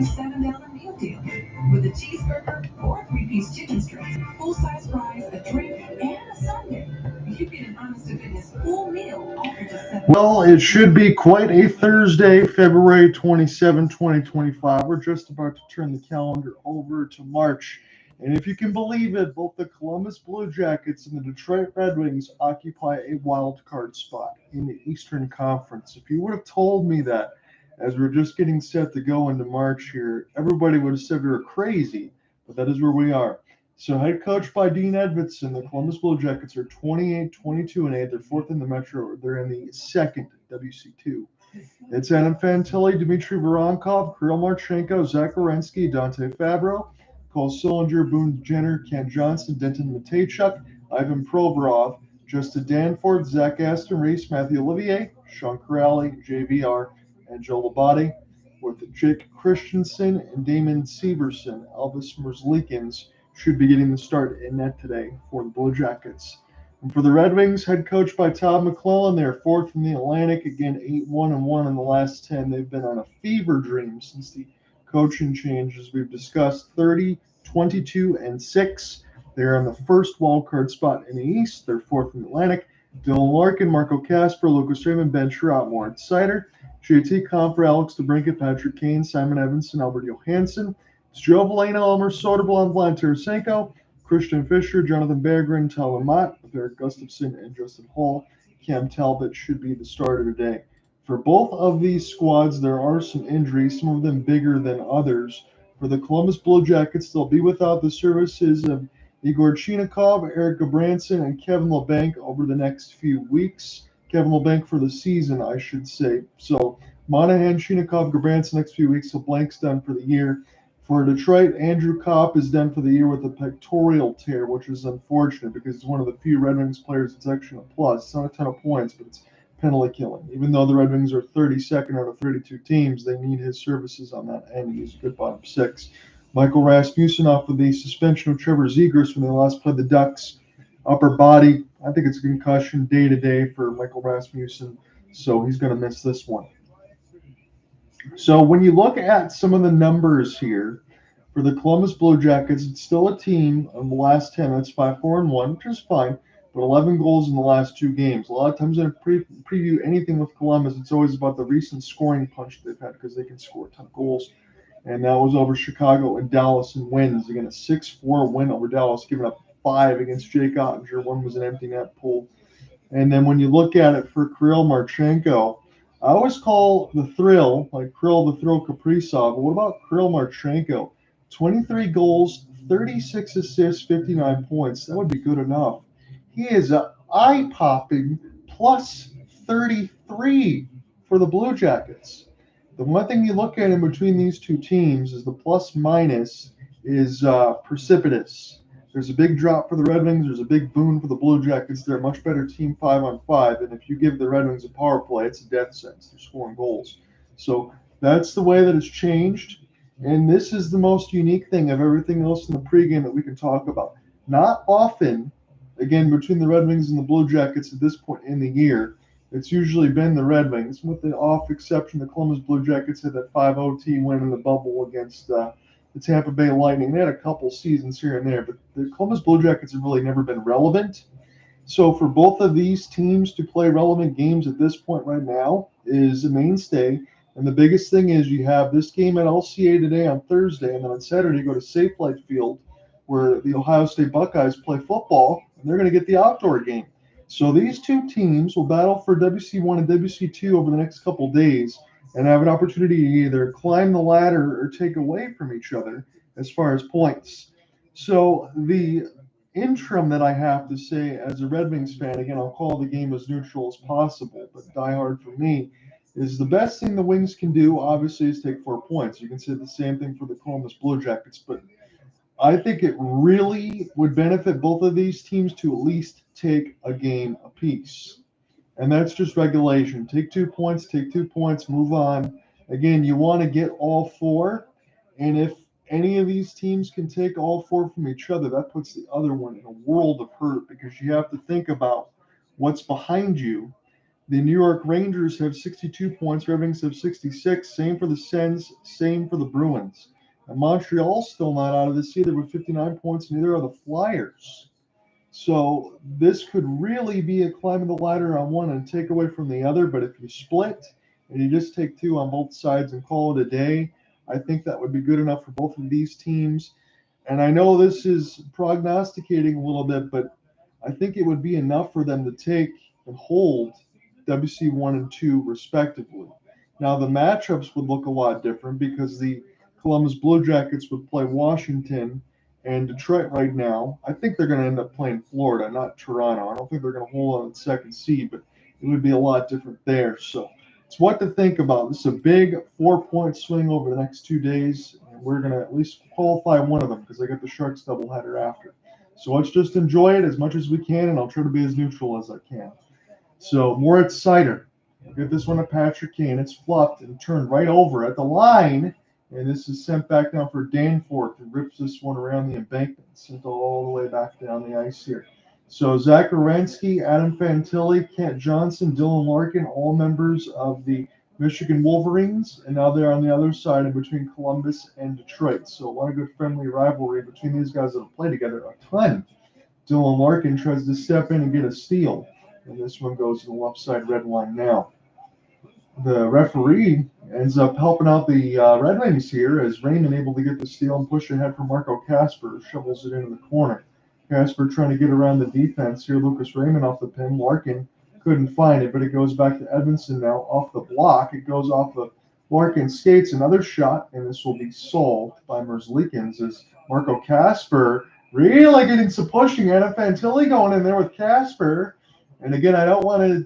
$7 meal deal with a cheeseburger or a three-piece chicken strip, full-size fries, a drink, and a sundae. You get an honest-to-goodness full meal all for just Well, it should be quite a Thursday, February 27, 2025. We're just about to turn the calendar over to March. And if you can believe it, both the Columbus Blue Jackets and the Detroit Red Wings occupy a wild card spot in the Eastern Conference. If you would have told me that as we're just getting set to go into March here, everybody would have said we were crazy, but that is where we are. So head coach by Dean Edvardson, the Columbus Blue Jackets are 28, 22, and 8. They're fourth in the Metro. They're in the second WC2. It's Adam Fantilli, Dmitri, Voronkov, Kirill, Marchenko, Zach Werenski, Dante Fabro, Cole Sillinger, Boone Jenner, Kent Johnson, Denton Matejchuk, Ivan Provorov, Justin Danforth, Zach Aston Reese, Matthew Olivier, Sean Corrali, JVR, and Joe Labate, with Jake Christensen and Damon Severson. Elvis Merzlikins should be getting the start in net today for the Blue Jackets. And for the Red Wings, head coached by Todd McClellan, they're fourth in the Atlantic. Again, 8-1-1 in the last 10. They've been on a fever dream since the coaching changes. We've discussed 30, 22, and 6. They're on the first wildcard spot in the East. They're fourth in the Atlantic. Dylan Larkin, Marco Casper, Lucas Raymond, Ben Sherratt, Warren Sider, JT Compher, Alex DeBrincat, Patrick Kane, Simon Evason, Albert Johansson, Joe Valeno, Elmer Soderblom, Vlad Tarasenko, Christian Fischer, Jonathan Berggren, Tyler Mott, Eric Gustafson, and Justin Hall. Cam Talbot should be the starter today. For both of these squads, there are some injuries, some of them bigger than others. For the Columbus Blue Jackets, they'll be without the services of Igor Chinakov, Eric Gabranson, and Kevin Labanc over the next few weeks. Kevin Labanc for the season, I should say. So Monahan, Chinakov, Gabranson next few weeks, so Blank's done for the year. For Detroit, Andrew Kopp is done for the year with a pectoral tear, which is unfortunate because he's one of the few Red Wings players that's actually a plus. It's not a ton of points, but it's penalty killing. Even though the Red Wings are 32nd out of 32 teams, they need his services on that end. He's a good bottom six. Michael Rasmussen off of the suspension of Trevor Zegras when they last played the Ducks. Upper body, I think it's a concussion day to day for Michael Rasmussen, so he's going to miss this one. So when you look at some of the numbers here for the Columbus Blue Jackets, it's still a team of the last 10. That's 5-4-1, which is fine, but 11 goals in the last two games. A lot of times when I preview anything with Columbus, it's always about the recent scoring punch they've had because they can score a ton of goals. And that was over Chicago and Dallas in wins. Again, a 6-4 win over Dallas, giving up 5 against Jake Ottinger. One was an empty net pull. And then when you look at it for Kirill Marchenko, I always call the thrill, like Kirill the Thrill Kaprizov. But what about Kirill Marchenko? 23 goals, 36 assists, 59 points. That would be good enough. He is an eye-popping plus 33 for the Blue Jackets. The one thing you look at in between these two teams is the plus-minus is precipitous. There's a big drop for the Red Wings. There's a big boon for the Blue Jackets. They're a much better team 5-on-5. And if you give the Red Wings a power play, it's a death sentence. They're scoring goals. So that's the way that it's changed. And this is the most unique thing of everything else in the pregame that we can talk about. Not often, again, between the Red Wings and the Blue Jackets at this point in the year, it's usually been the Red Wings. With the off exception, the Columbus Blue Jackets had that 5-0 win in the bubble against the Tampa Bay Lightning. They had a couple seasons here and there, but the Columbus Blue Jackets have really never been relevant. So for both of these teams to play relevant games at this point right now is a mainstay. And the biggest thing is you have this game at LCA today on Thursday, and then on Saturday you go to Safe Flight Field where the Ohio State Buckeyes play football, and they're going to get the outdoor game. So these two teams will battle for WC1 and WC2 over the next couple days and have an opportunity to either climb the ladder or take away from each other as far as points. So the interim that I have to say as a Red Wings fan, again, I'll call the game as neutral as possible, but diehard for me, is the best thing the Wings can do, obviously, is take 4 points. You can say the same thing for the Columbus Blue Jackets, but I think it really would benefit both of these teams to at least take a game apiece. And that's just regulation. Take 2 points, move on. Again, you want to get all 4. And if any of these teams can take all 4 from each other, that puts the other one in a world of hurt because you have to think about what's behind you. The New York Rangers have 62 points. Red Wings have 66. Same for the Sens. Same for the Bruins. And Montreal's still not out of this either with 59 points. Neither are the Flyers. So this could really be a climb of the ladder on one and take away from the other. But if you split and you just take two on both sides and call it a day, I think that would be good enough for both of these teams. And I know this is prognosticating a little bit, but I think it would be enough for them to take and hold WC 1 and 2 respectively. Now the matchups would look a lot different because the Columbus Blue Jackets would play Washington and Detroit right now. I think they're going to end up playing Florida, not Toronto. I don't think they're going to hold on the second seed, but it would be a lot different there. So it's what to think about. This is a big 4-point swing over the next 2 days, and we're going to at least qualify one of them because I got the Sharks doubleheader after. So let's just enjoy it as much as we can, and I'll try to be as neutral as I can. So Moritz Seider, get this one to Patrick Kane. It's fluffed and turned right over at the line, and this is sent back down for Danforth, who rips this one around the embankment, sent all the way back down the ice here. So Zach Werenski, Adam Fantilli, Kent Johnson, Dylan Larkin, all members of the Michigan Wolverines, and now they're on the other side in between Columbus and Detroit. So a lot of good friendly rivalry between these guys that have played together a ton. Dylan Larkin tries to step in and get a steal, and this one goes to the left side red line now. The referee ends up helping out the Red Wings here as Raymond able to get the steal and push ahead for Marco Kasper, shovels it into the corner. Kasper trying to get around the defense here. Lucas Raymond off the pin. Larkin couldn't find it, but it goes back to Evason now off the block. It goes off the Larkin skates. Another shot, and this will be solved by Merzlikins as Marco Kasper really getting some pushing. Adam Fantilli going in there with Kasper. And again, I don't want to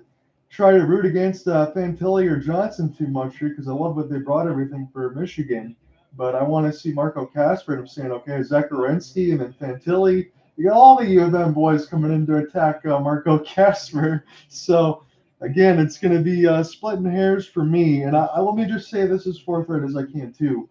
try to root against Fantilli or Johnson too much here because I love what they brought everything for Michigan. But I want to see Marco Kasper and I'm saying, okay, Zach Werenski and then Fantilli. You got all the U of M boys coming in to attack Marco Kasper. So, again, it's going to be splitting hairs for me. And let me just say this as forthright as I can, too.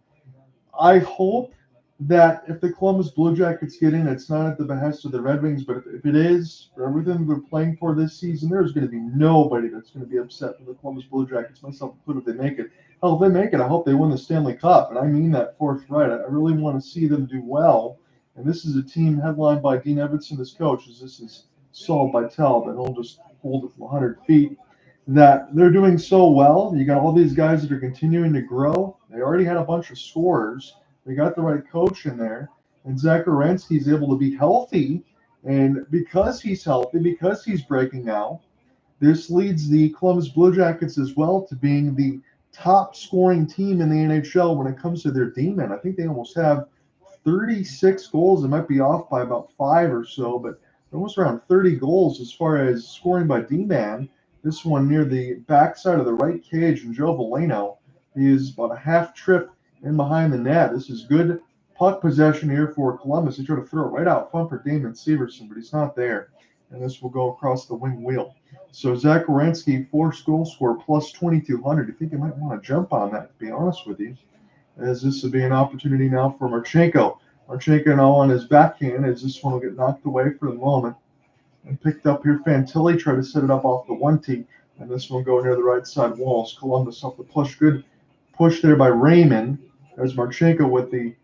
I hope that if the Columbus Blue Jackets get in, it's not at the behest of the Red Wings, but if it is, for everything they're playing for this season, there's going to be nobody that's going to be upset with the Columbus Blue Jackets, myself included, if they make it. Hell, if they make it, I hope they win the Stanley Cup, and I mean that forthright. I really want to see them do well, and this is a team headlined by Dean Evason as coach, as this is Saul Beitel, that he'll just hold it from 100 feet, that they're doing so well. You got all these guys that are continuing to grow. They already had a bunch of scorers. They got the right coach in there, and Zach Werenski is able to be healthy. And because he's healthy, because he's breaking out, this leads the Columbus Blue Jackets as well to being the top scoring team in the NHL when it comes to their D-men. I think they almost have 36 goals. It might be off by about 5 or so, but almost around 30 goals as far as scoring by D-man. This one near the backside of the right cage, and Joe Veleno is about a half trip in behind the net. This is good puck possession here for Columbus. They try to throw it right out front for Damon Severson, but he's not there. And this will go across the wing wheel. So Zach Werenski, forced goal scorer, plus 2,200. You think you might want to jump on that, to be honest with you, as this will be an opportunity now for Marchenko. Marchenko now on his backhand as this one will get knocked away for the moment. And picked up here, Fantilli tried to set it up off the 1T, and this one go near the right side walls. Columbus off the push. Good push there by Raymond. There's Marchenko with the,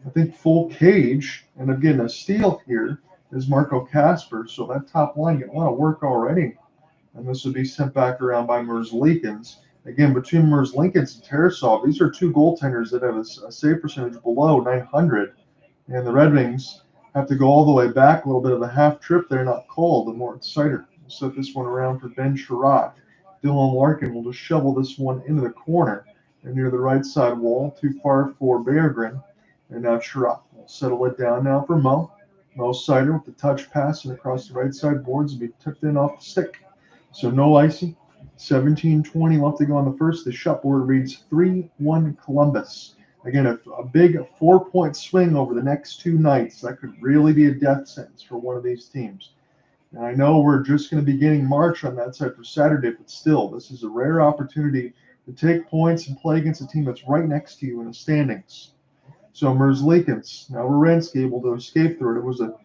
I think, full cage. And again, a steal here is Marco Kasper. So that top line getting a lot of work already. And this will be sent back around by Merzlikins. Again, between Merzlikins and Tarasov, these are two goaltenders that have a save percentage below 900. And the Red Wings have to go all the way back, a little bit of a half trip there, not called. The Moritz Seider will set this one around for Ben Sherratt. Dylan Larkin will just shovel this one into the corner and near the right side wall, too far for Berggren. And now Sherratt will settle it down now for Mo. Mo Seider with the touch pass and across the right side boards will be tipped in off the stick. So no icing. 17:20 left to go on the first. The shot board reads 3-1 Columbus. Again, a big 4-point swing over the next 2 nights. That could really be a death sentence for one of these teams. And I know we're just going to be getting March on that side for Saturday, but still, this is a rare opportunity to take points and play against a team that's right next to you in the standings. So Merzlikins, now Werenski able to escape through it. It was a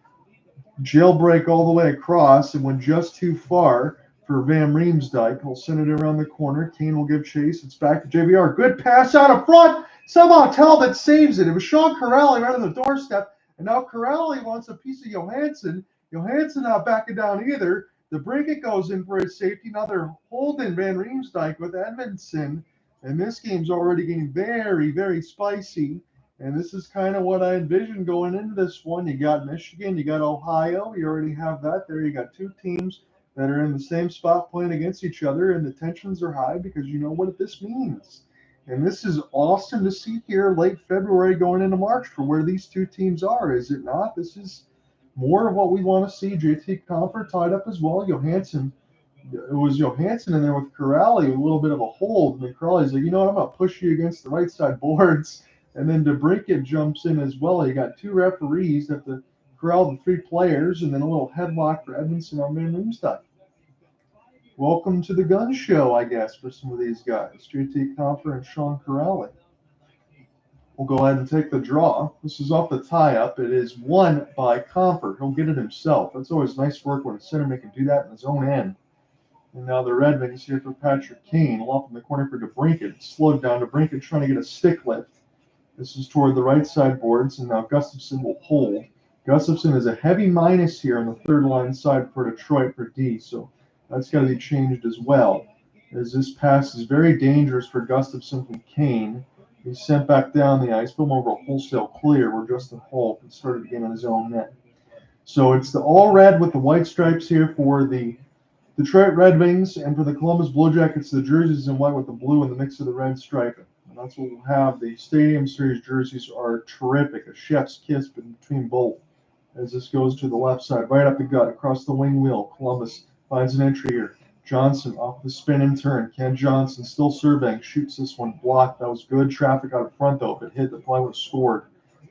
jailbreak all the way across and went just too far for Van Riemsdyk. He'll send it around the corner. Kane will give chase. It's back to JVR. Good pass out of front. Somehow Talbot saves it. It was Sean Kirill right on the doorstep. And now Kirill wants a piece of Johansson. Johansson not backing down either. The Brinket goes in for his safety. Now they're holding Van Riemsdyk with Edmondson. And this game's already getting very, very spicy. And this is kind of what I envisioned going into this one. You got Michigan, you got Ohio. You already have that there. You got two teams that are in the same spot playing against each other, and the tensions are high because you know what this means. And this is awesome to see here late February going into March for where these two teams are, is it not? This is more of what we want to see. JT Compher tied up as well. Johansson, it was Johansson in there with Corrali, a little bit of a hold. And then Corrali's like, you know what, I'm going to push you against the right side boards. And then DeBrincat jumps in as well. You got two referees that the corral the three players, and then a little headlock for Edmondson on Van Riemsdyk. Welcome to the gun show, I guess, for some of these guys. JT Compher and Sean Corrali. We'll go ahead and take the draw. This is off the tie-up. It is won by Compher. He'll get it himself. That's always nice work when a centerman can do that in his own end. And now the Red Wings here for Patrick Kane. Off in the corner for DeBrincat. Slowed down. DeBrincat trying to get a stick lift. This is toward the right side boards, and now Gustafsson will hold. Gustafsson is a heavy minus here on the third line side for Detroit for D, so that's got to be changed as well. As this pass is very dangerous for Gustafsson from Kane. He's sent back down the ice, film over a wholesale clear where Justin Hall can start it again on his own net. So it's the all red with the white stripes here for the Detroit Red Wings, and for the Columbus Blue Jackets, the jerseys in white with the blue and the mix of the red striping. And that's what we'll have. The Stadium Series jerseys are terrific, a chef's kiss between both. As this goes to the left side, right up the gut, across the wing wheel. Columbus finds an entry here. Johnson off the spin and turn. Ken Johnson still surveying, shoots this one blocked. That was good traffic out front though. If it hit, the play would have scored.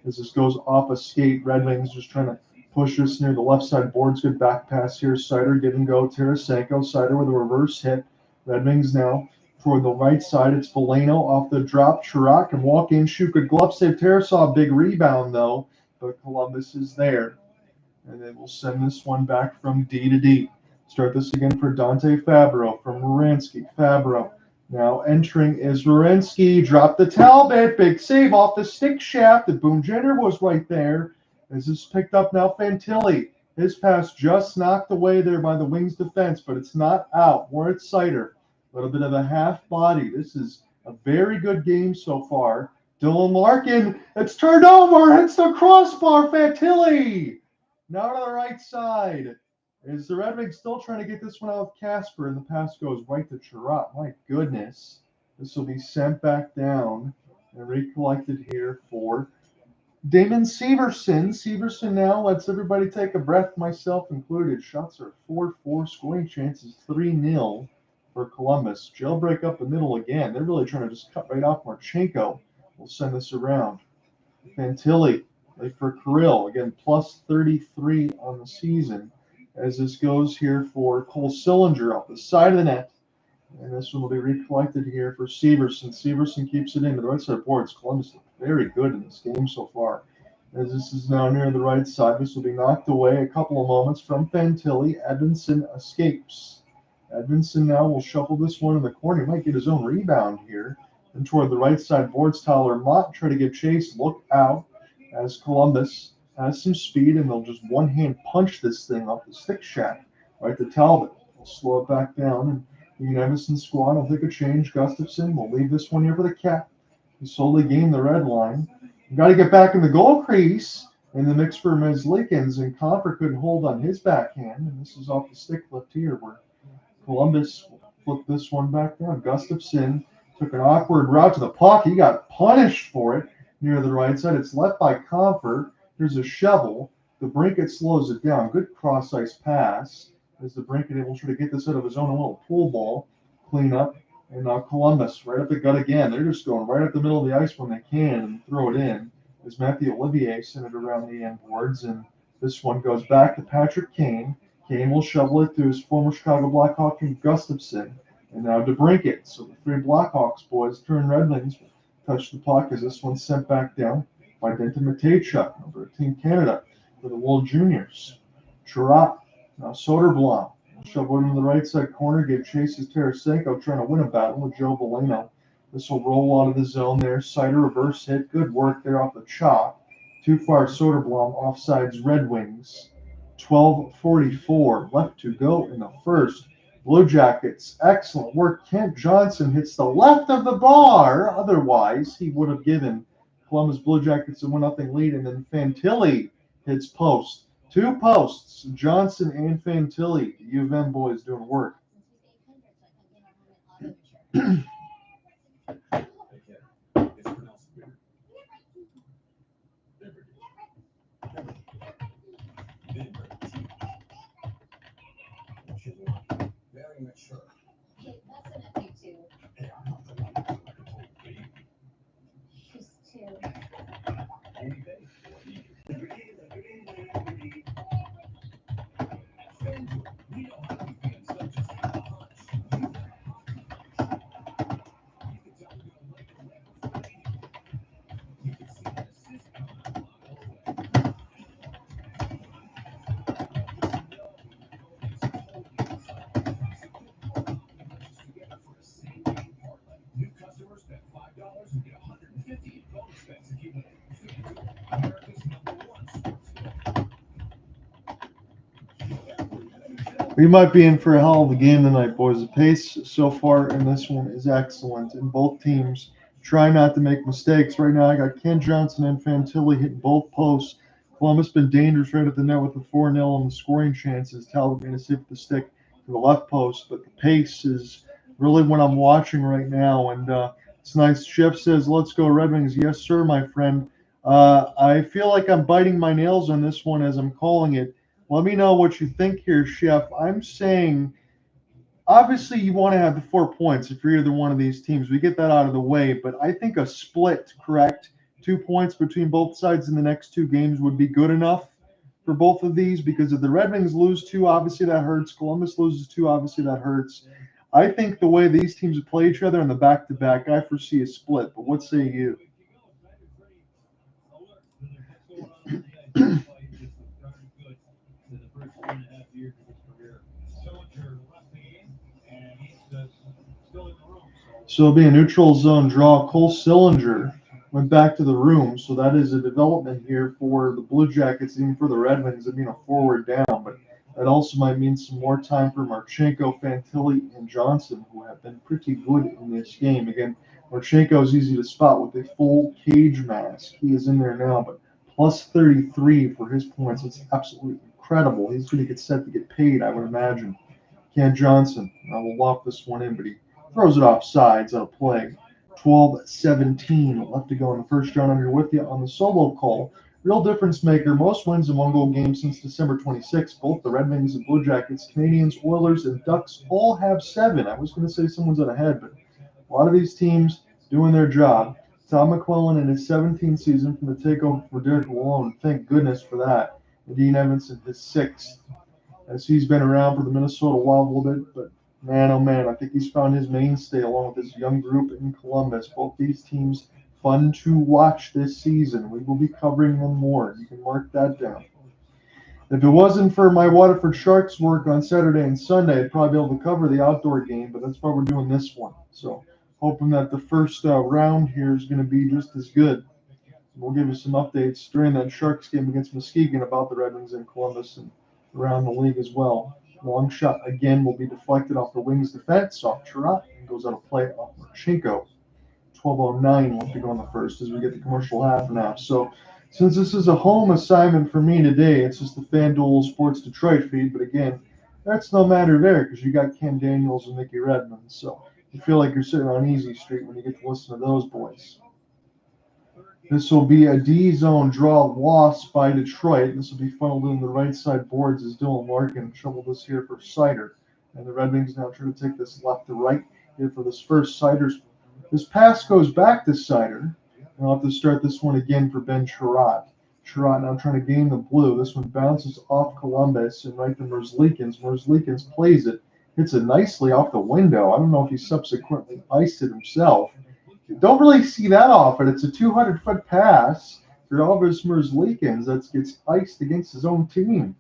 As this goes off a skate, Red Wings just trying to push this near the left side boards. Good back pass here. Sider give and go. Tarasenko. Sider with a reverse hit. Red Wings now toward the right side. It's Veleno off the drop. Chirac can walk in, shoot. Good glove save. Tarasov, big rebound though. But Columbus is there. And then we'll send this one back from D to D. Start this again for Dante Fabro from Werenski. Fabro now entering is Werenski. Drop the Talbot. Big save off the stick shaft. The Boone Jenner was right there. As this picked up now Fantilli. His pass just knocked away there by the Wings defense, but it's not out. Moritz Seider. A little bit of a half body. This is a very good game so far. Dylan Larkin. It's turned over. Hits the crossbar. Fantilli. Now to the right side. Is the Red Wings still trying to get this one out of Casper, and the pass goes right to Chirot. My goodness. This will be sent back down and recollected here for Damon Severson. Severson now lets everybody take a breath, myself included. Shots are 4-4. Scoring chances 3-0 for Columbus. Jailbreak up the middle again. They're really trying to just cut right off Marchenko. We'll send this around. Fantilli. Like for Kirill, again, plus 33 on the season. As this goes here for Cole Sillinger off the side of the net. And this one will be recollected here for Severson. Severson keeps it into the right side boards. Columbus look very good in this game so far. As this is now near the right side, this will be knocked away a couple of moments from Fantilli. Edmondson escapes. Edmondson now will shuffle this one in the corner. He might get his own rebound here. And toward the right side boards, Tyler Mott try to give chase. Look out. As Columbus has some speed, and they'll just one-hand punch this thing off the stick shaft right to Talbot. We'll slow it back down, and the Evason squad will take a change. Gustafsson will leave this one here for the Cat. He slowly gained the red line. You got to get back in the goal crease in the mix for Merzlikins, and Compher couldn't hold on his backhand, and this is off the stick lift here where Columbus flipped this one back down. Gustafsson took an awkward route to the puck. He got punished for it. Near the right side, it's left by Compher. Here's a shovel. The Brinket slows it down. Good cross-ice pass. As the Brinket able to get this out of his own little pool ball. Clean up. And now Columbus right up the gut again. They're just going right up the middle of the ice when they can and throw it in. As Matthew Olivier sent it around the end boards. And this one goes back to Patrick Kane. Kane will shovel it to his former Chicago Blackhawk and Gustafsson. And now DeBrincat. So the three Blackhawks boys turn Red Wings. Touch the puck as this one's sent back down by Denton Matejchuk, number 18 Canada for the World Juniors. Chirot, now Soderblom, Shovel into the right side corner. Gave chases Tarasenko trying to win a battle with Joe Valeno. This will roll out of the zone there. Sider reverse hit. Good work there off the chop. Too far Soderblom. Offsides Red Wings. 12:44 left to go in the first. Blue Jackets, excellent work. Kent Johnson hits the left of the bar. Otherwise, he would have given Columbus Blue Jackets a 1-0 lead. And then Fantilli hits post. 2 posts, Johnson and Fantilli. The U of M boys doing work. Very mature. Hey, that's an FA too. Hey, I'm not the one who told me. She's 2. We know how to be fans, not just a hunch. You can tell we're gonna like the way before you can see an assist coming a mile away. New customers spend $5 and get $150 in bonus bets if you win. America's #1 sports book. We might be in for a hell of a game tonight, boys. The pace so far in this one is excellent, and both teams try not to make mistakes. Right now, I got Ken Johnson and Fantilli hitting both posts. Columbus been dangerous right at the net with the 4-0 on the scoring chances. Talbot made a save with the stick to the left post, but the pace is really what I'm watching right now, and it's nice. Chef says, "Let's go Red Wings." Yes, sir, my friend. I feel like I'm biting my nails on this one as I'm calling it. Let me know what you think here, Chef. I'm saying, obviously, you want to have the 4 points if you're either one of these teams. We get that out of the way, but I think a split, correct? 2 points between both sides in the next 2 games would be good enough for both of these, because if the Red Wings lose 2, obviously that hurts. Columbus loses 2, obviously that hurts. I think the way these teams play each other in the back-to-back, I foresee a split. But what say you? So it'll be a neutral zone draw. Cole Sillinger went back to the room, so that is a development here for the Blue Jackets, even for the Red Wings, of being a forward down. But that also might mean some more time for Marchenko, Fantilli, and Johnson, who have been pretty good in this game. Again, Marchenko is easy to spot with a full cage mask. He is in there now, but plus 33 for his points. It's absolutely incredible. He's going to get set to get paid, I would imagine. Ken Johnson, I will lock this one in, but he throws it off sides out of play. 12-17 left to go in the first. John, I'm here with you on the solo call. Real difference maker. Most wins in one-goal games since December 26th. Both the Red Wings and Blue Jackets, Canadians, Oilers, and Ducks all have 7. I was going to say someone's out ahead, but a lot of these teams doing their job. Tom McClellan in his 17th season from the takeover for Derek Malone. Thank goodness for that. And Dean Evans in his 6th, as he's been around for the Minnesota Wild a little bit, but man, oh man, I think he's found his mainstay along with his young group in Columbus. Both these teams fun to watch this season. We will be covering them more. You can mark that down. If it wasn't for my Waterford Sharks work on Saturday and Sunday, I'd probably be able to cover the outdoor game, but that's why we're doing this one. So hoping that the first round here is going to be just as good. We'll give you some updates during that Sharks game against Muskegon about the Red Wings in Columbus and around the league as well. Long shot again will be deflected off the Wings defense, off Chirot, and goes out of play off Marchenko. 12:09 left to go in the first as we get the commercial half now. So since this is a home assignment for me today, it's just the FanDuel Sports Detroit feed. But again, that's no matter there because you got Ken Daniels and Mickey Redmond. So you feel like you're sitting on Easy Street when you get to listen to those boys. This will be a D-zone draw loss by Detroit. This will be funneled in the right side boards as Dylan Larkin shoveled this here for Sider. And the Red Wings now try to take this left to right here for this first. Sider's. This pass goes back to Sider. And I'll have to start this one again for Ben Chirot. Chirot now trying to gain the blue. This one bounces off Columbus and right to Merzlikins. Merzlikins plays it. Hits it nicely off the window. I don't know if he subsequently iced it himself. You don't really see that often. It's a 200-foot pass for Elvis Merzlikins that gets iced against his own team.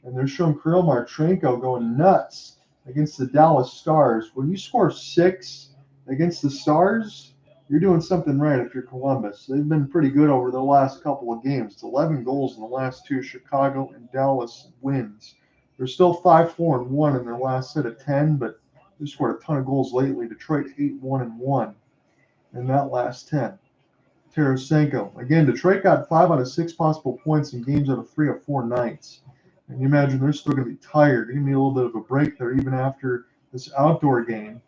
And they're showing Kirill Marchenko going nuts against the Dallas Stars. When you score 6 against the Stars, you're doing something right if you're Columbus. They've been pretty good over the last couple of games. It's 11 goals in the last 2 Chicago and Dallas wins. They're still 5-4-1 in their last set of 10, but they scored a ton of goals lately. Detroit 8-1-1 in that last 10. Tarasenko. Again, Detroit got 5 out of 6 possible points in games out of 3 or 4 nights. And you imagine they're still going to be tired. They need a little bit of a break there, even after this outdoor game.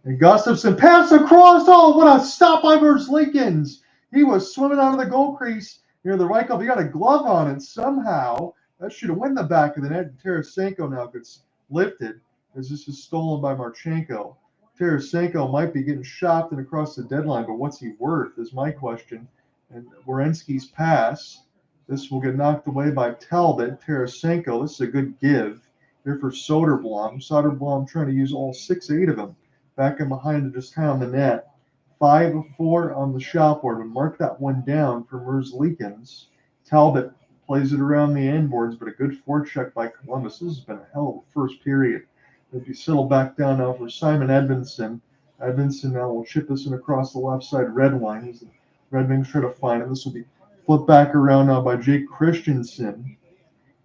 And Gustafsson pass across. Oh, what a stop by Verslikins. He was swimming out of the goal crease near the right goal. He got a glove on it somehow. That should have went in the back of the net. Tarasenko now gets lifted as this is stolen by Marchenko. Tarasenko might be getting shopped and across the deadline, but what's he worth is my question. And Werenski's pass. This will get knocked away by Talbot. Tarasenko, this is a good give here for Soderblom. Soderblom trying to use all 6-8 of them. Back in behind to just pound the net. 5-4 on the shot board. But mark that one down for Verslikins. Talbot plays it around the end boards, but a good forecheck by Columbus. This has been a hell of a first period. If you settle back down now for Simon Edvinsson. Edvinsson now will chip this in across the left side red line. As the Red Wings try to find him. This will be flipped back around now by Jake Christensen.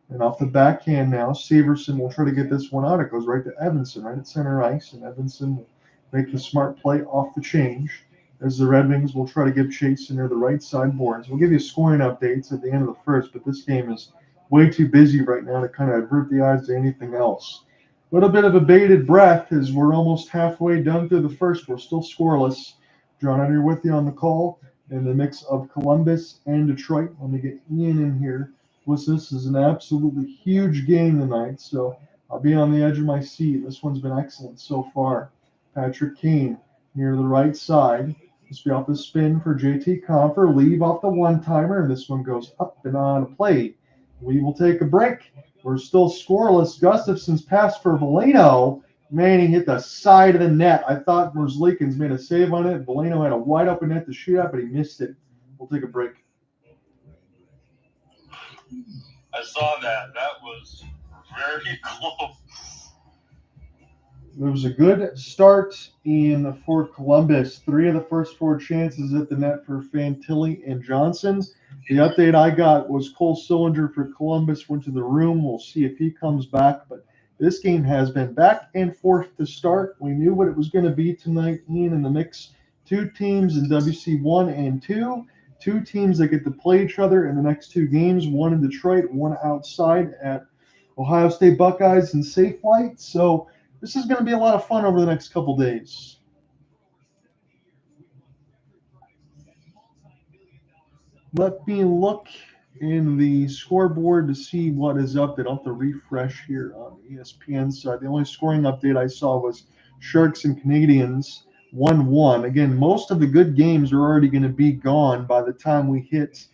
And off the backhand now, Severson will try to get this one out. It goes right to Evason, right at center ice. And Evason will make the smart play off the change as the Red Wings will try to give chase near the right side boards. We'll give you scoring updates at the end of the first, but this game is way too busy right now to kind of avert the eyes to anything else. A little bit of a bated breath as we're almost halfway done through the first. We're still scoreless. John, I'm here with you on the call in the mix of Columbus and Detroit. Let me get Ian in here. This is an absolutely huge game tonight, so I'll be on the edge of my seat. This one's been excellent so far. Patrick Kane near the right side. This will be off the spin for JT Compher. Leave off the one-timer, and this one goes up and on a play. We will take a break. We're still scoreless. Gustafsson's pass for Veleno. Man, he hit the side of the net. I thought Verslikins made a save on it. Veleno had a wide open net to shoot at, but he missed it. We'll take a break. I saw that. That was very close. There was a good start for Columbus. 3 of the first 4 chances at the net for Fantilli and Johnson. The update I got was Cole Sillinger for Columbus went to the room. We'll see if he comes back. But this game has been back and forth to start. We knew what it was going to be tonight. Ian in the mix. 2 teams in WC 1 and 2. 2 teams that get to play each other in the next 2 games. 1 in Detroit, 1 outside at Ohio State Buckeyes and Safe Flight. So this is going to be a lot of fun over the next couple days. Let me look in the scoreboard to see what is up. I'll have to refresh here on the ESPN side. The only scoring update I saw was Sharks and Canadiens 1-1. Again, most of the good games are already going to be gone by the time we hit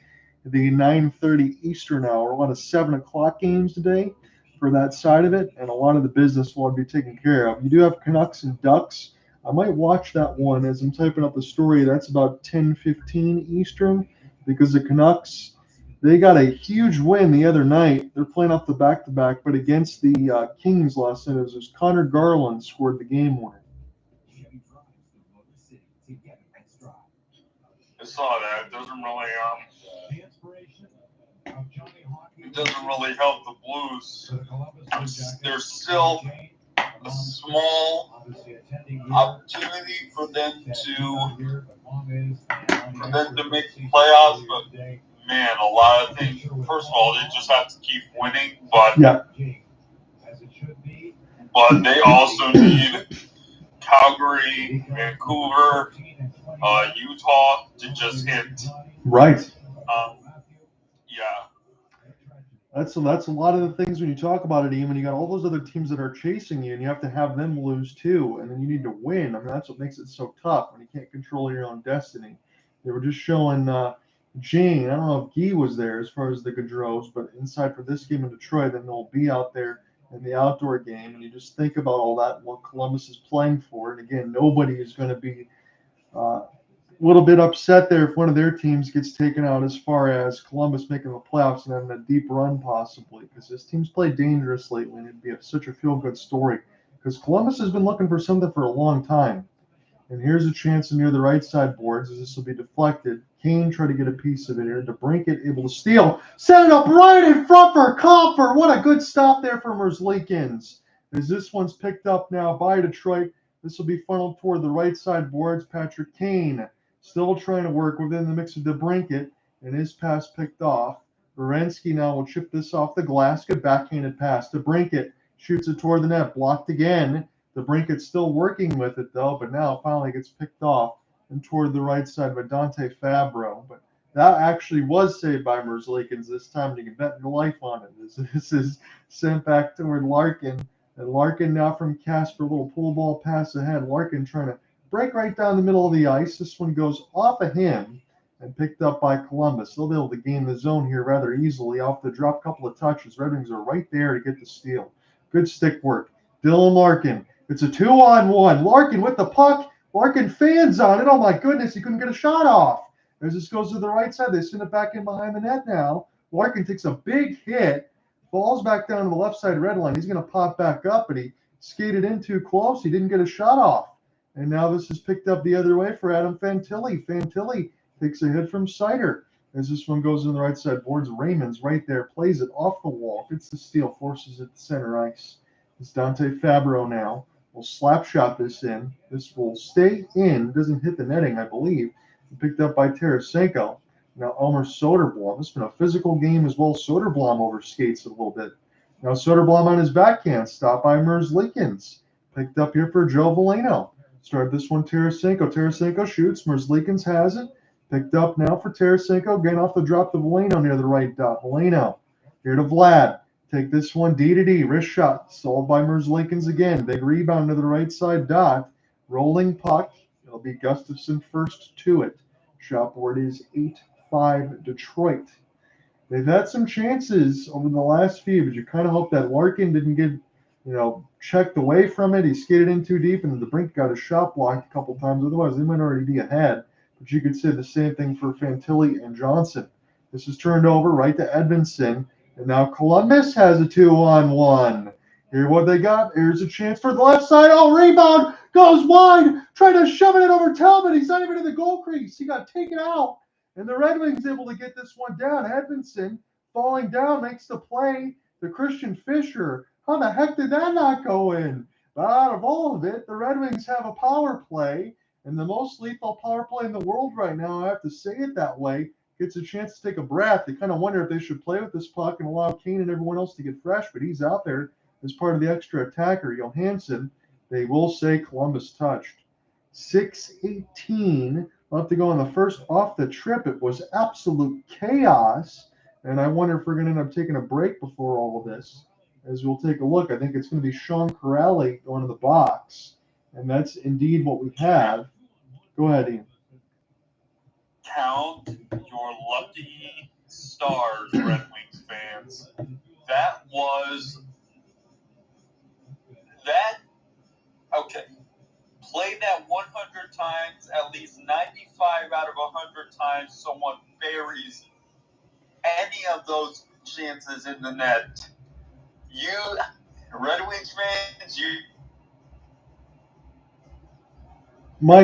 the 9:30 Eastern hour. A lot of 7 o'clock games today for that side of it, and a lot of the business will be taken care of. You do have Canucks and Ducks. I might watch that one as I'm typing up the story. That's about 10:15 Eastern because the Canucks, they got a huge win the other night. They're playing off the back-to-back, but against the Kings last night, it was Connor Garland scored the game winner. I saw that. It doesn't really help the Blues. There's still a small opportunity for them to make the playoffs, but man, a lot of things. First of all, they just have to keep winning, but but they also need Calgary, Vancouver, Utah to just hit. Right. Yeah. That's a lot of the things when you talk about it, Ian, when you got all those other teams that are chasing you and you have to have them lose too, and then you need to win. I mean, that's what makes it so tough when you can't control your own destiny. They were just showing Jane. I don't know if Guy was there as far as the Gaudreaus, but inside for this game in Detroit, then they'll be out there in the outdoor game. And you just think about all that and what Columbus is playing for. And again, nobody is going to be little bit upset there if one of their teams gets taken out as far as Columbus making the playoffs and having a deep run possibly, because this team's played dangerous lately and it'd be such a feel-good story because Columbus has been looking for something for a long time. And here's a chance near the right side boards as this will be deflected. Kane tried to get a piece of it here. DeBrincat able to steal. Set it up right in front for Comfort. What a good stop there for Merzlikins. As this one's picked up now by Detroit. This will be funneled toward the right side boards. Patrick Kane still trying to work within the mix of DeBrincat. And his pass picked off. Werenski now will chip this off the glass. Good backhanded pass. DeBrincat shoots it toward the net. Blocked again. DeBrincat's still working with it, though, but now finally gets picked off and toward the right side by Dante Fabro. But that actually was saved by Merzlikins this time, and you can bet your life on it. This is sent back toward Larkin. And Larkin now from Casper, a little pull ball pass ahead. Larkin trying to break right down the middle of the ice. This one goes off of him and picked up by Columbus. They'll be able to gain the zone here rather easily off the drop. Couple of touches. Red Wings are right there to get the steal. Good stick work. Dylan Larkin. It's a 2-on-1. Larkin with the puck. Larkin fans on it. Oh, my goodness. He couldn't get a shot off. As this goes to the right side, they send it back in behind the net now. Larkin takes a big hit, falls back down to the left side red line. He's going to pop back up, but he skated in too close. He didn't get a shot off. And now this is picked up the other way for Adam Fantilli. Fantilli takes a hit from Sider. As this one goes in the right side boards, Raymond's right there, plays it off the wall, gets the steal, forces it to center ice. It's Dante Fabro now. Will slap shot this in. This will stay in. Doesn't hit the netting, I believe. Picked up by Tarasenko. Now Elmer Soderblom. This has been a physical game as well. Soderblom overskates a little bit. Now Soderblom on his backhand. Stop by Merzlikins. Picked up here for Joe Veleno. Started this one Tarasenko. Tarasenko shoots. Merzlikins has it. Picked up now for Tarasenko. Again off the drop to Veleno near the right dot. Veleno here to Vlad. Take this one D to D. Wrist shot. Solved by Merzlikins again. Big rebound to the right side dot. Rolling puck. It'll be Gustafsson first to it. Shot board is 8-5 Detroit. They've had some chances over the last few, but you kind of hope that Larkin didn't get, checked away from it. He skated in too deep, and the brink got a shot blocked a couple times. Otherwise, they might already be ahead. But you could say the same thing for Fantilli and Johnson. This is turned over right to Edmondson. And now Columbus has a 2-on-1. Here what they got. Here's a chance for the left side. Oh, rebound. Goes wide. Trying to shove it over Talbot. He's not even in the goal crease. He got taken out. And the Red Wings able to get this one down. Edmondson falling down makes the play to Christian Fisher. How the heck did that not go in? But out of all of it, the Red Wings have a power play. And the most lethal power play in the world right now, I have to say it that way, gets a chance to take a breath. They kind of wonder if they should play with this puck and allow Kane and everyone else to get fresh, but he's out there as part of the extra attacker. Johansson, they will say Columbus touched. 6:18 left to go on the first off the trip. It was absolute chaos, and I wonder if we're going to end up taking a break before all of this. As we'll take a look, I think it's going to be Sean Corrali going to the box, and that's indeed what we have. Go ahead, Ian. Count your lucky stars, Red Wings fans. Okay. Play that 100 times, at least 95 out of 100 times someone buries any of those chances in the net. You, Red Wings fans,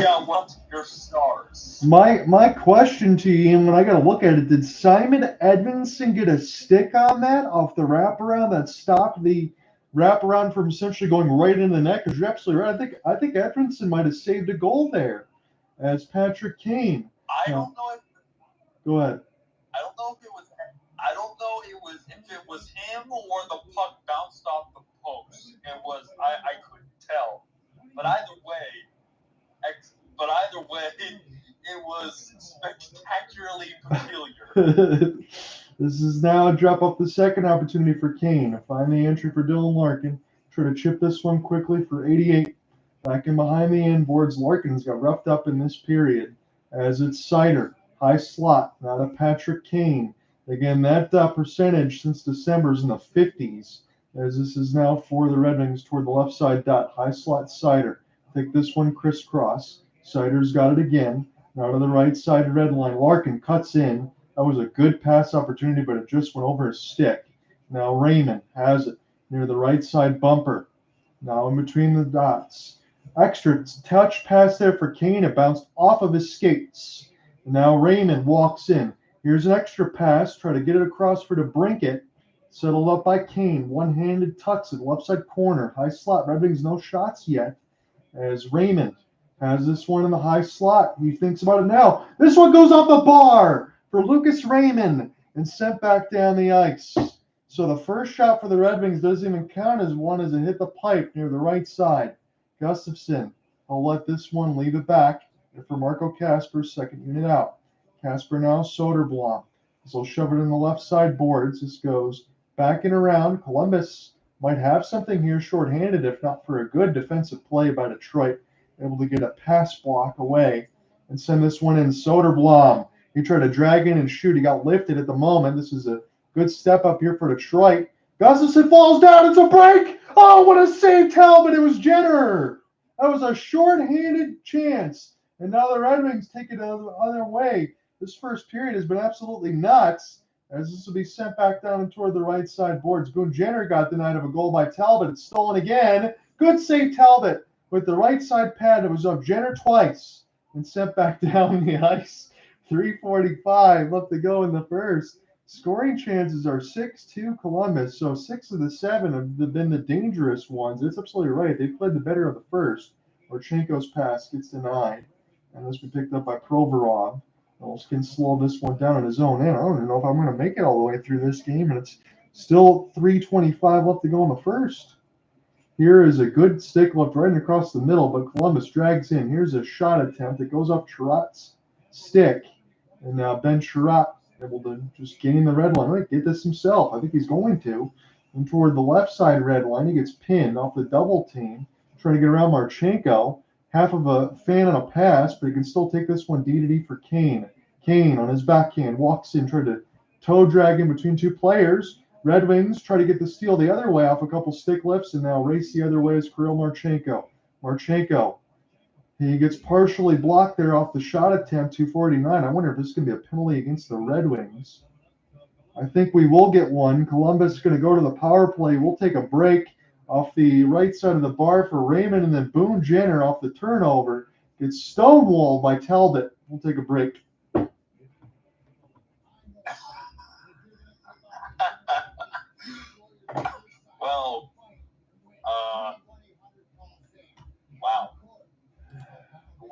got one of your stars. My question to you, and when I got to look at it, did Simon Edmondson get a stick on that off the wraparound that stopped the wraparound from essentially going right into the net? Because you're absolutely right. I think Edmondson might have saved a goal there as Patrick Kane. I don't know if. Go ahead. I don't know if it was him or the puck bounced off the post. I couldn't tell. But either way, it was spectacularly peculiar. This is now a drop off the second opportunity for Kane. Find the entry for Dylan Larkin. Try to chip this one quickly for 88. Back in behind the end boards. Larkin's got roughed up in this period as it's Sider. High slot, not a Patrick Kane. Again, that percentage since December is in the 50s, as this is now for the Red Wings toward the left side dot. High slot Sider. Take this one crisscross. Sider's got it again. Now to the right side red line. Larkin cuts in. That was a good pass opportunity, but it just went over his stick. Now Raymond has it near the right side bumper. Now in between the dots. Extra touch pass there for Kane. It bounced off of his skates. And now Raymond walks in. Here's an extra pass. Try to get it across for DeBrincat. Settled up by Kane. One-handed tucks it. Left side corner. High slot. Red Wings no shots yet. As Raymond has this one in the high slot. He thinks about it now. This one goes off the bar for Lucas Raymond and sent back down the ice. So the first shot for the Red Wings doesn't even count as one as it hit the pipe near the right side. Gustafsson, I'll let this one leave it back for Marco Kasper's second unit out. Kasper now Soderblom. So he'll shove it in the left side boards. This goes back and around. Columbus might have something here shorthanded if not for a good defensive play by Detroit. Able to get a pass block away and send this one in. Soderblom. He tried to drag in and shoot. He got lifted at the moment. This is a good step up here for Detroit. Gustafsson falls down. It's a break. Oh, what a save, Talbot. It was Jenner. That was a short-handed chance. And now the Red Wings take it the other way. This first period has been absolutely nuts, as this will be sent back down and toward the right side boards. Boone Jenner got denied of a goal by Talbot. It's stolen again. Good save, Talbot. With the right side pad, it was up Jenner twice and sent back down the ice. 3:45 left to go in the first. Scoring chances are 6-2 Columbus, so 6 of the 7 have been the dangerous ones. It's absolutely right. They played the better of the first. Marchenko's pass gets denied, and this was picked up by Provorov. Else can slow this one down in his own end. I don't even know if I'm going to make it all the way through this game, and it's still 3:25 left to go in the first. Here is a good stick left right across the middle, but Columbus drags in. Here's a shot attempt. It goes up Sherratt's stick, and now Ben Sherratt able to just gain the red line. Right, get this himself. I think he's going to. And toward the left side red line, he gets pinned off the double team, trying to get around Marchenko. Half of a fan on a pass, but he can still take this one D-to-D for Kane. Kane on his backhand walks in, tried to toe drag in between two players. Red Wings try to get the steal the other way off a couple stick lifts, and now race the other way is Kirill Marchenko. Marchenko, he gets partially blocked there off the shot attempt, 249. I wonder if this is going to be a penalty against the Red Wings. I think we will get one. Columbus is going to go to the power play. We'll take a break off the right side of the bar for Raymond, and then Boone Jenner off the turnover gets stonewalled by Talbot. We'll take a break. Well, wow.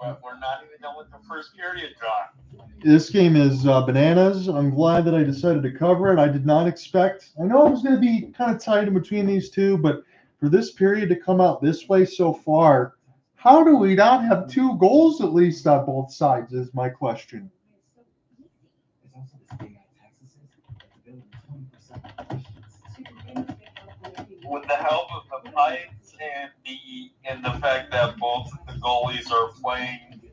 We're not even done with the first period, John. This game is bananas. I'm glad that I decided to cover it. I did not expect. I know it was going to be kind of tight in between these two, but for this period to come out this way so far, how do we not have 2 goals at least on both sides is my question. With the help of the pipes and the fact that both the goalies are playing,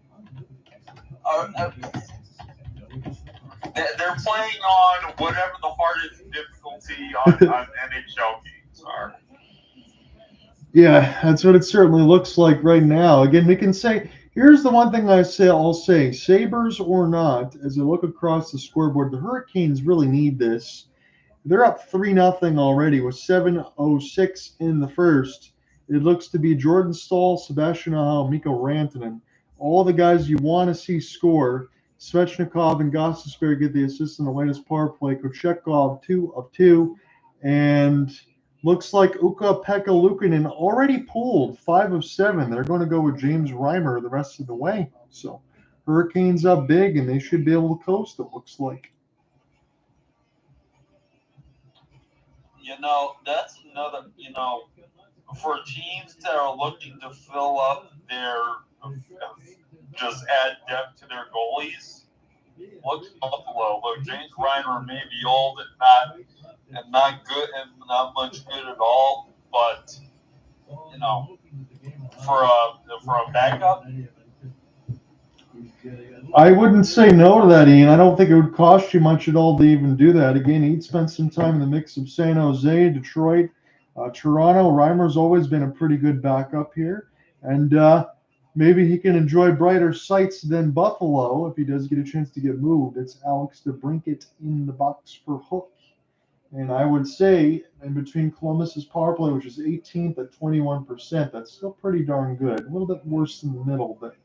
they're playing on whatever the hardest difficulty on NHL games are. Yeah, that's what it certainly looks like right now. Again, we can say, here's the one thing I'll say, Sabres or not, as I look across the scoreboard, the Hurricanes really need this. They're up 3-0 already with 7:06 in the first. It looks to be Jordan Staal, Sebastian Aho, Mikko Rantanen, all the guys you want to see score. Svechnikov and Gostisbehere get the assist in the latest power play. Kochetkov, 2 of 2. And looks like Ukko-Pekka Luukkonen already pulled 5 of 7. They're going to go with James Reimer the rest of the way. So Hurricanes up big, and they should be able to coast, it looks like. That's another, for teams that are looking to fill up their, just add depth to their goalies, look at Buffalo. Look, James Reimer may be old and not good and not much good at all, but, for a backup, I wouldn't say no to that, Ian. I don't think it would cost you much at all to even do that. Again, he'd spent some time in the mix of San Jose, Detroit, Toronto. Reimer's always been a pretty good backup here. And, maybe he can enjoy brighter sights than Buffalo if he does get a chance to get moved. It's Alex DeBrincat in the box for Hook. And I would say in between Columbus's power play, which is 18th at 21%, that's still pretty darn good. A little bit worse in the middle, but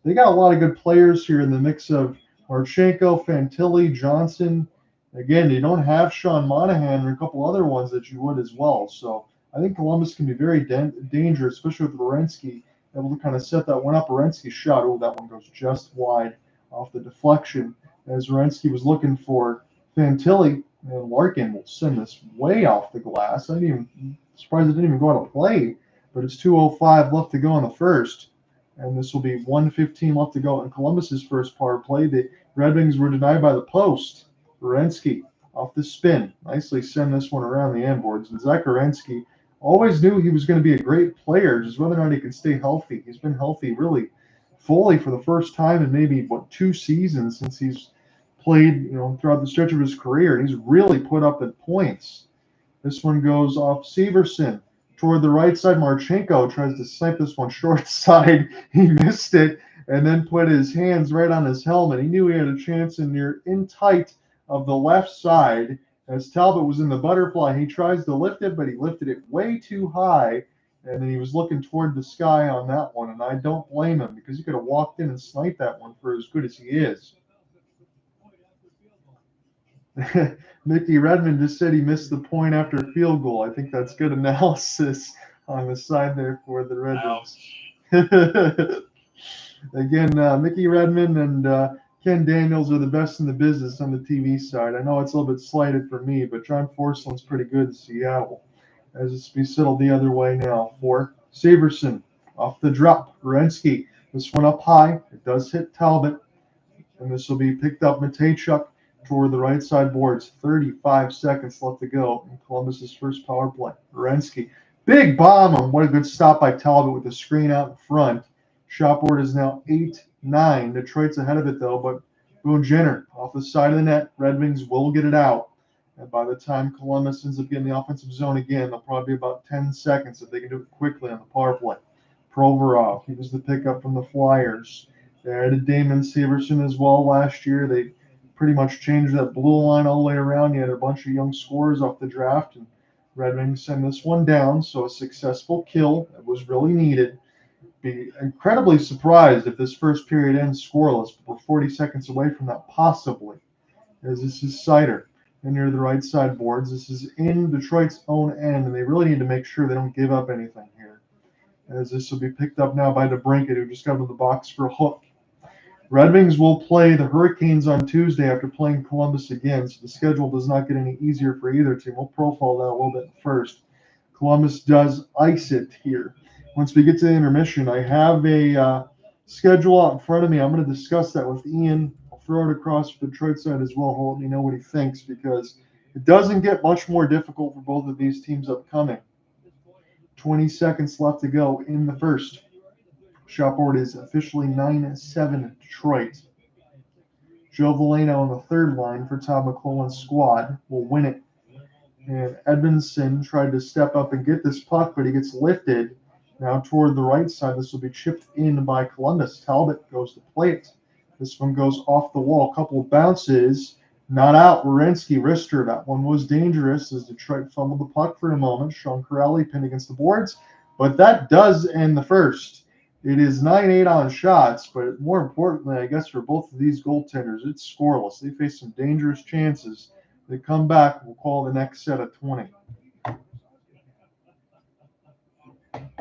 they got a lot of good players here in the mix of Marchenko, Fantilli, Johnson. Again, you don't have Sean Monahan and a couple other ones that you would as well. So I think Columbus can be very dangerous, especially with Werenski able to kind of set that one up. Werenski's shot, oh, that one goes just wide off the deflection as Werenski was looking for Fantilli. And Larkin will send this way off the glass. Surprised it didn't even go out of play, but it's 2:05 left to go in the first. And this will be 1:15 left to go in Columbus's first power play. The Red Wings were denied by the post. Werenski off the spin. Nicely send this one around the end boards. And Zach Werenski always knew he was going to be a great player, just whether or not he can stay healthy. He's been healthy really fully for the first time in maybe, 2 seasons since he's played, throughout the stretch of his career. And he's really put up at points. This one goes off Severson. Toward the right side, Marchenko tries to snipe this one short side. He missed it and then put his hands right on his helmet. He knew he had a chance in tight of the left side. As Talbot was in the butterfly, he tries to lift it, but he lifted it way too high. And then he was looking toward the sky on that one. And I don't blame him because he could have walked in and sniped that one for as good as he is. Mickey Redmond just said he missed the point after a field goal. I think that's good analysis on the side there for the Red Wings. Again, Mickey Redmond and Ken Daniels are the best in the business on the TV side. I know it's a little bit slighted for me, but John Forsland's pretty good in Seattle. As it's be settled the other way now for Severson. Off the drop, Werenski. This one up high. It does hit Talbot. And this will be picked up Matejchuk toward the right side boards. 35 seconds left to go in Columbus's first power play. Werenski. Big bomb. And what a good stop by Talbot with the screen out in front. Shot board is now 8-9. Detroit's ahead of it, though, but Boone Jenner off the side of the net. Red Wings will get it out. And by the time Columbus ends up getting the offensive zone again, they'll probably be about 10 seconds if they can do it quickly on the power play. Provorov, he was the pickup from the Flyers. They added Damon Severson as well last year. They pretty much changed that blue line all the way around. You had a bunch of young scorers off the draft, and Red Wings send this one down. So a successful kill that was really needed. Be incredibly surprised if this first period ends scoreless, but we're 40 seconds away from that possibly. As this is Sider and near the right side boards. This is in Detroit's own end, and they really need to make sure they don't give up anything here. As this will be picked up now by DeBrincat, who just got into the box for a hook. Red Wings will play the Hurricanes on Tuesday after playing Columbus again, so the schedule does not get any easier for either team. We'll profile that a little bit first. Columbus does ice it here. Once we get to the intermission, I have a schedule out in front of me. I'm going to discuss that with Ian. I'll throw it across the Detroit side as well. He'll let me know what he thinks because it doesn't get much more difficult for both of these teams upcoming. 20 seconds left to go in the first. Shot board is officially 9-7 Detroit. Joe Veleno on the third line for Todd McClellan's squad will win it. And Edmondson tried to step up and get this puck, but he gets lifted. Now toward the right side, this will be chipped in by Columbus. Talbot goes to play it. This one goes off the wall. A couple of bounces. Not out. Werenski wrister. That one was dangerous as Detroit fumbled the puck for a moment. Sean Corrali pinned against the boards. But that does end the first. It is 9-8 on shots, but more importantly, I guess for both of these goaltenders, it's scoreless. They face some dangerous chances. They come back, we'll call the next set of 20.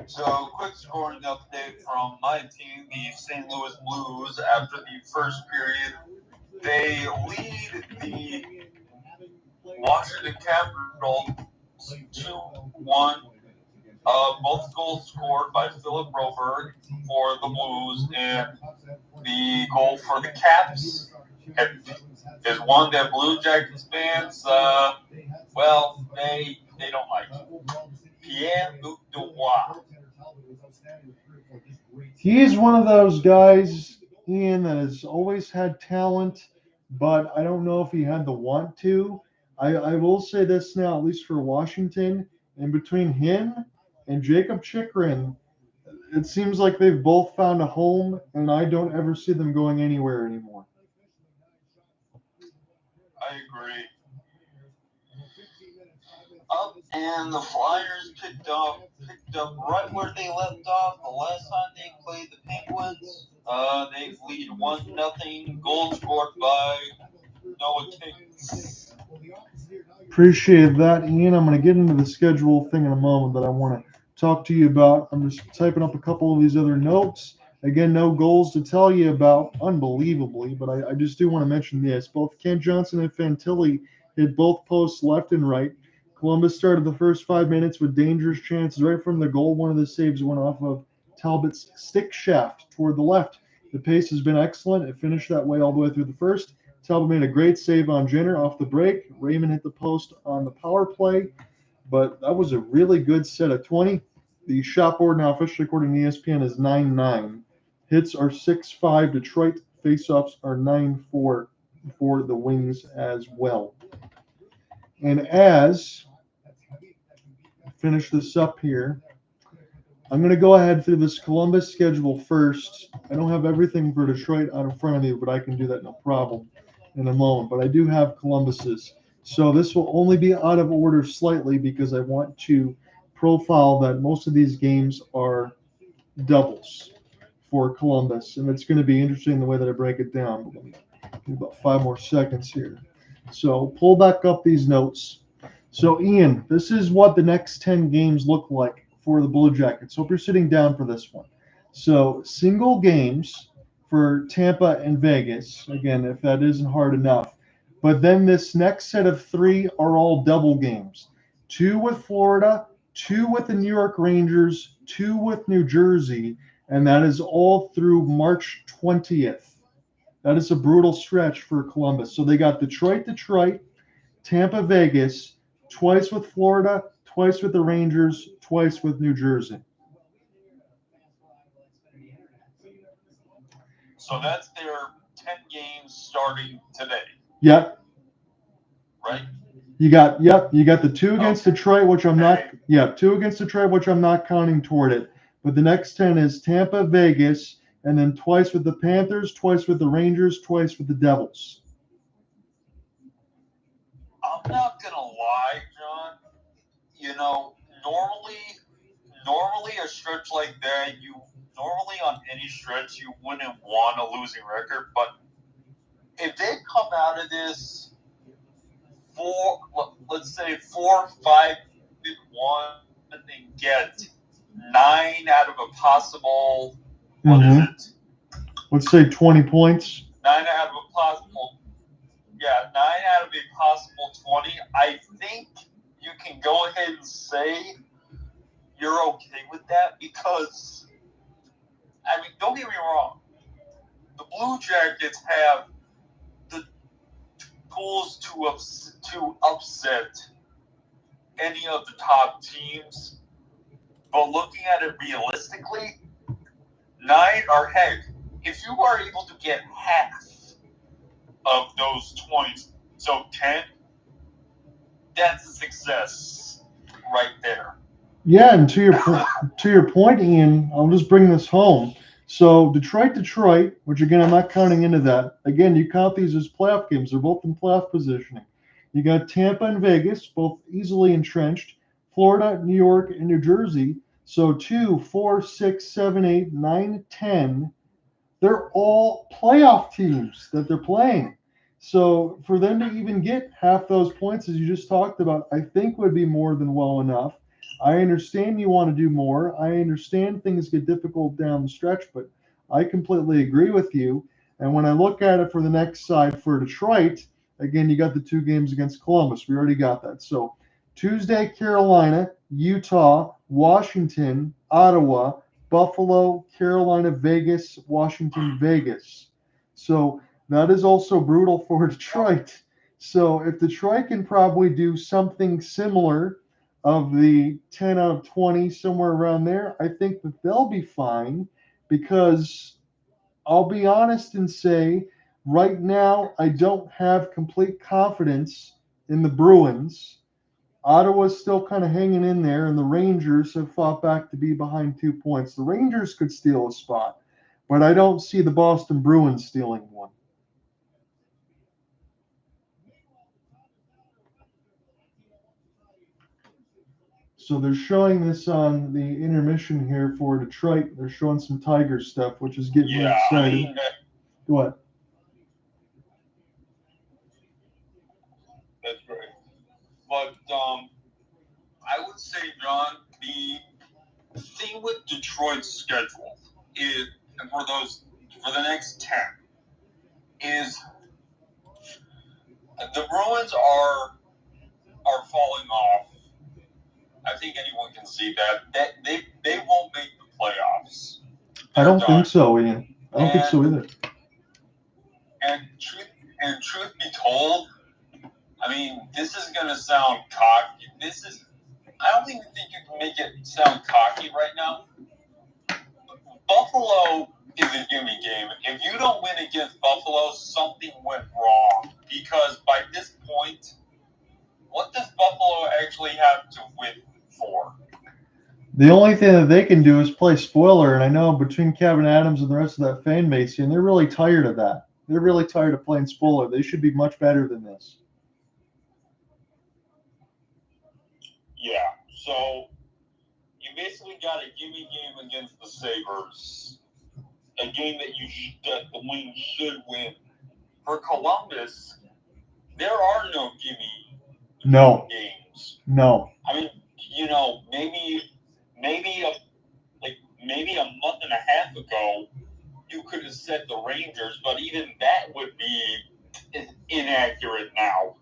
So, quick scoring update from my team, the St. Louis Blues. After the first period, they lead the Washington Capitals 2-1. Both goals scored by Philip Broberg for the Blues, and the goal for the Caps is one that Blue Jackets fans, they don't like. Pierre-Luc Dubois. He's one of those guys, Ian, that has always had talent, but I don't know if he had the want to. I will say this now, at least for Washington, and between him and Jacob Chychrun, it seems like they've both found a home, and I don't ever see them going anywhere anymore. I agree. And the Flyers picked up right where they left off the last time they played the Penguins. They lead 1-0. Goal scored by Noah Kings. Appreciate that, Ian. I'm going to get into the schedule thing in a moment that I want to talk to you about. I'm just typing up a couple of these other notes. Again, no goals to tell you about, unbelievably, but I just do want to mention this. Both Kent Johnson and Fantilli hit both posts left and right. Columbus started the first 5 minutes with dangerous chances right from the goal. One of the saves went off of Talbot's stick shaft toward the left. The pace has been excellent. It finished that way all the way through the first. Talbot made a great save on Jenner off the break. Raymond hit the post on the power play, but that was a really good set of 20. The shot board now officially according to ESPN is 9-9. Hits are 6-5 Detroit. Faceoffs are 9-4 for the Wings as well. And as I finish this up here, I'm going to go ahead through this Columbus schedule first. I don't have everything for Detroit out in front of me, but I can do that no problem in a moment. But I do have Columbus's. So this will only be out of order slightly because I want to profile that most of these games are doubles for Columbus. And it's going to be interesting the way that I break it down. But let me give about 5 more seconds here. So pull back up these notes. So Ian, this is what the next 10 games look like for the Blue Jackets. Hope you're sitting down for this one. So single games for Tampa and Vegas. Again, if that isn't hard enough. But then this next set of 3 are all double games. 2 with Florida, 2 with the New York Rangers, 2 with New Jersey, and that is all through March 20th. That is a brutal stretch for Columbus. So they got Detroit, Tampa, Vegas, twice with Florida, twice with the Rangers, twice with New Jersey. So that's their 10 games starting today. Yep. Right? You got the 2 against Detroit, which I'm not 2 against Detroit, which I'm not counting toward it. But the next 10 is Tampa, Vegas, and then twice with the Panthers, twice with the Rangers, twice with the Devils. I'm not gonna lie, John. You know, normally a stretch like that, normally on any stretch you wouldn't want a losing record, but if they come out of this let's say 4-5-1 and get 9 out of a possible what is it? Let's say 20 points. 9 out of a possible 20. I think you can go ahead and say you're okay with that because, I mean, don't get me wrong. The Blue Jackets have the tools to upset any of the top teams, but looking at it realistically, 9 or heck, if you are able to get half of those 20, so 10, that's a success right there. Yeah, and to your point, Ian, I'll just bring this home. So Detroit, which again I'm not counting into that. Again, you count these as playoff games. They're both in playoff positioning. You got Tampa and Vegas, both easily entrenched. Florida, New York, and New Jersey. So 2, 4, 6, 7, 8, 9, 10. They're all playoff teams that they're playing. So for them to even get half those points, as you just talked about, I think would be more than well enough. I understand you want to do more. I understand things get difficult down the stretch, but I completely agree with you. And when I look at it for the next side for Detroit, again, you got the 2 games against Columbus. We already got that. So Tuesday, Carolina, Utah, Washington, Ottawa, Buffalo, Carolina, Vegas, Washington, Vegas. So that is also brutal for Detroit. So if Detroit can probably do something similar of the 10 out of 20, somewhere around there, I think that they'll be fine because I'll be honest and say right now I don't have complete confidence in the Bruins. Ottawa's still kind of hanging in there, and the Rangers have fought back to be behind 2 points. The Rangers could steal a spot, but I don't see the Boston Bruins stealing one. So they're showing this on the intermission here for Detroit. They're showing some Tigers stuff, which is getting me excited. Go ahead. That's great. But I would say, John, the thing with Detroit's schedule is, and for the next 10, is the Bruins are falling off. I think anyone can see that they won't make the playoffs. I don't think so, Ian. I don't think so either. And truth be told, I mean, this is going to sound cocky. I don't even think you can make it sound cocky right now. Buffalo is a gimme game. If you don't win against Buffalo, something went wrong. Because by this point, what does Buffalo actually have to win for? The only thing that they can do is play spoiler, and I know between Kevin Adams and the rest of that fan base, and they're really tired of that. They're really tired of playing spoiler. They should be much better than this. Yeah, so you basically got a gimme game against the Sabres, a game that the Wings should win. For Columbus, there are no gimme games. No. I mean, maybe a month and a half ago, you could have said the Rangers, but even that would be inaccurate now.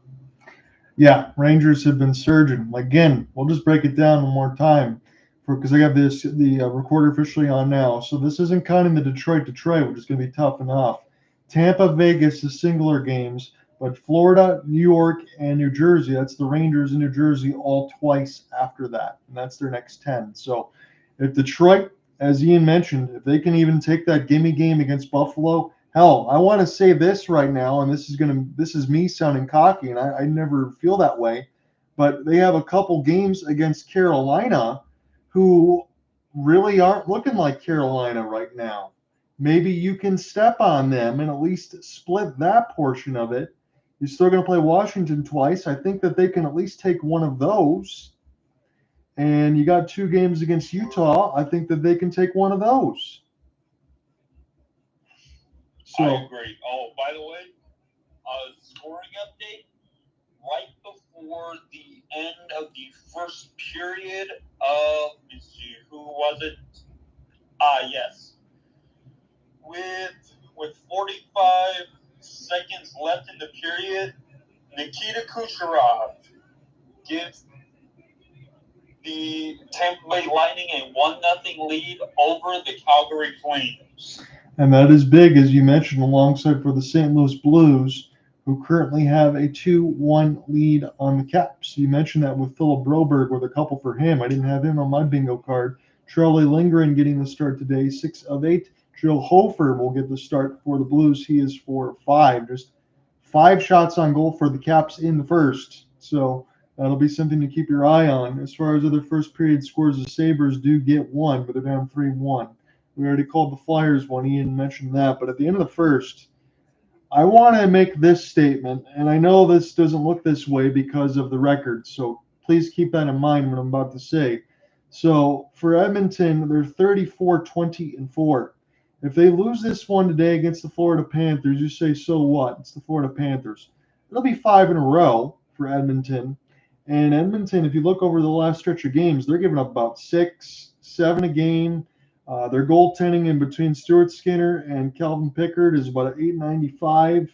Yeah, Rangers have been surging. Again, we'll just break it down one more time because I got the recorder officially on now. So this isn't counting the Detroit, which is going to be tough enough. Tampa, Vegas is singular games, but Florida, New York, and New Jersey, that's the Rangers in New Jersey all twice after that, and that's their next 10. So if Detroit, as Ian mentioned, if they can even take that gimme game against Buffalo, hell, I want to say this right now, and this is me sounding cocky, and I never feel that way, but they have a couple games against Carolina who really aren't looking like Carolina right now. Maybe you can step on them and at least split that portion of it. You're still going to play Washington twice. I think that they can at least take one of those. And you got 2 games against Utah. I think that they can take one of those. So, I agree. Oh, by the way, scoring update. Right before the end of the first period of, let's see, who was it? Yes. With 45 seconds left in the period, Nikita Kucherov gives the Tampa Bay Lightning a 1-0 lead over the Calgary Flames. And that is big, as you mentioned, alongside for the St. Louis Blues, who currently have a 2-1 lead on the Caps. You mentioned that with Philip Broberg with a couple for him. I didn't have him on my bingo card. Charlie Lindgren getting the start today, 6 of 8. Joe Hofer will get the start for the Blues. He is for 5. Just 5 shots on goal for the Caps in the first. So that'll be something to keep your eye on. As far as other first period scores, the Sabres do get 1, but they're down 3-1. We already called the Flyers one. Ian mentioned that. But at the end of the first, I want to make this statement, and I know this doesn't look this way because of the record, so please keep that in mind what I'm about to say. So for Edmonton, they're 34-20-4. If they lose this one today against the Florida Panthers, you say, so what? It's the Florida Panthers. It'll be 5 in a row for Edmonton. And Edmonton, if you look over the last stretch of games, they're giving up about 6, 7 a game. Their goaltending in between Stuart Skinner and Calvin Pickard is about $8.95.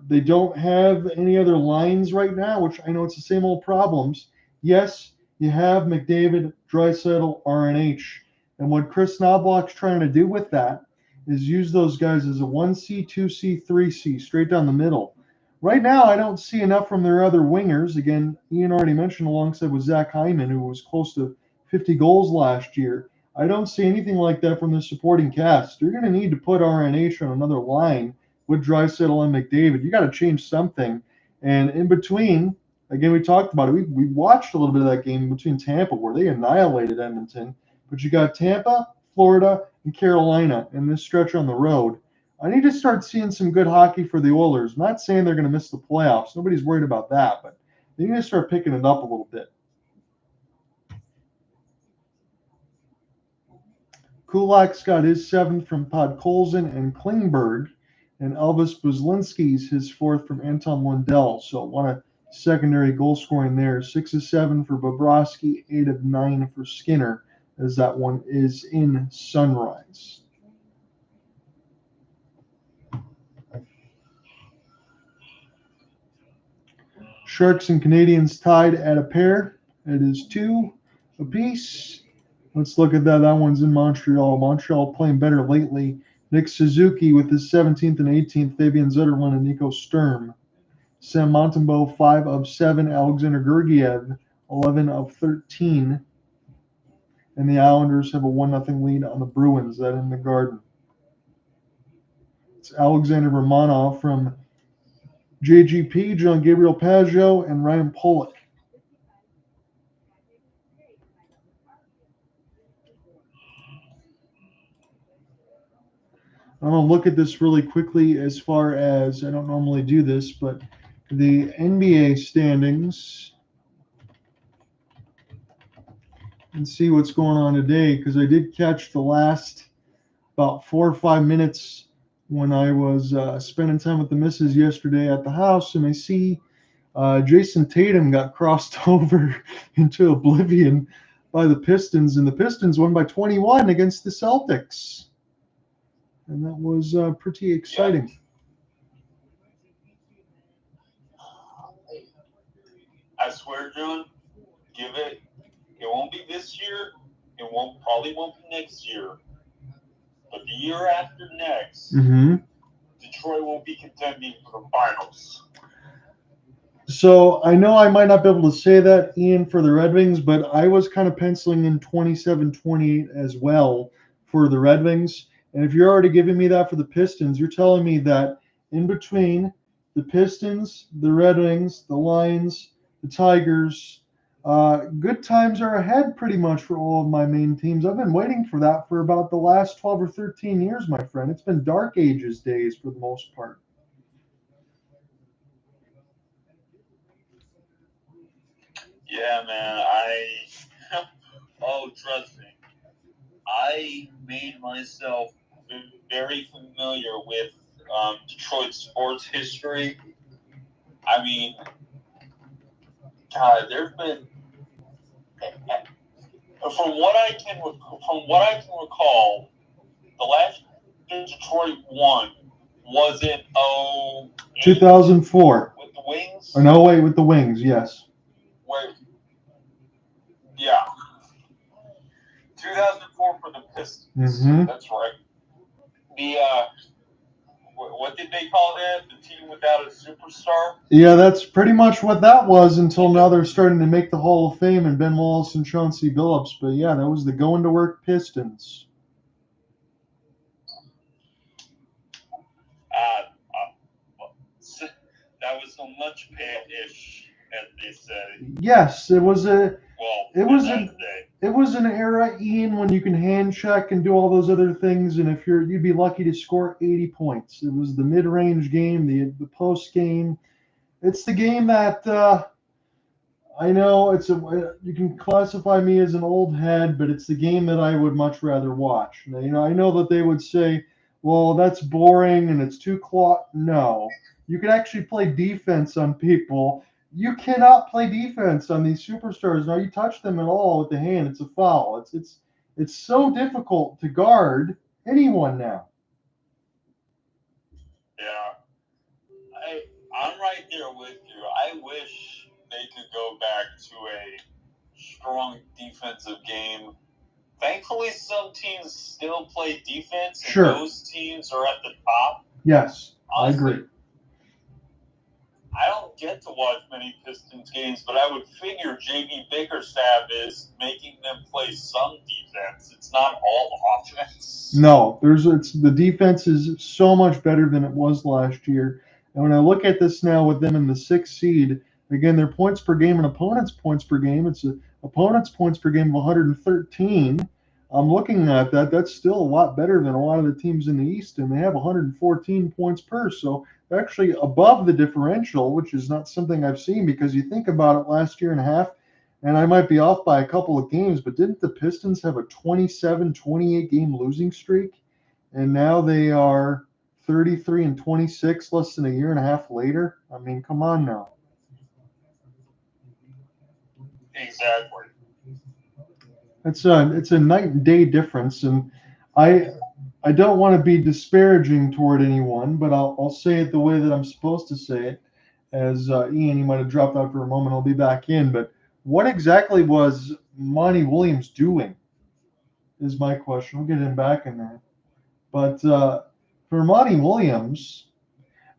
They don't have any other lines right now, which I know it's the same old problems. Yes, you have McDavid, Draisaitl, RNH. And what Chris Knobloch's trying to do with that is use those guys as a 1C, 2C, 3C, straight down the middle. Right now, I don't see enough from their other wingers. Again, Ian already mentioned alongside with Zach Hyman, who was close to 50 goals last year. I don't see anything like that from the supporting cast. You're going to need to put RNH on another line with Draisaitl and McDavid. You got to change something. And in between, Again, we talked about it. We watched a little bit of that game between Tampa where they annihilated Edmonton. But you got Tampa, Florida, and Carolina in this stretch on the road. I need to start seeing some good hockey for the Oilers. I'm not saying they're going to miss the playoffs. Nobody's worried about that, but they need to start picking it up a little bit. Kulak's got his 7th from Podkolzin and Klingberg, and Elvis Buzlinski's his 4th from Anton Lundell. So one of secondary goal scoring there. 6 of 7 for Bobrovsky, 8 of 9 for Skinner, as that one is in Sunrise. Sharks and Canadians tied at a pair. It is 2 apiece. Let's look at that. That one's in Montreal. Montreal playing better lately. Nick Suzuki with his 17th and 18th. Fabian Zetterlund and Nico Sturm. Sam Montembeault, 5 of 7. Alexander Gergiev, 11 of 13. And the Islanders have a 1-0 lead on the Bruins. That in the Garden. It's Alexander Romanov from JGP, John Gabriel Pajot, and Ryan Pollock. I'm going to look at this really quickly as far as, I don't normally do this, but the NBA standings and see what's going on today, because I did catch the last about 4 or 5 minutes when I was spending time with the missus yesterday at the house, and I see Jason Tatum got crossed over into oblivion by the Pistons, and the Pistons won by 21 against the Celtics. And that was pretty exciting. I swear, John, give it. It won't be this year. It probably won't be next year. But the year after next, Detroit won't be contending for the finals. So I know I might not be able to say that, Ian, for the Red Wings, but I was kind of penciling in 27-28 as well for the Red Wings. And if you're already giving me that for the Pistons, you're telling me that in between the Pistons, the Red Wings, the Lions, the Tigers, good times are ahead pretty much for all of my main teams. I've been waiting for that for about the last 12 or 13 years, my friend. It's been dark ages days for the most part. Yeah, man. Trust me. I made myself very familiar with Detroit sports history. I mean, God, there's been, from what I can recall, the last Detroit won was it 2004 with the Wings? Or no, wait, with the Wings, yes. Yeah. 2004 for the Pistons. That's right. The what did they call that? The team without a superstar? Yeah, that's pretty much what that was until now they're starting to make the Hall of Fame and Ben Wallace and Chauncey Billups. But yeah, that was the going to work Pistons. That was so much pit-ish, as they say. Yes, it was an era, Ian, when you can hand check and do all those other things, and if you'd be lucky to score 80 points. It was the mid-range game, the post game. It's the game that I know you can classify me as an old head, but it's the game that I would much rather watch. Now, I know that they would say, well, that's boring and it's too No, you can actually play defense on people. You cannot play defense on these superstars. Now you touch them at all with the hand, it's a foul. It's so difficult to guard anyone now. Yeah, I'm right there with you. I wish they could go back to a strong defensive game. Thankfully, some teams still play defense, and those teams are at the top. Yes, honestly, I agree. I don't get to watch many Pistons games, but I would figure J.B. Bickerstaff is making them play some defense. It's not all offense. No, the defense is so much better than it was last year. And when I look at this now with them in the 6th seed, Again, their points per game and opponents' points per game. It's opponents' points per game of 113. I'm looking at that. That's still a lot better than a lot of the teams in the East, and they have 114 points per. So they're actually above the differential, which is not something I've seen because you think about it last year and a half, and I might be off by a couple of games, but didn't the Pistons have a 27, 28 game losing streak? And now they are 33 and 26 less than a year and a half later. I mean, come on now. Exactly. It's a night and day difference, and I don't want to be disparaging toward anyone, but I'll say it the way that I'm supposed to say it. As Ian, you might have dropped out for a moment. I'll be back in, but what exactly was Monty Williams doing? Is my question. We'll get him back in there. But for Monty Williams,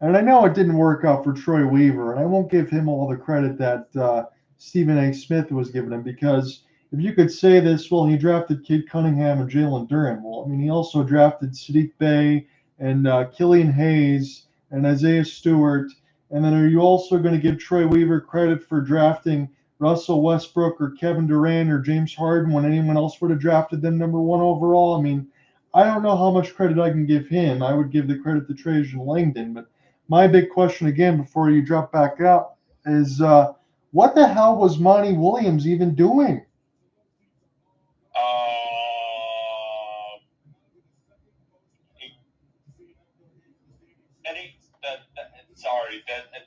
and I know it didn't work out for Troy Weaver, and I won't give him all the credit that Stephen A. Smith was giving him, because if you could say this, well, he drafted Kid Cunningham and Jalen Duren. Well, I mean, he also drafted Sadiq Bey and Killian Hayes and Isaiah Stewart. And then are you also going to give Troy Weaver credit for drafting Russell Westbrook or Kevin Durant or James Harden when anyone else would have drafted them number one overall? I mean, I don't know how much credit I can give him. I would give the credit to Trajan Langdon, but my big question again before you drop back out is what the hell was Monty Williams even doing?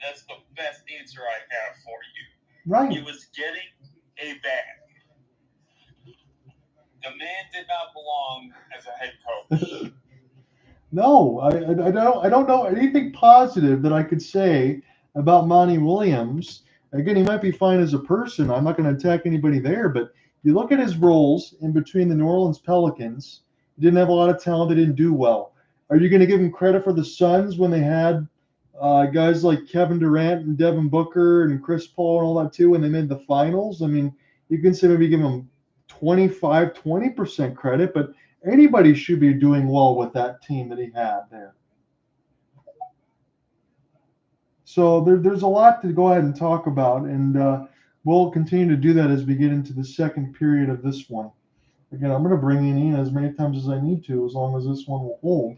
That's the best answer I have for you. Right. He was getting a bag. The man did not belong as a head coach. No, I don't know anything positive that I could say about Monty Williams. Again, he might be fine as a person. I'm not going to attack anybody there, but you look at his roles in between the New Orleans Pelicans. He didn't have a lot of talent. They didn't do well. Are you going to give him credit for the Suns when they had guys like Kevin Durant and Devin Booker and Chris Paul and all that too when they made the finals? I mean, you can say maybe give him 25, 20% credit, but anybody should be doing well with that team that he had there. So there's a lot to go ahead and talk about, and we'll continue to do that as we get into the second period of this one. Again, I'm going to bring in as many times as I need to, as long as this one will hold,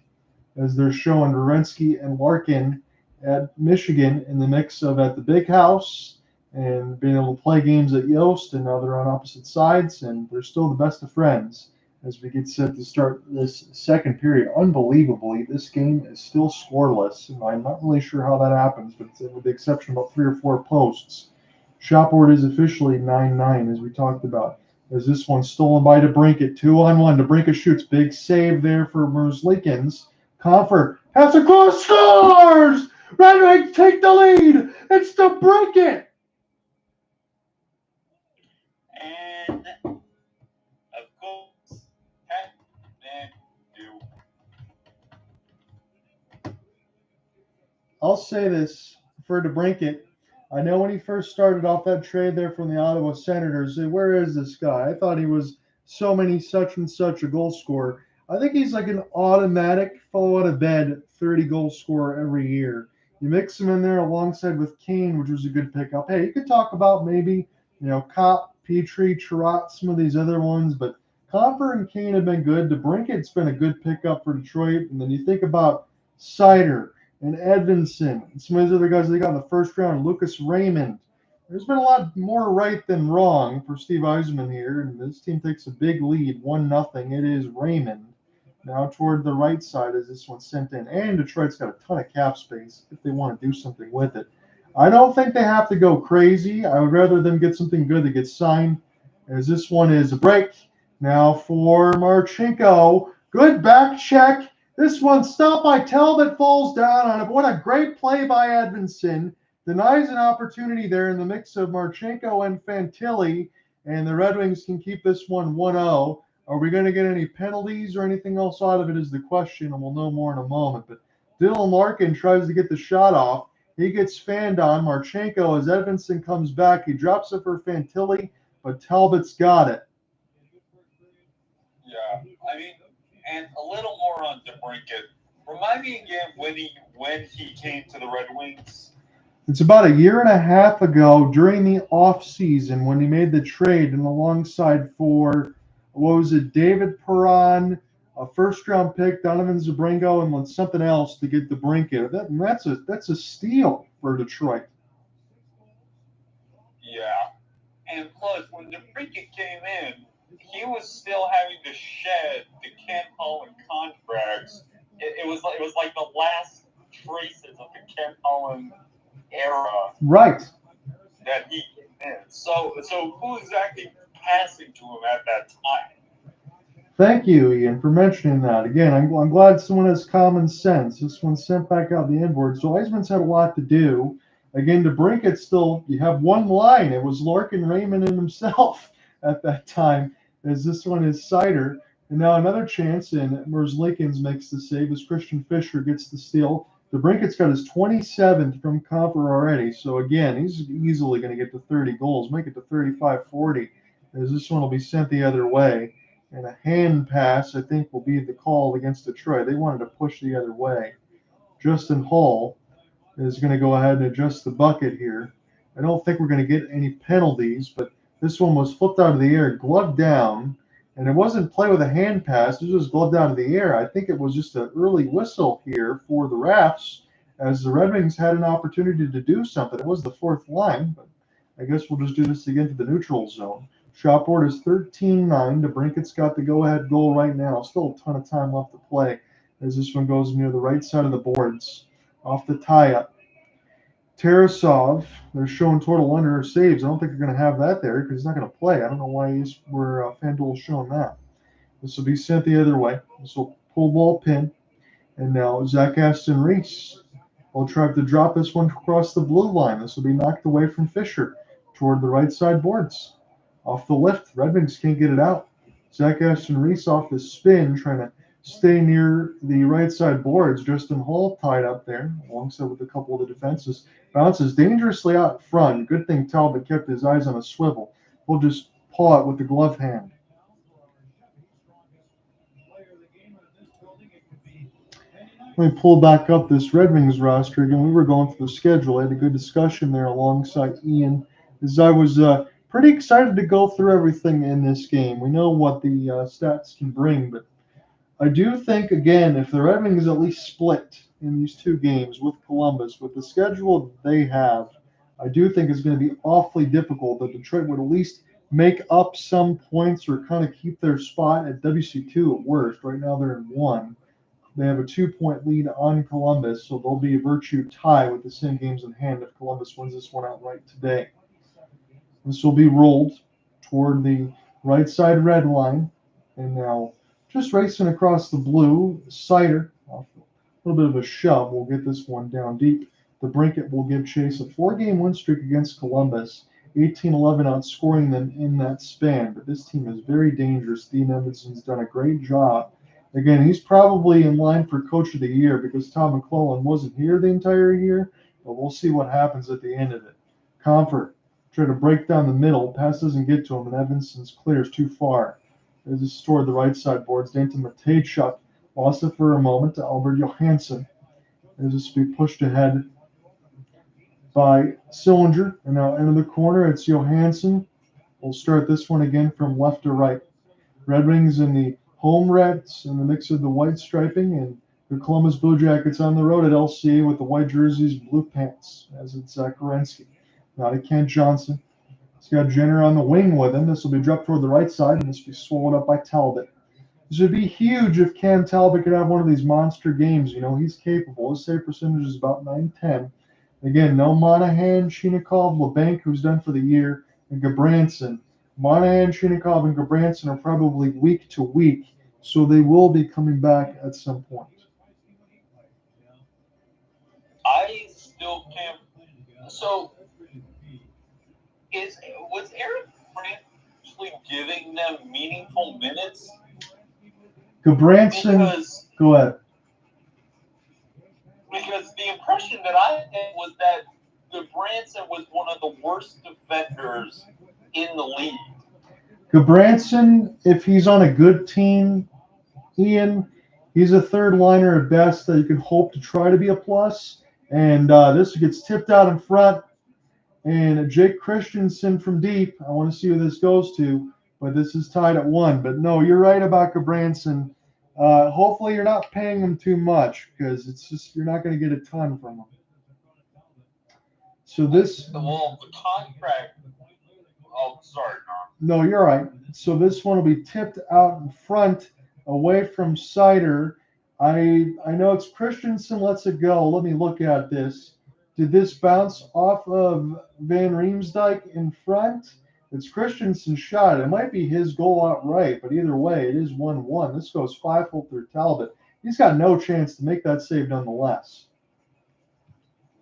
as they're showing Werenski and Larkin at Michigan in the mix of at the Big House and being able to play games at Yost, and now they're on opposite sides, and they're still the best of friends as we get set to start this second period. Unbelievably, this game is still scoreless, and I'm not really sure how that happens, but with the exception of about 3 or 4 posts. Shot board is officially 9-9, as we talked about. As this one's stolen by DeBrincat, 2-on-1. DeBrincat shoots, big save there for Merzlikins. Confer, pass across, scores! Red Wings take the lead. It's DeBrincat. And of course, I'll say this for DeBrincat. I know when he first started off that trade there from the Ottawa Senators, where is this guy? I thought he was so many such and such a goal scorer. I think he's like an automatic fall out of bed 30 goal scorer every year. You mix him in there alongside with Kane, which was a good pickup. Hey, you could talk about maybe, Kopp, Petrie, Chirot, some of these other ones, but Confer and Kane have been good. DeBrincat's been a good pickup for Detroit. And then you think about Sider and Edvinson and some of these other guys they got in the first round, Lucas Raymond. There's been a lot more right than wrong for Steve Yzerman here, and this team takes a big lead, 1-0. It is Raymond now toward the right side as this one's sent in. And Detroit's got a ton of cap space if they want to do something with it. I don't think they have to go crazy. I would rather them get something good that gets signed, as this one is a break. Now for Marchenko. Good back check. This one stopped by Talbot, falls down on it. What a great play by Edvinson. Denies an opportunity there in the mix of Marchenko and Fantilli, and the Red Wings can keep this one 1-0. Are we going to get any penalties or anything else out of it is the question, and we'll know more in a moment. But Dylan Larkin tries to get the shot off. He gets fanned on. Marchenko, as Edvinson comes back, he drops it for Fantilli, but Talbot's got it. Yeah, I mean, and a little more on DeBrincat. Remind me again when he came to the Red Wings. It's about a year and a half ago during the off season when he made the trade and alongside for what was it, David Perron, a first round pick, Donovan Zabringo, and something else to get the Brinket. That's a steal for Detroit. Yeah. And plus, when the Brinket came in, he was still having to shed the Ken Holland contracts. It was like the last traces of the Ken Holland era. Right. That he came in. So who exactly passing to him at that time? Thank you, Ian, for mentioning that. Again, I'm glad someone has common sense. This one sent back out the inboard. So Eisman's had a lot to do. Again, to Brinket still, you have one line. It was Larkin, Raymond, and himself at that time, as this one is Sider. And now another chance, and Merzlikins makes the save as Christian Fischer gets the steal. The Brinket's got his 27th from Copper already. So again, he's easily going to get to 30 goals, make it to 35-40, as this one will be sent the other way. And a hand pass, I think, will be the call against Detroit. They wanted to push the other way. Justin Hall is going to go ahead and adjust the bucket here. I don't think we're going to get any penalties, but this one was flipped out of the air, gloved down, and it wasn't play with a hand pass. It was just gloved out of the air. I think it was just an early whistle here for the refs, as the Red Wings had an opportunity to do something. It was the fourth line, but I guess we'll just do this again to the neutral zone. Shot board is 13-9. DeBrinket's got the go-ahead goal right now. Still a ton of time left to play as this one goes near the right side of the boards. Off the tie-up. Tarasov, they're showing total under saves. I don't think they're going to have that there because he's not going to play. I don't know why we're FanDuel showing that. This will be sent the other way. This will pull ball pin. And now Zach Aston Reese will try to drop this one across the blue line. This will be knocked away from Fischer toward the right side boards. Off the lift, Red Wings can't get it out. Zach Aston Reese off the spin, trying to stay near the right side boards. Justin Hall tied up there, alongside with a couple of the defenses. Bounces dangerously out front. Good thing Talbot kept his eyes on a swivel. We'll just paw it with the glove hand. Let me pull back up this Red Wings roster again. We were going through the schedule. I had a good discussion there alongside Ian, as I was pretty excited to go through everything in this game. We know what the stats can bring, but I do think, again, if the Red Wings at least split in these two games with Columbus, with the schedule they have, I do think it's going to be awfully difficult that Detroit would at least make up some points or kind of keep their spot at WC2 at worst. Right now they're in 1. They have a 2-point lead on Columbus, so they'll be a virtue tie with the same games in hand if Columbus wins this one outright today. This will be rolled toward the right side red line, and now just racing across the blue, Sider, off a little bit of a shove, will get this one down deep. The Brinket will give chase a 4-game win streak against Columbus, 18-11 outscoring them in that span, but this team is very dangerous. Dean Evanson's done a great job. Again, he's probably in line for Coach of the Year because Tom McClellan wasn't here the entire year, but we'll see what happens at the end of it. Comfort, try to break down the middle. Pass doesn't get to him, and Evanson's clears too far. As it's toward the right side boards, Danton Matejchuk lost it for a moment to Albert Johansson. As this will be pushed ahead by Sillinger, and now into the corner, it's Johansson. We'll start this one again from left to right. Red Wings in the home reds in the mix of the white striping, and the Columbus Blue Jackets on the road at LCA with the white jerseys, blue pants, as it's Zach Werenski. Now to Kent Johnson. He's got Jenner on the wing with him. This will be dropped toward the right side, and this will be swallowed up by Talbot. This would be huge if Cam Talbot could have one of these monster games. You know, he's capable. His save percentage is about 910. Again, no Monahan, Chinikov, LeBanc, who's done for the year, and Gabranson. Monahan, Chinikov, and Gabranson are probably week to week, so they will be coming back at some point. I still can't. So, was Eric Grant actually giving them meaningful minutes? Gabranson, go ahead. Because the impression that I had was that Gabranson was one of the worst defenders in the league. Gabranson, if he's on a good team, Ian, he's a third liner at best that you can hope to try to be a plus. And this gets tipped out in front. And Jake Christensen from deep. I want to see who this goes to, but this is tied at 1. But no, you're right about Gabranson. Hopefully you're not paying him too much because it's just you're not going to get a ton from him. So this. Well, the contract. Oh, sorry, no. No, you're right. So this one will be tipped out in front, away from Sider. I know it's Christensen lets it go. Let me look at this. Did this bounce off of Van Riemsdyk in front? It's Christensen's shot. It might be his goal outright, but either way, it is 1-1. This goes 5-hole through Talbot. He's got no chance to make that save nonetheless.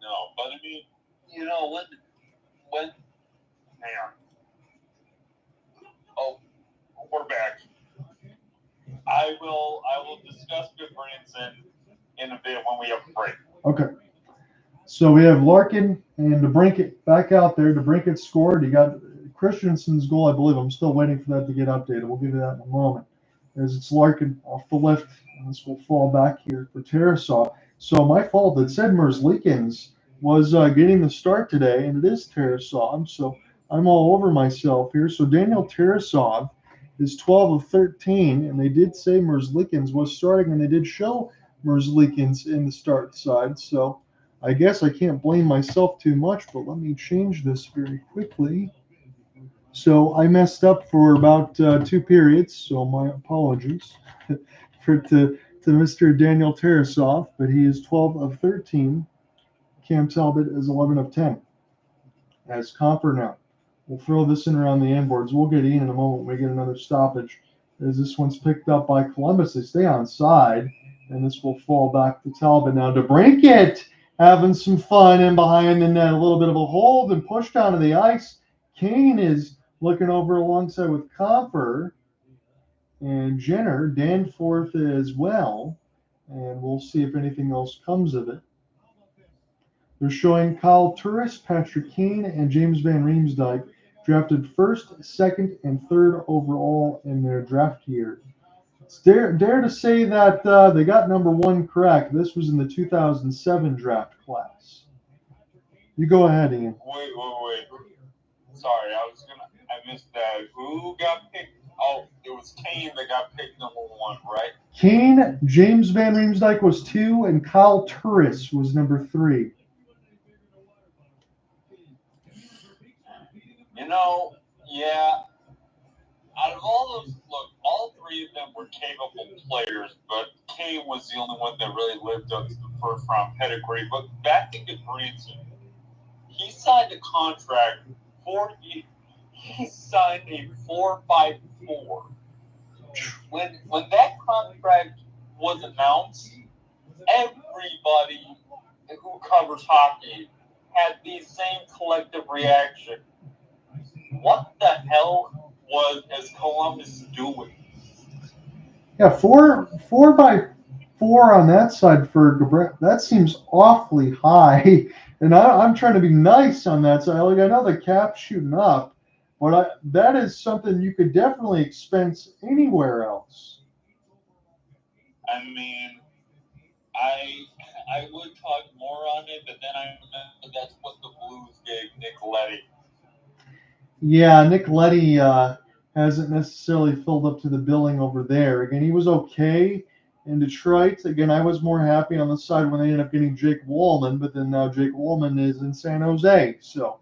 No, but I mean, you know, when hang on. Oh, we're back. I will discuss Gudbranson in a bit when we have a break. Okay. So we have Larkin and DeBrincat back out there. DeBrincat scored. You got Christensen's goal, I believe. I'm still waiting for that to get updated. We'll give you that in a moment. As it's Larkin off the lift, and this will fall back here for Tarasov. So my fault. It said Merzlikins was getting the start today, and it is Tarasov. So I'm all over myself here. So Daniel Tarasov is 12 of 13, and they did say Merzlikins was starting, and they did show Merzlikins in the start side. So I guess I can't blame myself too much, but let me change this very quickly. So I messed up for about 2 periods, so my apologies to Mr. Daniel Tarasov, but he is 12 of 13. Cam Talbot is 11 of 10. As Comper now. We'll throw this in around the end boards. We'll get Ian in a moment when we get another stoppage. As this one's picked up by Columbus, they stay on side, and this will fall back to Talbot. Now DeBrincat having some fun in behind the net. A little bit of a hold and push down to the ice. Kane is looking over alongside with Comper and Jenner. Danforth as well. And we'll see if anything else comes of it. They're showing Kyle Turris, Patrick Kane, and James Van Riemsdyk drafted 1st, 2nd, and 3rd overall in their draft year. It's dare to say that they got number 1 correct. This was in the 2007 draft class. You go ahead, Ian. Wait. Sorry, I missed that. Who got picked? Oh, it was Kane that got picked number 1, right? Kane, James Van Riemsdyk was 2, and Kyle Turris was number 3. You know, yeah. Out of all those, look, all 3 of them were capable players, but Kane was the only one that really lived up to the first-round pedigree. But back to Gudbranson, he signed a contract he signed a 4-5-4. When that contract was announced, everybody who covers hockey had the same collective reaction. What the hell is Columbus doing? Yeah, 4-by-4 on that side for Gabranson. That seems awfully high. And I'm trying to be nice on that side. Like, I know the cap's shooting up, but that is something you could definitely expense anywhere else. I mean, I would talk more on it, but then I remember that's what the Blues gave Nick Leddy. Yeah, Nick Leddy hasn't necessarily filled up to the billing over there. Again, he was okay in Detroit. Again, I was more happy on the side when they ended up getting Jake Wallman, but then now Jake Wallman is in San Jose. So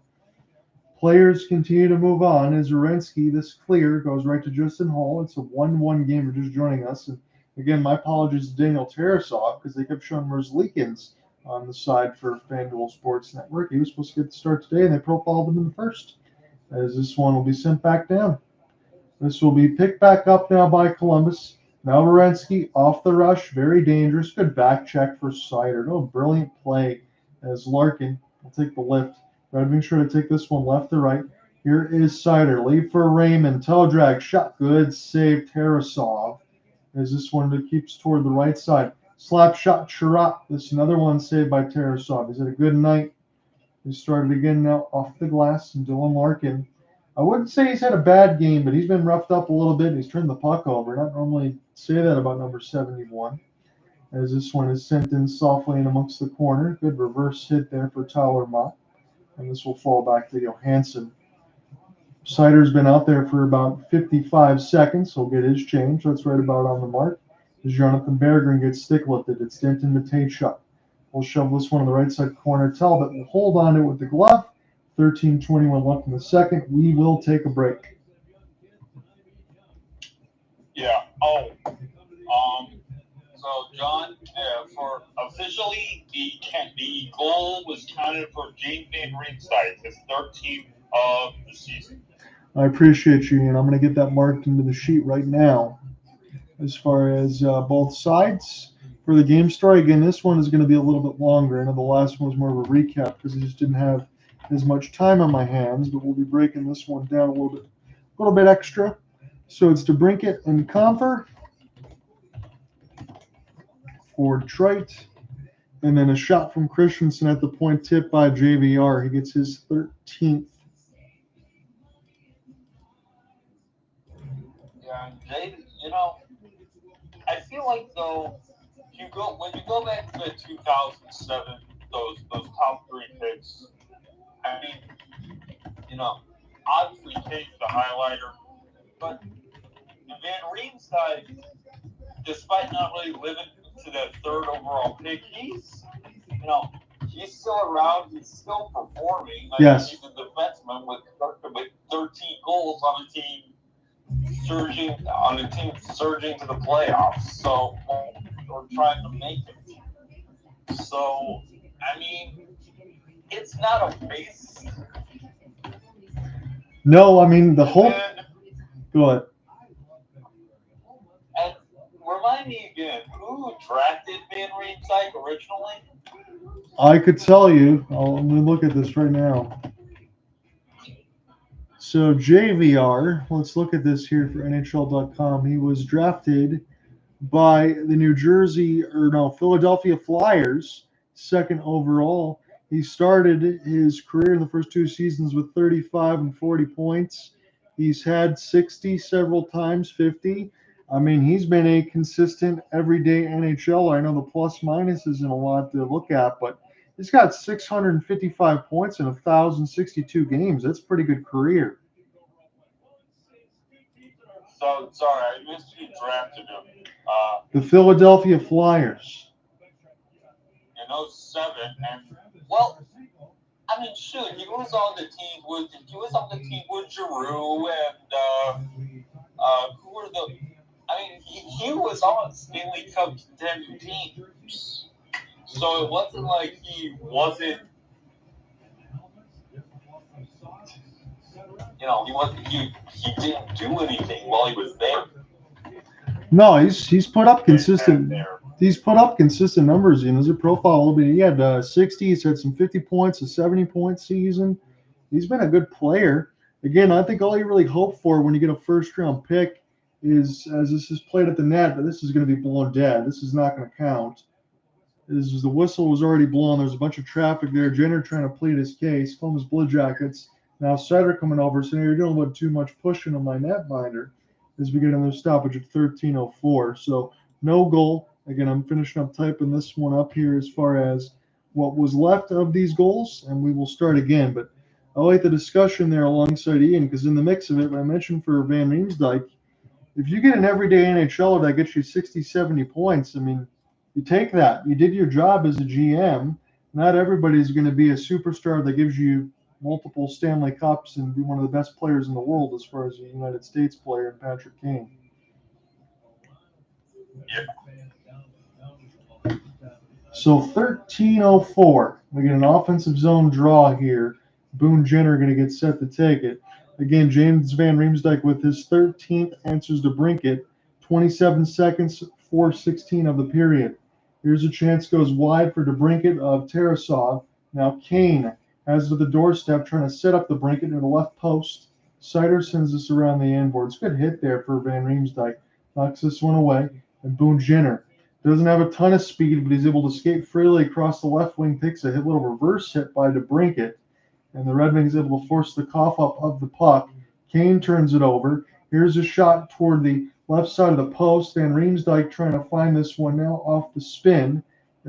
players continue to move on. As Werenski, this clear goes right to Justin Hall. It's a 1-1 game. We're just joining us. And again, my apologies to Daniel Tarasov because they kept showing Merzlikins on the side for FanDuel Sports Network. He was supposed to get the start today, and they profiled him in the first. As this one will be sent back down. This will be picked back up now by Columbus. Now Werenski off the rush, very dangerous. Good back check for Sider. No brilliant play as Larkin will take the lift. Got to make sure to take this one left to right. Here is Sider. Lead for Raymond. Toe drag shot. Good save, Tarasov. As this one keeps toward the right side. Slap shot, Chirot. This is another one saved by Tarasov. He's had a good night. He started again now off the glass, and Dylan Larkin. I wouldn't say he's had a bad game, but he's been roughed up a little bit. He's turned the puck over. Not normally say that about number 71. as this one is sent in softly in amongst the corner. Good reverse hit there for Tyler Mott, and this will fall back to Johansson. Sider's been out there for about 55 seconds. He'll get his change. That's right about on the mark. As Jonathan Berggren gets stick lifted, it's Denton Matejchuk. We'll shove this one on the right side corner. Talbot will hold on to it with the glove. 13:21 left in the second. We will take a break. Yeah. So John, for officially the goal was counted for James Van Riemsdyk, his 13th of the season. I appreciate you, and I'm going to get that marked into the sheet right now. As far as both sides for the game story, again, this one is going to be a little bit longer. I know the last one was more of a recap because I just didn't have as much time on my hands, but we'll be breaking this one down a little bit extra. So it's DeBrincat and Comfer for Detroit, and then a shot from Christensen at the point, tipped by JVR. He gets his 13th. Yeah, Jay, I feel like though when you go back to 2007, those top three picks, I mean, obviously Kane's the highlighter, but Van Riemsdyk, despite not really living to that third overall pick, he's still around. He's still performing. Yes. He's a defenseman with 13 goals on a team surging to the playoffs. So we're trying to make it. So I mean, it's not a waste. No, I mean the whole. Go ahead. And remind me again, who drafted Van Riemsdyk originally? I could tell you. Let me look at this right now. So JVR, let's look at this here for NHL.com. He was drafted by the Philadelphia Flyers, second overall. He started his career in the first two seasons with 35 and 40 points. He's had 60 several times, 50. I mean, he's been a consistent everyday NHLer. I know the plus minus isn't a lot to look at, but he's got 655 points in 1,062 games. That's a pretty good career. So, sorry, I missed who drafted him. The Philadelphia Flyers. In 07, and well, I mean, shoot, he was on the team with Giroux and who were the? I mean, he was on Stanley Cup contending teams, so it wasn't like he wasn't. He didn't do anything while he was there. No, he's put up consistent. He's put up consistent numbers. His profile a little bit. He had 60. He's had some 50 points, a 70-point season. He's been a good player. Again, I think all you really hope for when you get a first-round pick is, as this is played at the net, but this is going to be blown dead. This is not going to count. Is the whistle was already blown. There's a bunch of traffic there. Jenner trying to plead his case. Columbus Blue Jackets. Now Sider coming over. So you're doing a little too much pushing on my net binder as we get another stoppage at 13:04. So no goal. Again, I'm finishing up typing this one up here as far as what was left of these goals, and we will start again. But I like the discussion there alongside Ian, because in the mix of it, I mentioned for Van Riemsdyk, if you get an everyday NHLer that gets you 60, 70 points, I mean, you take that. You did your job as a GM. Not everybody's going to be a superstar that gives you multiple Stanley Cups and be one of the best players in the world as far as a United States player in Patrick Kane. Yeah. So 13:04. We get an offensive zone draw here. Boone Jenner going to get set to take it. Again, James Van Riemsdyk with his 13th answers to Brinkett. 27 seconds, 4:16 of the period. Here's a chance goes wide for DeBrincat of Tarasov. Now Kane has to the doorstep trying to set up the Brinkett in the left post. Sider sends this around the end boards. Good hit there for Van Riemsdyk. Knocks this one away. And Boone Jenner doesn't have a ton of speed, but he's able to skate freely across the left wing, takes a little reverse hit by DeBrincat. And the Red Wings able to force the cough up of the puck. Kane turns it over. Here's a shot toward the left side of the post. Van Riemsdyk trying to find this one now off the spin,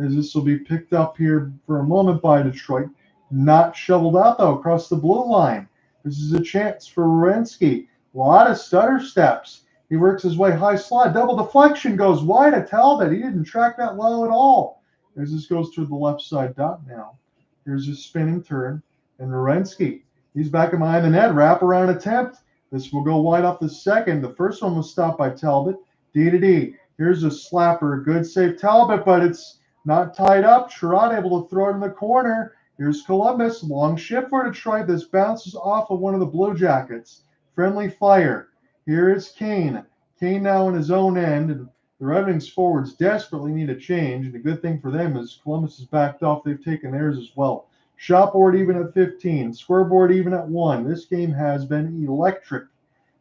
as this will be picked up here for a moment by Detroit. Not shoveled out, though, across the blue line. This is a chance for Werenski. A lot of stutter steps. He works his way high slot. Double deflection goes wide of Talbot. He didn't track that well at all. As this goes to the left side dot now. Here's his spinning turn. And Werenski, he's back behind the net. Wraparound attempt. This will go wide off the second. The first one was stopped by Talbot. D to D. Here's a slapper. Good save, Talbot, but it's not tied up. Sherrod able to throw it in the corner. Here's Columbus. Long shift for Detroit. This bounces off of one of the Blue Jackets. Friendly fire. Here is Kane. Kane now in his own end. And the Red Wings forwards desperately need a change. And the good thing for them is Columbus has backed off. They've taken theirs as well. Shot board even at 15. Scoreboard even at 1. This game has been electric.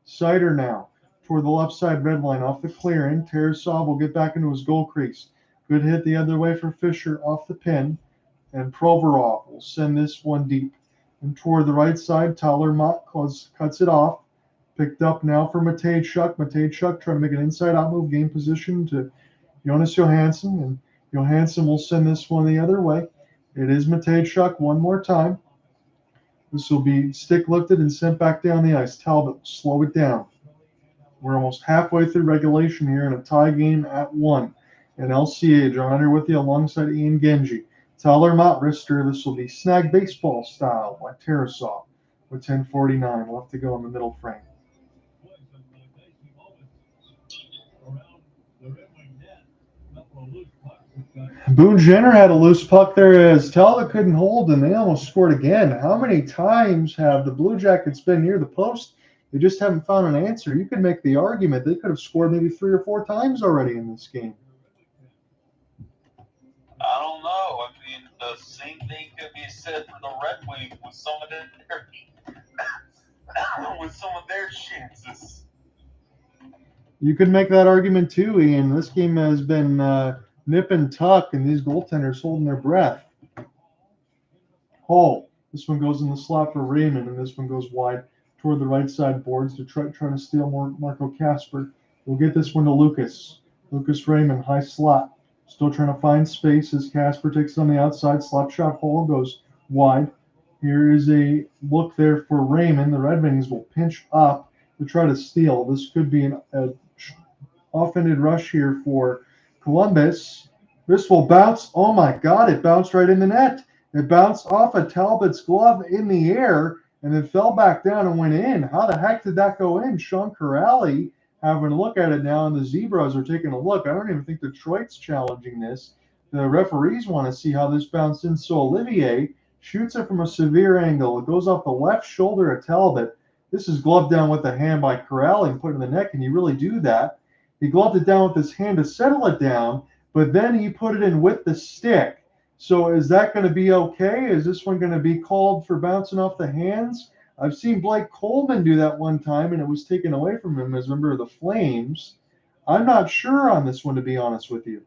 Sider now toward the left side red line off the clearing. Tarasov will get back into his goal crease. Good hit the other way for Fisher off the pin. And Provorov will send this one deep. And toward the right side, Tyler Mott cuts it off. Picked up now for Matejchuk. Matejchuk trying to make an inside-out move, gain position to Jonas Johansson. And Johansson will send this one the other way. It is Matejchuk one more time. This will be stick lifted and sent back down the ice. Talbot, slow it down. We're almost halfway through regulation here in a tie game at 1. And LCA, John Hunter with you alongside Ian Genji. Tyler Mott, wrister. This will be snag baseball style by Tarasov with 10:49 left to go in the middle frame. Boone Jenner had a loose puck there as Talbot couldn't hold, and they almost scored again. How many times have the Blue Jackets been near the post? They just haven't found an answer. You could make the argument they could have scored maybe 3 or 4 times already in this game. I don't know. I mean, the same thing could be said for the Red Wings with some of their chances. You could make that argument too, Ian. This game has been nip and tuck, and these goaltenders holding their breath. Hall. This one goes in the slot for Raymond, and this one goes wide toward the right side boards. Detroit trying to steal Marco Kasper. We'll get this one to Lucas. Lucas Raymond, high slot. Still trying to find space as Kasper takes on the outside. Slap shot. Hall goes wide. Here is a look there for Raymond. The Red Wings will pinch up to try to steal. This could be an offended rush here for Columbus. This will bounce. Oh my God, it bounced right in the net. It bounced off of Talbot's glove in the air and then fell back down and went in. How the heck did that go in? Sean Kirill having a look at it now, and the Zebras are taking a look. I don't even think Detroit's challenging this. The referees want to see how this bounced in. So Olivier shoots it from a severe angle. It goes off the left shoulder of Talbot. This is gloved down with the hand by Kirill and put in the net. Can you really do that? He gloved it down with his hand to settle it down, but then he put it in with the stick. So is that going to be okay? Is this one going to be called for bouncing off the hands? I've seen Blake Coleman do that one time, and it was taken away from him as a member of the Flames. I'm not sure on this one, to be honest with you.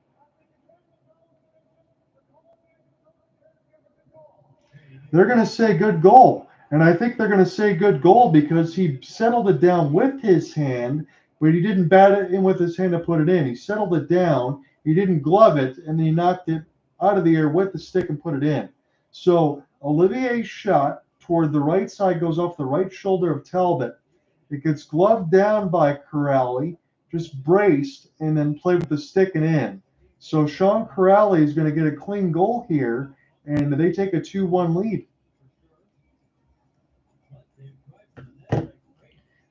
They're going to say good goal, and I think they're going to say good goal because he settled it down with his hand, but he didn't bat it in with his hand to put it in. He settled it down, he didn't glove it, and he knocked it out of the air with the stick and put it in. So Olivier's shot toward the right side goes off the right shoulder of Talbot. It gets gloved down by Kirill, just braced, and then played with the stick and in. So Sean Kirill is going to get a clean goal here, and they take a 2-1 lead.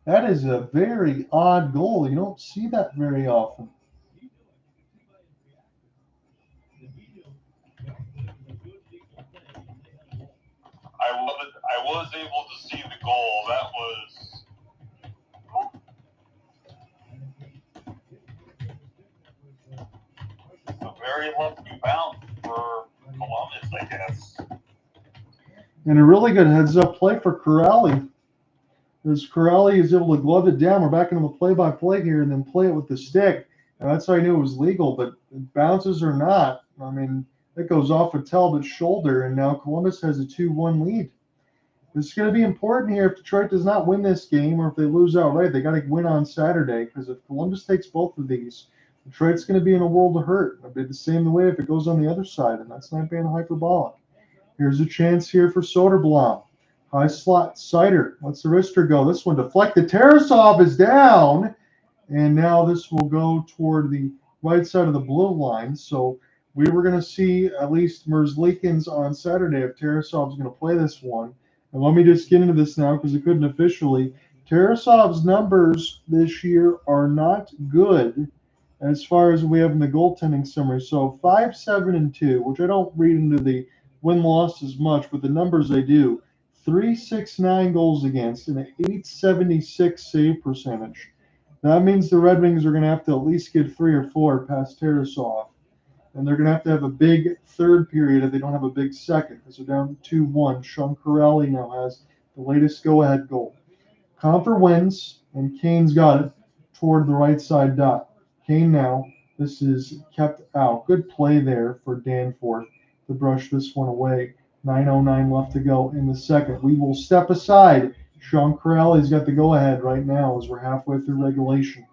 That is a very odd goal. You don't see that very often. I was able to see the goal. That was a very lucky bounce for Columbus, I guess. And a really good heads-up play for Kirill. As Kirill is able to glove it down, we're back into the play-by-play here, and then play it with the stick. And that's how I knew it was legal, but bounces or not, I mean, it goes off of Talbot's shoulder, and now Columbus has a 2-1 lead. This is going to be important here. If Detroit does not win this game, or if they lose outright, they got to win on Saturday, because if Columbus takes both of these, Detroit's going to be in a world of hurt. It'll be the same way if it goes on the other side, and that's not being hyperbolic. Here's a chance here for Soderblom. High slot, Sider lets the wrister go. This one deflected. Tarasov is down, and now this will go toward the right side of the blue line. So we were going to see at least Merzlikins on Saturday if Tarasov's going to play this one. And let me just get into this now because I couldn't officially. Tarasov's numbers this year are not good as far as we have in the goaltending summary. So 5-7-2, which I don't read into the win-loss as much, but the numbers I do. 369 goals against and an 876 save percentage. That means the Red Wings are going to have to at least get 3 or 4 past Tarasov. And they're going to have a big third period if they don't have a big second, because they're down 2-1. Sean Kirill now has the latest go-ahead goal. Comfer wins, and Kane's got it toward the right side dot. Kane now, this is kept out. Good play there for Danforth to brush this one away. 9:09 left to go in the second. We will step aside. Sean Kirill, he's got the go-ahead right now as we're halfway through regulation.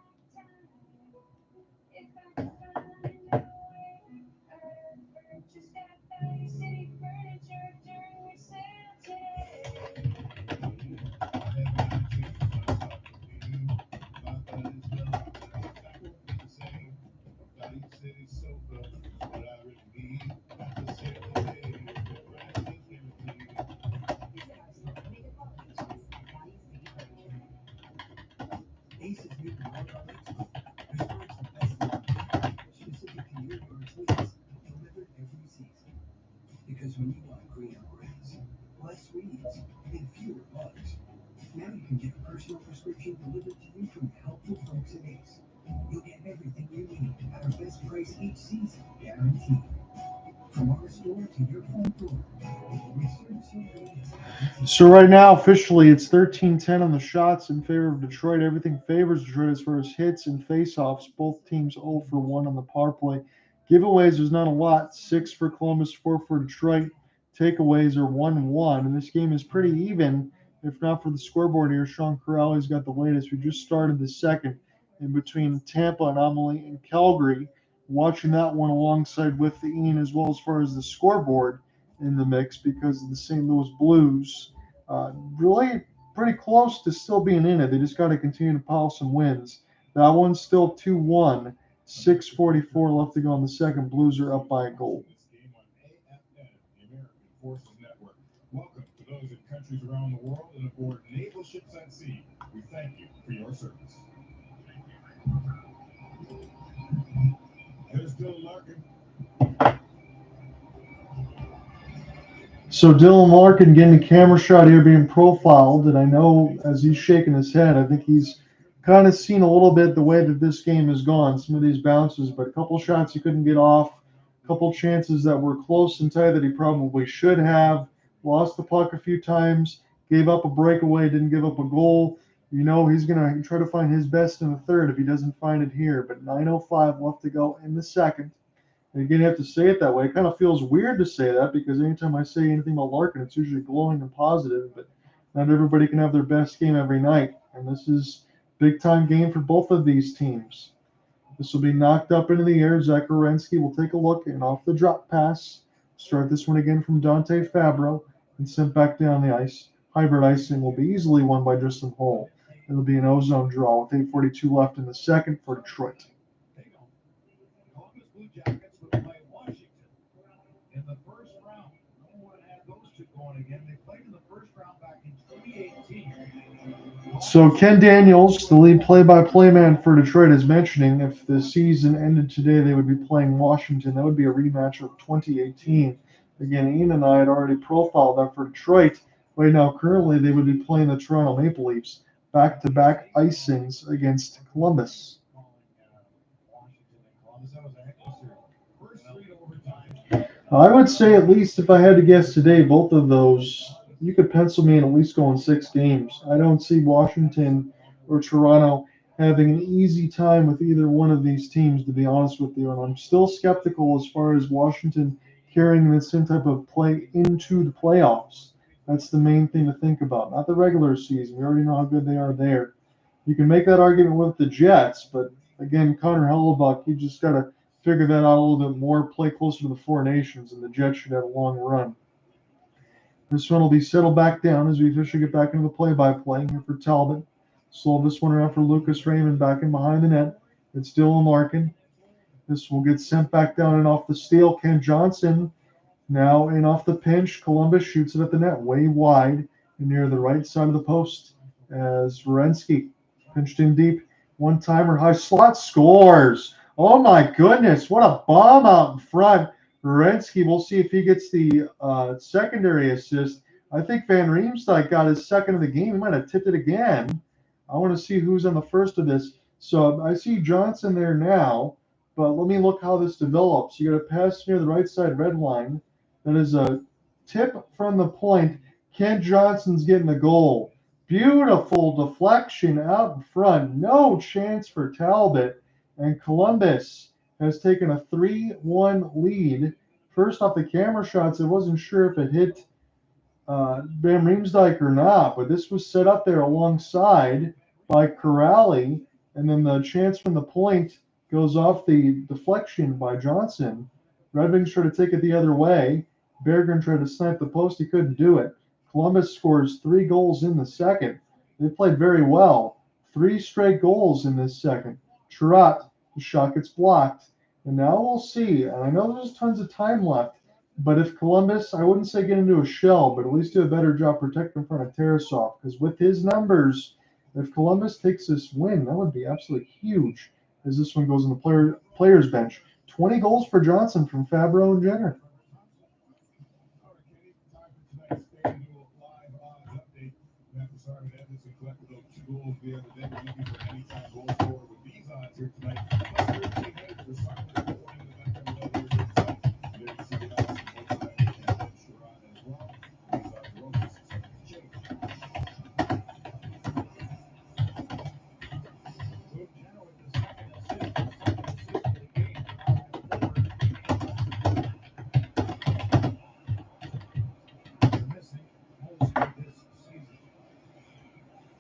Because when you want greener grass, less weeds, and fewer bugs, now you can get a personal prescription delivered to you from the helpful folks at Ace. You'll get everything you need at our best price each season, guaranteed. From our store to your front door, we service your needs. So right now, officially, it's 13-10 on the shots in favor of Detroit. Everything favors Detroit as far as hits and faceoffs. Both teams 0 for 1 on the power play. Giveaways, there's not a lot. 6 for Columbus, 4 for Detroit. Takeaways are 1-1. And this game is pretty even, if not for the scoreboard here. Sean Kirill got the latest. We just started the second in between Tampa, Anomaly, and Calgary. Watching that one alongside with the Ian as well as far as the scoreboard in the mix because of the St. Louis Blues. Really pretty close to still being in it. They just got to continue to pile some wins. That one's still 2-1. 6:44 left to go in the second. Blues are up by a goal. Welcome to those in countries around the world and aboard naval ships at sea. We thank you for your service. There's Dylan Larkin. So Dylan Larkin getting the camera shot here being profiled, and I know as he's shaking his head, I think he's kind of seen a little bit the way that this game has gone, some of these bounces, but a couple shots he couldn't get off, a couple chances that were close and tight that he probably should have, lost the puck a few times, gave up a breakaway, didn't give up a goal. You know he's going to try to find his best in the third if he doesn't find it here, but 9:05 left to go in the second. And again, you have to say it that way. It kind of feels weird to say that because anytime I say anything about Larkin, it's usually glowing and positive, but not everybody can have their best game every night, and this is big-time game for both of these teams. This will be knocked up into the air. Zach Werenski will take a look, and off the drop pass, start this one again from Dante Fabro, and sent back down the ice. Hybrid icing will be easily won by Justin Holl. It'll be an ozone draw with 8:42 left in the second for Detroit. Columbus Blue Jackets would play Washington in the first round. No one had those two going again. They played in the first round back in 2018. So Ken Daniels, the lead play-by-play man for Detroit, is mentioning if the season ended today, they would be playing Washington. That would be a rematch of 2018. Again, Ian and I had already profiled that for Detroit. Right now, currently, they would be playing the Toronto Maple Leafs. Back-to-back icings against Columbus. I would say at least if I had to guess today, both of those, you could pencil me in at least going 6 games. I don't see Washington or Toronto having an easy time with either one of these teams, to be honest with you. And I'm still skeptical as far as Washington carrying the same type of play into the playoffs. That's the main thing to think about, not the regular season. We already know how good they are there. You can make that argument with the Jets, but again, Connor Hellebuck, you just got to figure that out a little bit more, play closer to the Four Nations, and the Jets should have a long run. This one will be settled back down as we officially get back into the play-by-play here for Talbot. Slow this one around for Lucas Raymond back in behind the net. It's Dylan Larkin. This will get sent back down and off the steal. Ken Johnson now in off the pinch. Columbus shoots it at the net way wide and near the right side of the post as Werenski pinched in deep. One-timer high slot scores. Oh my goodness, what a bomb out in front. Werenski, we'll see if he gets the secondary assist. I think Van Riemsdyk got his second of the game. He might have tipped it again. I want to see who's on the first of this. So I see Johnson there now, but let me look how this develops. You got a pass near the right side red line. That is a tip from the point. Ken Johnson's getting the goal. Beautiful deflection out in front. No chance for Talbot. And Columbus has taken a 3-1 lead. First off the camera shots, I wasn't sure if it hit Van Riemsdyk or not, but this was set up there alongside by Kirill, and then the chance from the point goes off the deflection by Johnson. Red Wings try to take it the other way. Berggren tried to snipe the post. He couldn't do it. Columbus scores 3 goals in the second. They played very well. 3 straight goals in this second. Chirot, the shot gets blocked. And now we'll see. And I know there's tons of time left. But if Columbus, I wouldn't say get into a shell, but at least do a better job protecting in front of Tarasov. Because with his numbers, if Columbus takes this win, that would be absolutely huge as this one goes on the players bench. 20 goals for Johnson from Fabro and Jenner.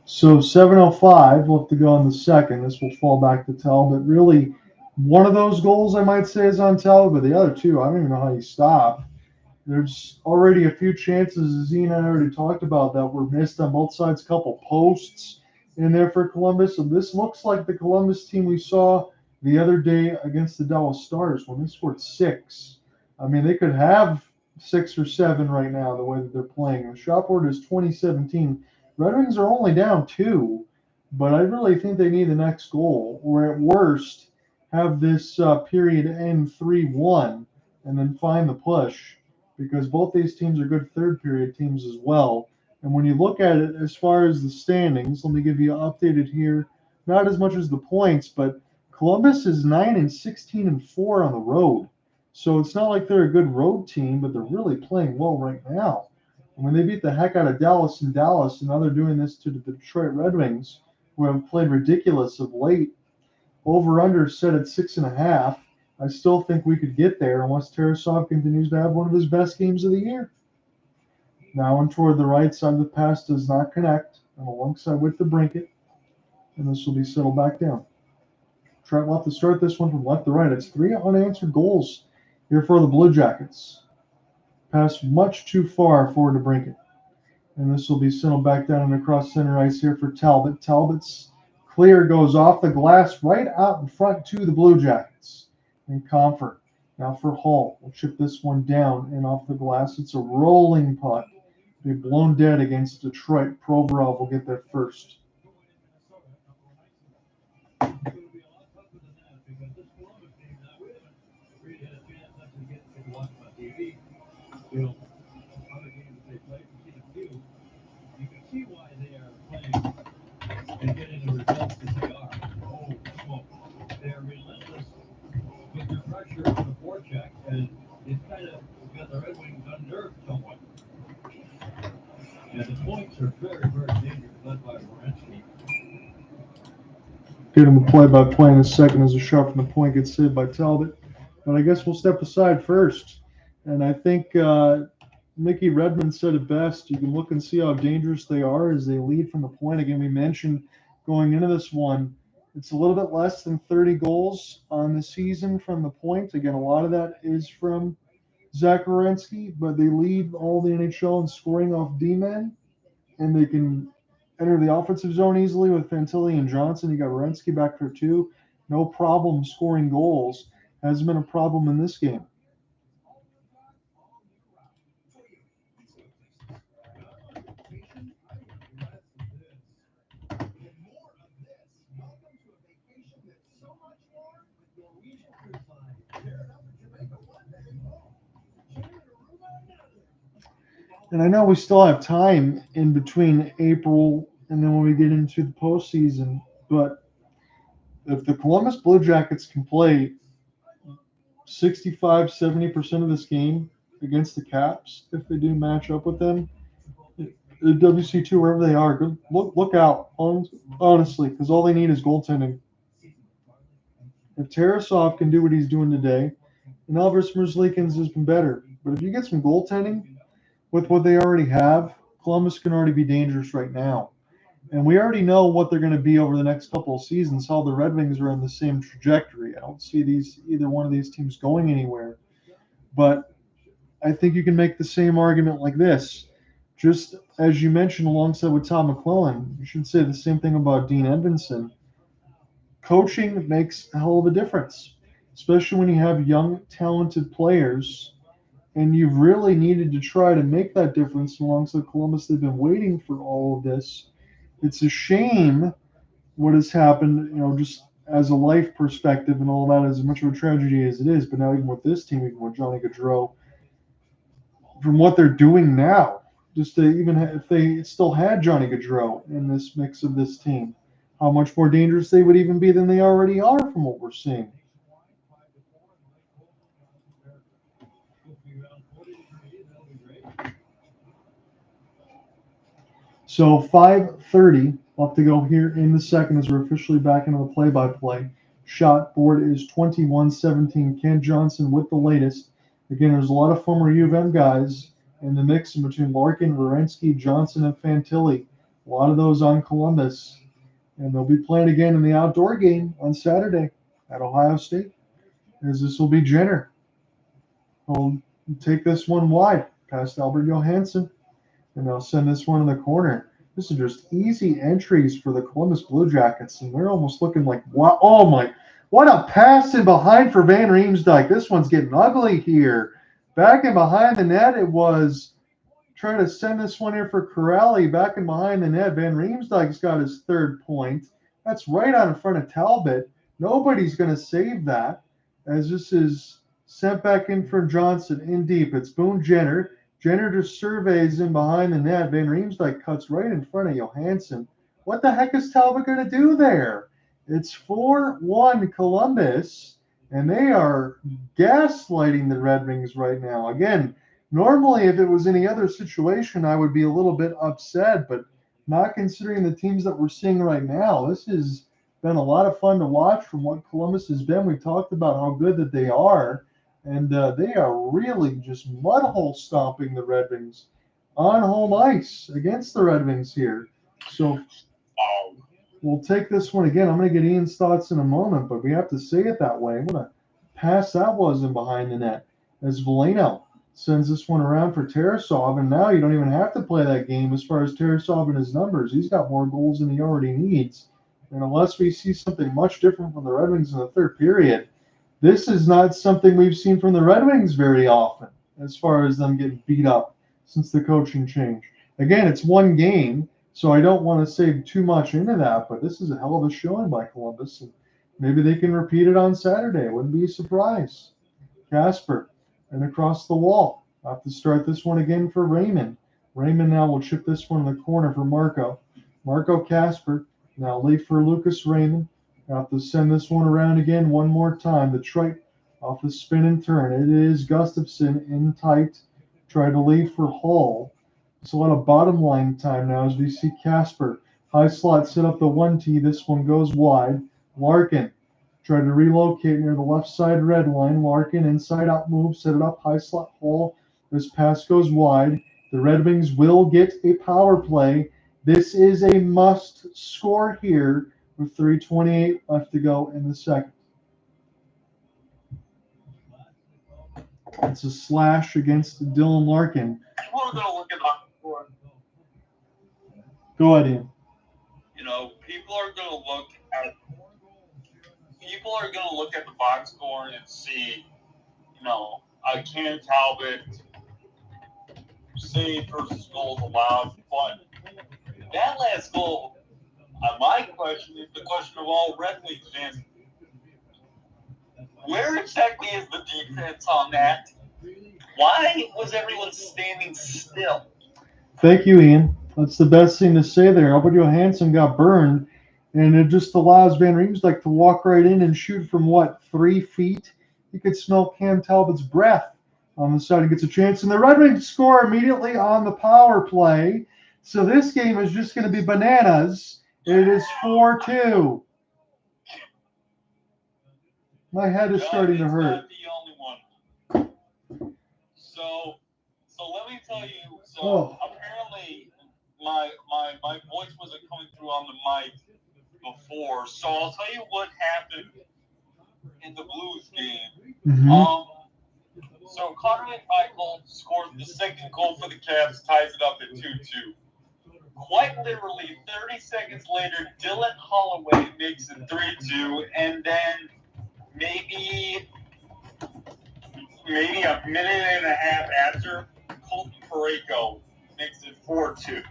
So 7:05 left to go in the second. This will fall back to Talbot. Really, one of those goals I might say is on Talbot, but the other two, I don't even know how you stop. There's already a few chances, as Ian and I already talked about, that were missed on both sides. A couple posts in there for Columbus. So this looks like the Columbus team we saw the other day against the Dallas Stars when they scored 6. I mean, they could have 6 or 7 right now the way that they're playing. The shot board is 2017. Red Wings are only down 2, but I really think they need the next goal, or at worst, have this period end 3-1 and then find the push, because both these teams are good third period teams as well. And when you look at it as far as the standings, let me give you updated here, not as much as the points, but Columbus is 9-16-4 on the road. So it's not like they're a good road team, but they're really playing well right now. And when they beat the heck out of Dallas in Dallas, and now they're doing this to the Detroit Red Wings, who have played ridiculous of late, over-under set at 6.5. I still think we could get there unless Tarasov continues to have one of his best games of the year. Now in toward the right side, the pass does not connect, and alongside with the Brinket, and this will be settled back down. Trent will have to start this one from left to right. It's 3 unanswered goals here for the Blue Jackets. Pass much too far forward to Brinket. And this will be settled back down and across center ice here for Talbot. Talbot's clear goes off the glass right out in front to the Blue Jackets. And Comfort. Now for Hall. We'll chip this one down and off the glass. It's a rolling puck. Be blown dead against Detroit. Provorov will get there first. You know, other games they play, you can see why they are playing and getting the results that they are. Oh, smoke. They're relentless with the pressure on the forecheck, and it's kind of got the Red Wings unnerved somewhat. And the points are very, very dangerous, led by Werenski. Get him the play-by-play in a second as a shot from the point gets saved by Talbot. But I guess we'll step aside first. And I think, Mickey Redmond said it best. You can look and see how dangerous they are as they lead from the point. Again, we mentioned going into this one, it's a little bit less than 30 goals on the season from the point. Again, a lot of that is from Zach Werenski, but they lead all the NHL in scoring off D-men, and they can enter the offensive zone easily with Fantilli and Johnson. You got Werenski back for 2. No problem scoring goals. Hasn't been a problem in this game. And I know we still have time in between April and then when we get into the postseason, but if the Columbus Blue Jackets can play 65, 70% of this game against the Caps, if they do match up with them, the WC2, wherever they are, look out, honestly, because all they need is goaltending. If Tarasov can do what he's doing today, and Elvis Merzlikins has been better, but if you get some goaltending with what they already have, Columbus can already be dangerous right now. And we already know what they're going to be over the next couple of seasons, how the Red Wings are on the same trajectory. I don't see either one of these teams going anywhere. But I think you can make the same argument like this. Just as you mentioned alongside with Tom McClellan, you should say the same thing about Dean Evason. Coaching makes a hell of a difference, especially when you have young, talented players, and you've really needed to try to make that difference alongside Columbus. They've been waiting for all of this. It's a shame what has happened, just as a life perspective and all that, as much of a tragedy as it is. But now even with this team, even with Johnny Gaudreau, from what they're doing now, just to even if they still had Johnny Gaudreau in this mix of this team, how much more dangerous they would even be than they already are from what we're seeing. So 5:30 left to go here in the second as we're officially back into the play-by-play. Shot board is 21-17. Ken Johnson with the latest. Again, there's a lot of former U of M guys in the mix in between Larkin, Werenski, Johnson, and Fantilli. A lot of those on Columbus. And they'll be playing again in the outdoor game on Saturday at Ohio State, as this will be Jenner. He'll take this one wide past Albert Johansson, and they'll send this one in the corner. This is just easy entries for the Columbus Blue Jackets, and they're almost looking like, wow, oh my, what a pass in behind for Van Riemsdyk. This one's getting ugly here. Back in behind the net, it was trying to send this one here for Kirill. Back in behind the net, Van Riemsdyk's got his 3rd point. That's right out in front of Talbot. Nobody's going to save that, as this is sent back in for Johnson in deep. It's Boone Jenner. Jenner just surveys in behind the net. Van Riemsdyk cuts right in front of Johansson. What the heck is Talbot going to do there? It's 4-1 Columbus, and they are gaslighting the Red Wings right now. Again, normally if it was any other situation, I would be a little bit upset, but not considering the teams that we're seeing right now. This has been a lot of fun to watch from what Columbus has been. We talked about how good that they are. And they are really just mudhole stomping the Red Wings on home ice against the Red Wings here. So we'll take this one again. I'm going to get Ian's thoughts in a moment, but we have to say it that way. What a pass that was in behind the net as Veleno sends this one around for Tarasov. And now you don't even have to play that game as far as Tarasov and his numbers. He's got more goals than he already needs. And unless we see something much different from the Red Wings in the 3rd period, this is not something we've seen from the Red Wings very often as far as them getting beat up since the coaching change. Again, it's one game, so I don't want to say too much into that, but this is a hell of a showing by Columbus, and maybe they can repeat it on Saturday. Wouldn't be a surprise. Casper, and across the wall. I'll have to start this one again for Raymond. Raymond now will chip this one in the corner for Marco. Marco Casper, now late for Lucas Raymond. I'll have to send this one around again one more time. The Detroit off the spin and turn. It is Gustafsson in tight. Try to leave for Hall. It's a lot of bottom line time now as we see Casper. High slot set up the 1T. This one goes wide. Larkin try to relocate near the left side red line. Larkin inside out move. Set it up. High slot Hall This pass goes wide. The Red Wings will get a power play. This is a must score here with 3:28 left to go in the second. It's a slash against Dylan Larkin. People are going to look at box score. Go ahead, Ian. You know, people are going to look at the box score and see, you know, Cam Talbot save versus goals allowed. But that last goal, my question is the question of all Red Wings fans. Where exactly is the defense on that? Why was everyone standing still? Thank you, Ian. That's the best thing to say there. Albert Johansson got burned, and it just allows Van Riemsdyk to walk right in and shoot from, 3 feet? You could smell Cam Talbot's breath on the side. He gets a chance, and the Red Wings score immediately on the power play. So this game is just going to be bananas. It is 4-2. My head is starting to hurt. Not the only one. So let me tell you. So apparently, my voice wasn't coming through on the mic before. So I'll tell you what happened in the Blues game. Mm-hmm. So Connor McMichael scored the second goal for the Cavs, ties it up at 2-2. Quite literally, 30 seconds later, Dylan Holloway makes it 3-2, and then maybe a minute and a half after, Colton Parayko makes it 4-2.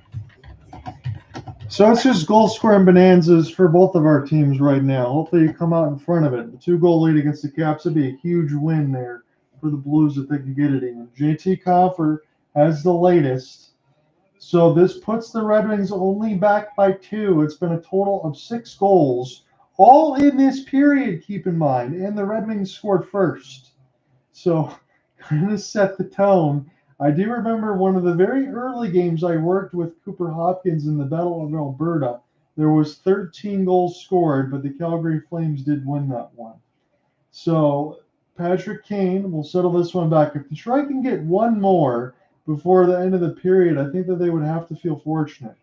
So it's just goal scoring bonanzas for both of our teams right now. Hopefully you come out in front of it. The 2-goal lead against the Caps would be a huge win there for the Blues if they can get it in. JT Compher has the latest. So this puts the Red Wings only back by 2. It's been a total of 6 goals, all in this period, keep in mind. And the Red Wings scored first. So kind of set the tone. I do remember one of the very early games I worked with Cooper Hopkins in the Battle of Alberta. There was 13 goals scored, but the Calgary Flames did win that one. So Patrick Kane will settle this one back. If Detroit can get one more before the end of the period, I think that they would have to feel fortunate.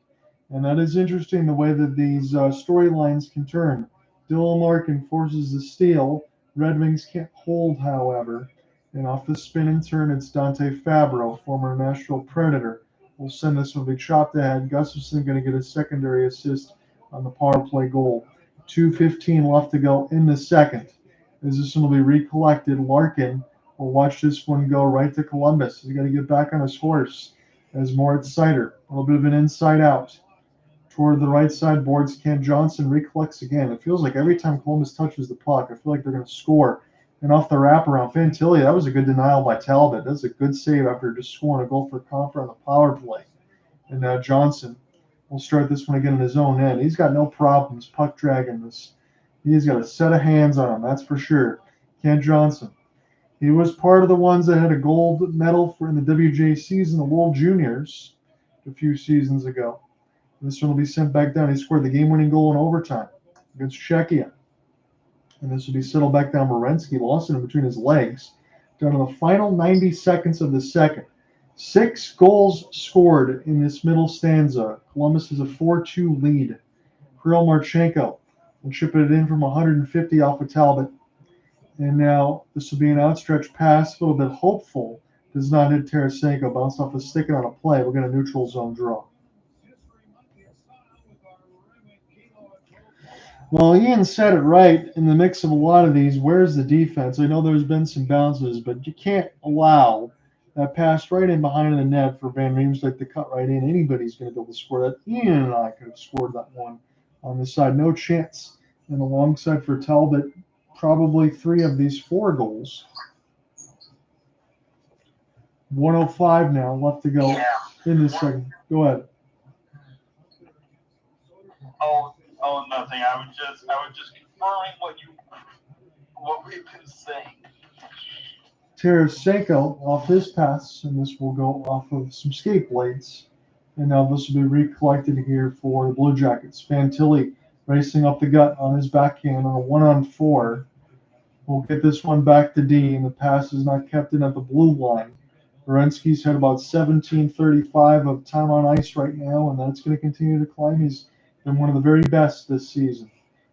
And that is interesting, the way that these storylines can turn. Dylan Larkin forces the steal. Red Wings can't hold, however. And off the spin and turn, it's Dante Fabro, former Nashville Predator. We'll send this one to be chopped ahead. Gustafsson going to get a secondary assist on the power play goal. 2:15 left to go in the second. As this one will be recollected, Larkin will watch this one go right to Columbus. He's got to get back on his horse as Moritz Seider. A little bit of an inside out. Toward the right side boards, Ken Johnson recollects again. It feels like every time Columbus touches the puck, I feel like they're going to score. And off the wraparound, Fantilli, that was a good denial by Talbot. That's a good save after just scoring a goal for Compher on the power play. And now Johnson will start this one again in his own end. He's got no problems puck dragging this. He's got a set of hands on him, that's for sure. Ken Johnson. He was part of the ones that had a gold medal in the WJCs and the World Juniors a few seasons ago. This one will be sent back down. He scored the game-winning goal in overtime against Czechia. And this will be settled back down. Werenski lost it in between his legs. Down to the final 90 seconds of the second. 6 goals scored in this middle stanza. Columbus has a 4-2 lead. Kirill Marchenko will chip it in from 150 off of Talbot. And now this will be an outstretched pass, a little bit hopeful. Does not hit Tarasenko. Bounced off a stick and on a play. We'll get a neutral zone draw. Well, Ian said it right in the mix of a lot of these. Where's the defense? I know there's been some bounces, but you can't allow that pass right in behind the net for Van Riemsdyk to cut right in. Anybody's going to be able to score that. Ian and I could have scored that one on the side. No chance. And alongside for Talbot, probably 3 of these 4 goals. 1:05 now left to go in this second. Go ahead. Oh, nothing. I was just confirming what we've been saying. Tarasenko off his pass, and this will go off of some skate blades. And now this will be recollected here for the Blue Jackets. Fantilli racing up the gut on his backhand on a 1-on-4. We'll get this one back to D, and the pass is not kept in at the blue line. Werenski's had about 17:35 of time on ice right now, and that's going to continue to climb. He's been one of the very best this season.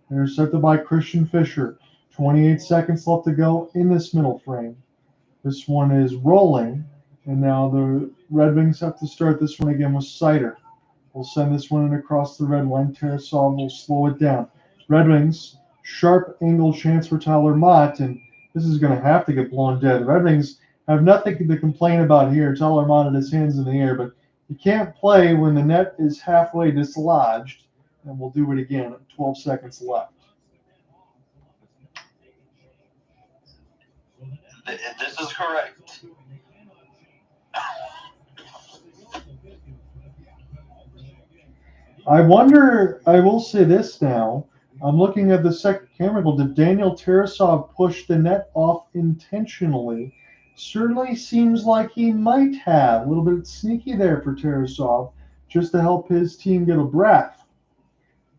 Intercepted by Christian Fischer. 28 seconds left to go in this middle frame. This one is rolling, and now the Red Wings have to start this one again with Seider. We'll send this one in across the red line. Tarasov will slow it down. Red Wings, sharp angle chance for Tyler Mott, and this is going to have to get blown dead. The Red Wings have nothing to complain about here. Tyler Mott had his hands in the air, but you can't play when the net is halfway dislodged, and we'll do it again. 12 seconds left. This is correct. I wonder, I will say this now. I'm looking at the second camera angle. Did Daniel Tarasov push the net off intentionally? Certainly seems like he might have. A little bit sneaky there for Tarasov, just to help his team get a breath.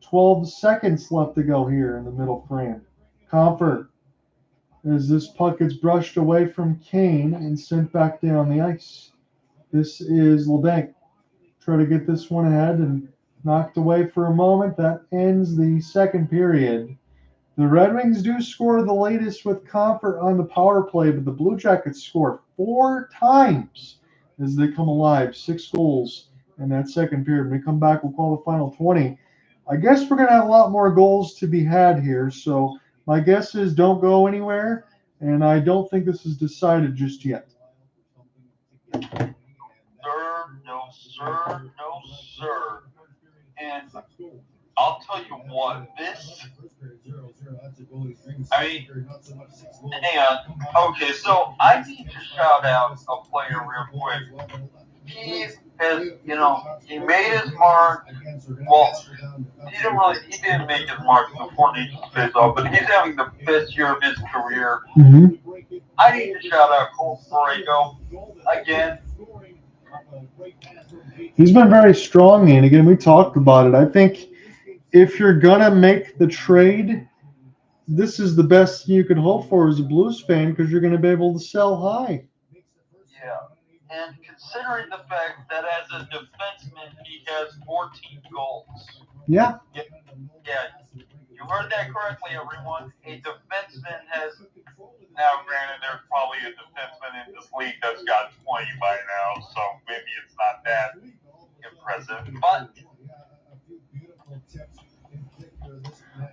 12 seconds left to go here in the middle frame. Comfort, as this puck gets brushed away from Kane and sent back down the ice. This is LeBanc. Try to get this one ahead and knocked away for a moment. That ends the second period. The Red Wings do score the latest with Comfort on the power play, but the Blue Jackets score 4 times as they come alive. 6 goals in that second period. When we come back, we'll call the final 20. I guess we're going to have a lot more goals to be had here, so my guess is don't go anywhere, and I don't think this is decided just yet. Sir, no, sir, no, sir. And I'll tell you what, this, I mean, hang on. Okay, so I need to shout out a player real quick. He has, he made his mark. Well, he didn't make his mark before Nature's face off, but he's having the best year of his career. Mm-hmm. I need to shout out Cole Borrego again. He's been very strong, and again, we talked about it. I think if you're going to make the trade, this is the best you can hope for as a Blues fan because you're going to be able to sell high. Yeah, and considering the fact that as a defenseman, he has 14 goals. Yeah. Yeah, you heard that correctly, everyone. A defenseman has, now granted, there's probably a defenseman in this league that's got 20 by now, so maybe it's not that impressive, but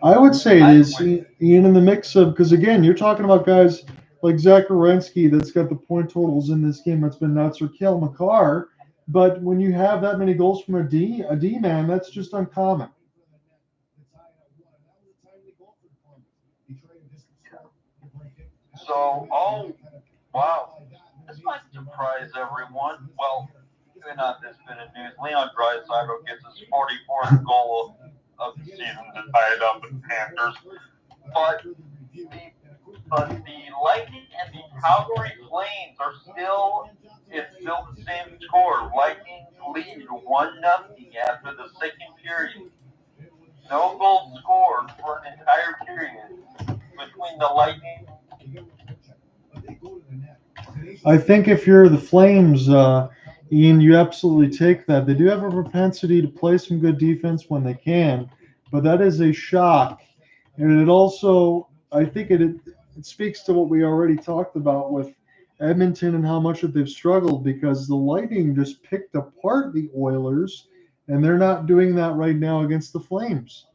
I would say it is, Ian, in the mix of, because again, you're talking about guys like Zach Werenski that's got the point totals in this game that's been nuts, or Cale Makar, but when you have that many goals from a D man, that's just uncommon. So, wow, this might surprise everyone. Well, maybe not this bit of news. Leon Draisaitl gets his 44th goal of the season to tie it up with the Panthers. But the Lightning and the Calgary Flames are still the same score. Lightning lead 1-0 after the second period. No goals scored for an entire period between the Lightning. I think if you're the Flames, Ian, you absolutely take that. They do have a propensity to play some good defense when they can, but that is a shock. And it also, I think it speaks to what we already talked about with Edmonton and how much that they've struggled, because the Lightning just picked apart the Oilers, and they're not doing that right now against the Flames.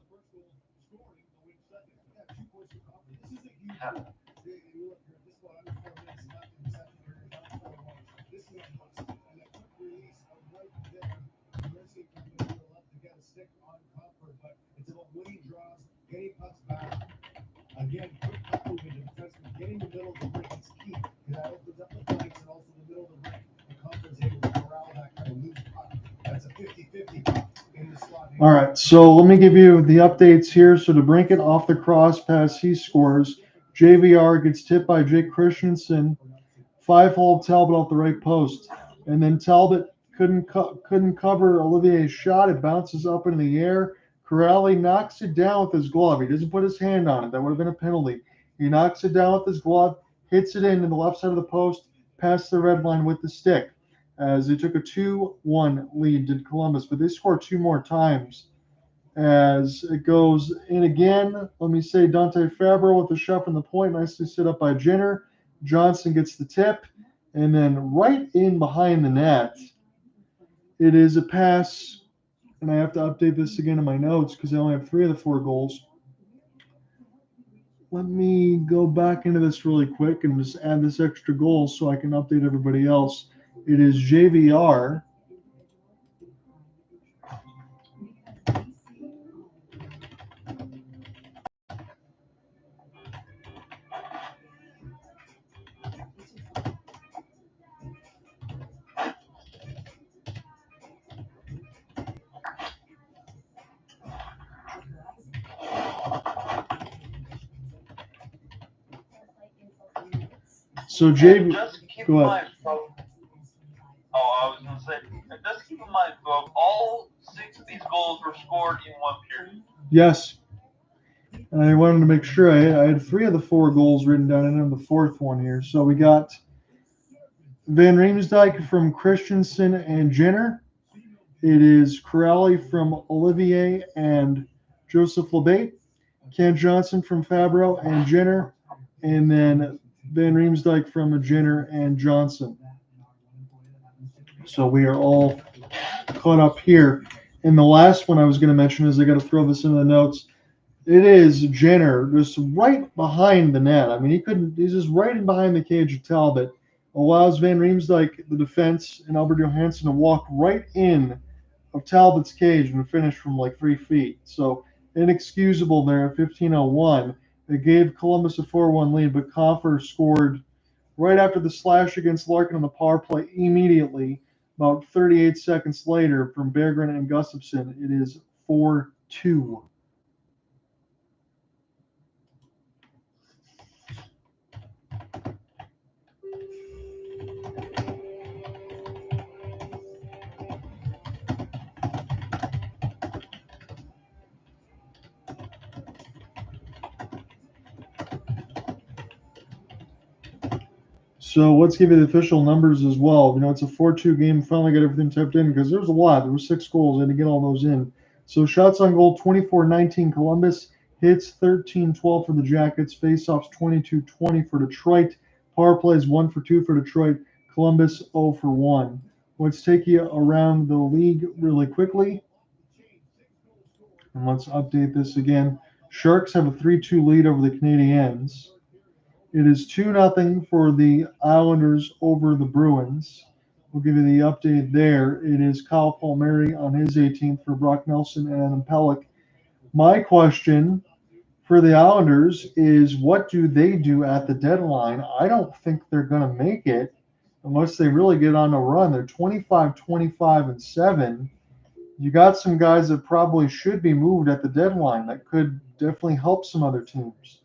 Again, quick movement in defenseman, getting the middle of the ring is key. That opens up the flanks and also the middle of the ring. The Conference able to corral that kind of loose puck. That's a 50-50 puck in the slot. All right, so let me give you the updates here. So to break it off the cross pass, he scores. JVR gets tipped by Jake Christensen. 5-hole Talbot off the right post. And then Talbot couldn't cover Olivier's shot. It bounces up in the air. Kirill knocks it down with his glove. He doesn't put his hand on it. That would have been a penalty. He knocks it down with his glove, hits it into the left side of the post. past the red line with the stick as they took a 2-1 lead, did Columbus, but they scored 2 more times as it goes in again. Let me say Dante Fabro with the shot from the point, nicely set up by Jenner. Johnson gets the tip, and then right in behind the net, it is a pass, and I have to update this again in my notes because I only have 3 of the 4 goals. Let me go back into this really quick and just add this extra goal so I can update everybody else. It is JVR. So JV, Just keep go in ahead. mind, folks. Oh, I was going to say, and just keep in mind, folks, all 6 of these goals were scored in 1 period. Yes. And I wanted to make sure I had 3 of the 4 goals written down and then the 4th one here. So we got Van Riemsdyk from Christensen and Jenner. It is Corrali from Olivier and Joseph Labate. Ken Johnson from Fabro and Jenner. And then Van Riemsdyk from Jenner and Johnson. So we are all caught up here. And the last one I was going to mention is I got to throw this into the notes. It is Jenner just right behind the net. I mean, he's just right in behind the cage of Talbot. Allows Van Riemsdyk, the defense, and Albert Johansson to walk right in of Talbot's cage and finish from like 3 feet. So inexcusable there at 15:01. It gave Columbus a 4-1 lead, but Coffer scored right after the slash against Larkin on the power play immediately. About 38 seconds later from Berggren and Gustafsson, it is 4-2. So let's give you the official numbers as well. You know, it's a 4-2 game. Finally got everything typed in because there was a lot. There were 6 goals. I had to get all those in. So shots on goal, 24-19 Columbus. Hits, 13-12 for the Jackets. Faceoffs, 22-20 for Detroit. Power plays, 1 for 2 for Detroit. Columbus, 0 for 1. Let's take you around the league really quickly. And let's update this again. Sharks have a 3-2 lead over the Canadiens. It is 2-0 for the Islanders over the Bruins. We'll give you the update there. It is Kyle Palmieri on his 18th for Brock Nelson and Adam Pelech. My question for the Islanders is, what do they do at the deadline? I don't think they're going to make it unless they really get on a run. They're 25-25-7. You got some guys that probably should be moved at the deadline that could definitely help some other teams.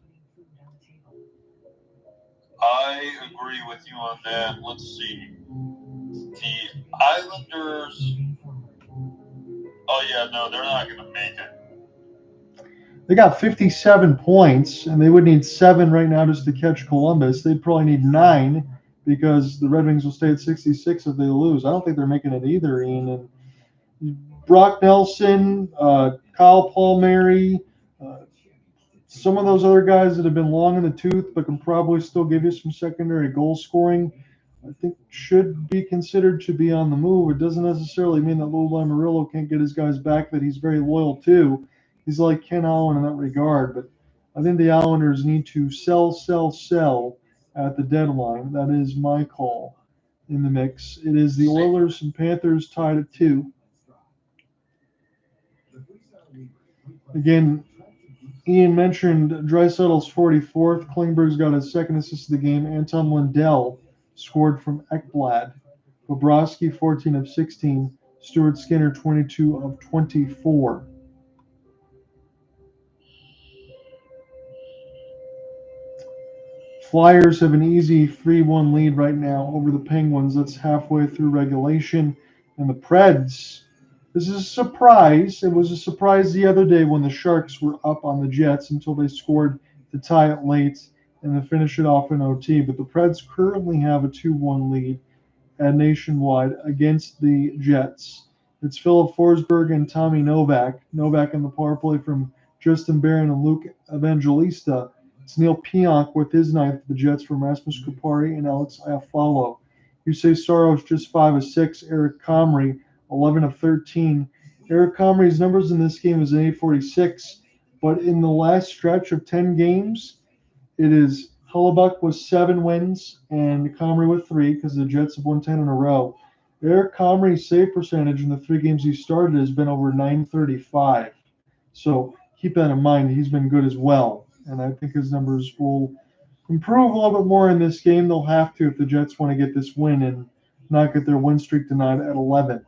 I agree with you on that. Let's see. The Islanders. Oh, yeah, no, they're not going to make it. They got 57 points, and they would need 7 right now just to catch Columbus. They'd probably need 9 because the Red Wings will stay at 66 if they lose. I don't think they're making it either, Ian. And Brock Nelson, Kyle Palmieri, some of those other guys that have been long in the tooth but can probably still give you some secondary goal scoring, I think should be considered to be on the move. It doesn't necessarily mean that Lou Lamoriello can't get his guys back that he's very loyal to. He's like Ken Allen in that regard. But I think the Islanders need to sell at the deadline. That is my call in the mix. It is the Oilers and Panthers tied at 2. Again, Ian mentioned Draisaitl's 44th. Klingberg's got his 2nd assist of the game. Anton Lundell scored from Ekblad. Bobrovsky, 14 of 16. Stuart Skinner, 22 of 24. Flyers have an easy 3-1 lead right now over the Penguins. That's halfway through regulation. And the Preds, this is a surprise. It was a surprise the other day when the Sharks were up on the Jets until they scored to tie it late. and then finish it off in OT. But the Preds currently have a 2-1 lead at Nationwide against the Jets. It's Philip Forsberg and Tommy Novak. Novak on the power play from Justin Barron and Luke Evangelista. It's Neil Pionk with his ninth for the Jets from Rasmus Kupari and Alex Iafallo. Yusei Saros just 5 of 6. Eric Comrie 11 of 13. Eric Comrie's numbers in this game is an 846, but in the last stretch of 10 games, it is Hellebuck with 7 wins and Comrie with 3 because the Jets have won 10 in a row. Eric Comrie's save percentage in the 3 games he started has been over 935. So keep that in mind. He's been good as well. And I think his numbers will improve a little bit more in this game. They'll have to if the Jets want to get this win and not get their win streak denied at 11.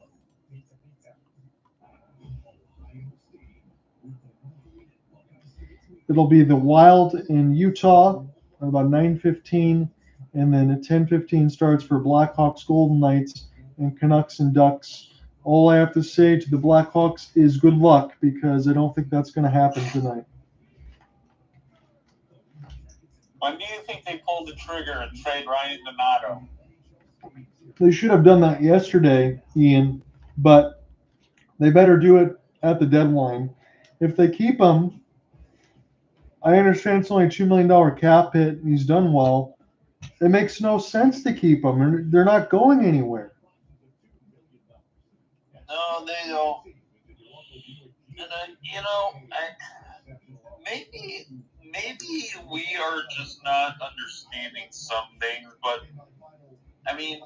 It'll be the Wild in Utah at about 9:15, and then at 10:15 starts for Blackhawks, Golden Knights, and Canucks and Ducks. All I have to say to the Blackhawks is good luck because I don't think that's going to happen tonight. When do you think they pull the trigger and trade Ryan Donato? They should have done that yesterday, Ian, but they better do it at the deadline. If they keep him, I understand it's only a $2 million cap hit and he's done well. It makes no sense to keep him. They're not going anywhere. No, they don't. And maybe we are just not understanding some things. But I mean,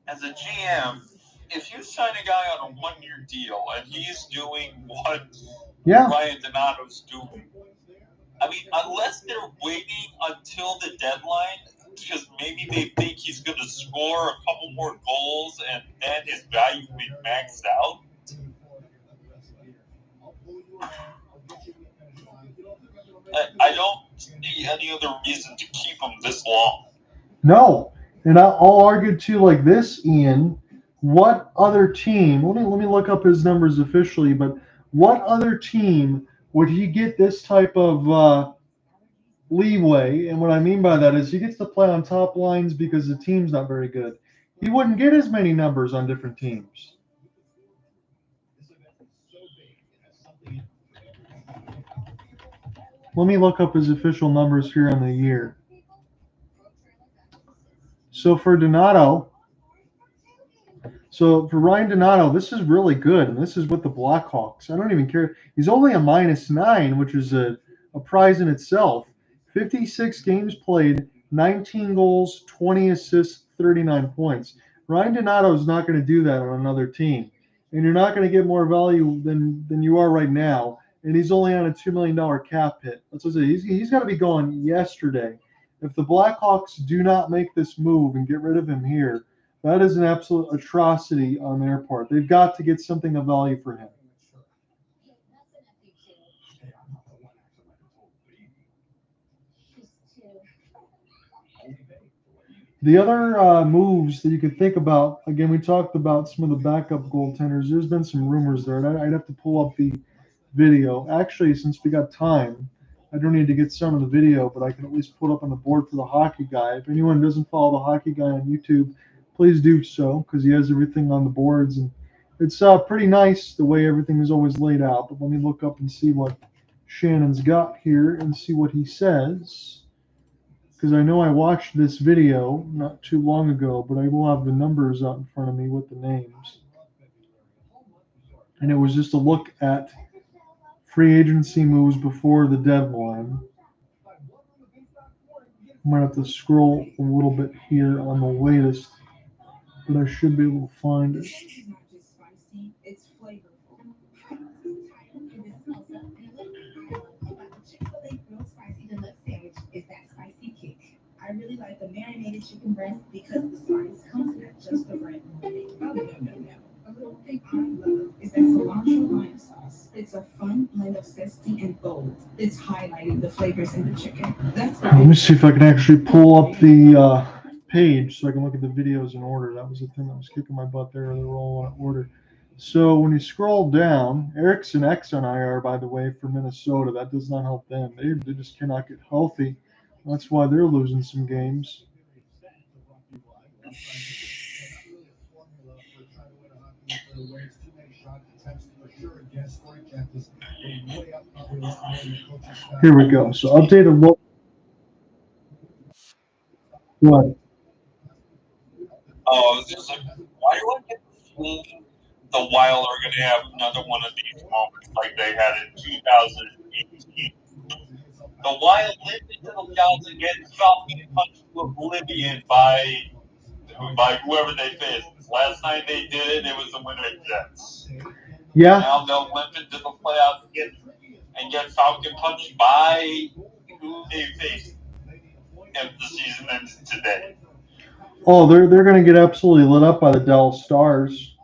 as a GM, if you sign a guy on a 1-year deal and he's doing what Ryan Donato's doing, I mean, unless they're waiting until the deadline because maybe they think he's going to score a couple more goals and then his value will be maxed out. I don't see any other reason to keep him this long. No, and I'll argue too like this, Ian. What other team? Let me look up his numbers officially. But what other team would he get this type of leeway? And what I mean by that is he gets to play on top lines because the team's not very good. He wouldn't get as many numbers on different teams. Let me look up his official numbers here on the year. So for Donato, for Ryan Donato, this is really good, and this is with the Blackhawks. I don't even care. He's only a -9, which is a prize in itself. 56 games played, 19 goals, 20 assists, 39 points. Ryan Donato is not going to do that on another team, and you're not going to get more value than you are right now. And he's only on a $2 million cap hit. That's what I say. He's got to be gone yesterday. If the Blackhawks do not make this move and get rid of him here, that is an absolute atrocity on their part. They've got to get something of value for him. The other moves that you could think about, again, we talked about some of the backup goaltenders. There's been some rumors there, and I'd have to pull up the video. Actually, since we got time, I don't need to get some of the video, but I can at least put up on the board for the hockey guy. If anyone doesn't follow the hockey guy on YouTube, please do so because he has everything on the boards. And it's pretty nice the way everything is always laid out. But let me look up and see what Shannon's got here and see what he says. Because I know I watched this video not too long ago, but I will have the numbers out in front of me with the names. And it was just a look at free agency moves before the deadline. I'm going to have to scroll a little bit here on the latest, but I should be able to find it. It's flavorful. Is that spicy kick. I really like the marinated chicken breast because the spice comes with just the right morning. Oh, no. A little thing I love is that cilantro lime sauce. It's a fun blend of zesty and bold. It's highlighting the flavors in the chicken. Let me see if I can actually pull up the page so I can look at the videos in order. That was the thing that was kicking my butt there. They were all in order. So when you scroll down, Erickson X on IR, by the way, for Minnesota. That does not help them. They just cannot get healthy. That's why they're losing some games. Here we go. So updated look. What? Oh, I was just like, why do I get the feeling the Wild are going to have another one of these moments like they had in 2018? The Wild lived into the playoffs and get Falcon punched to oblivion by whoever they faced. Last night they did it. It was the Winnipeg Jets. Yeah. Now they'll limp into the playoffs and get Falcon punched by who they faced if the season ends today. Oh, they're going to get absolutely lit up by the Dallas Stars.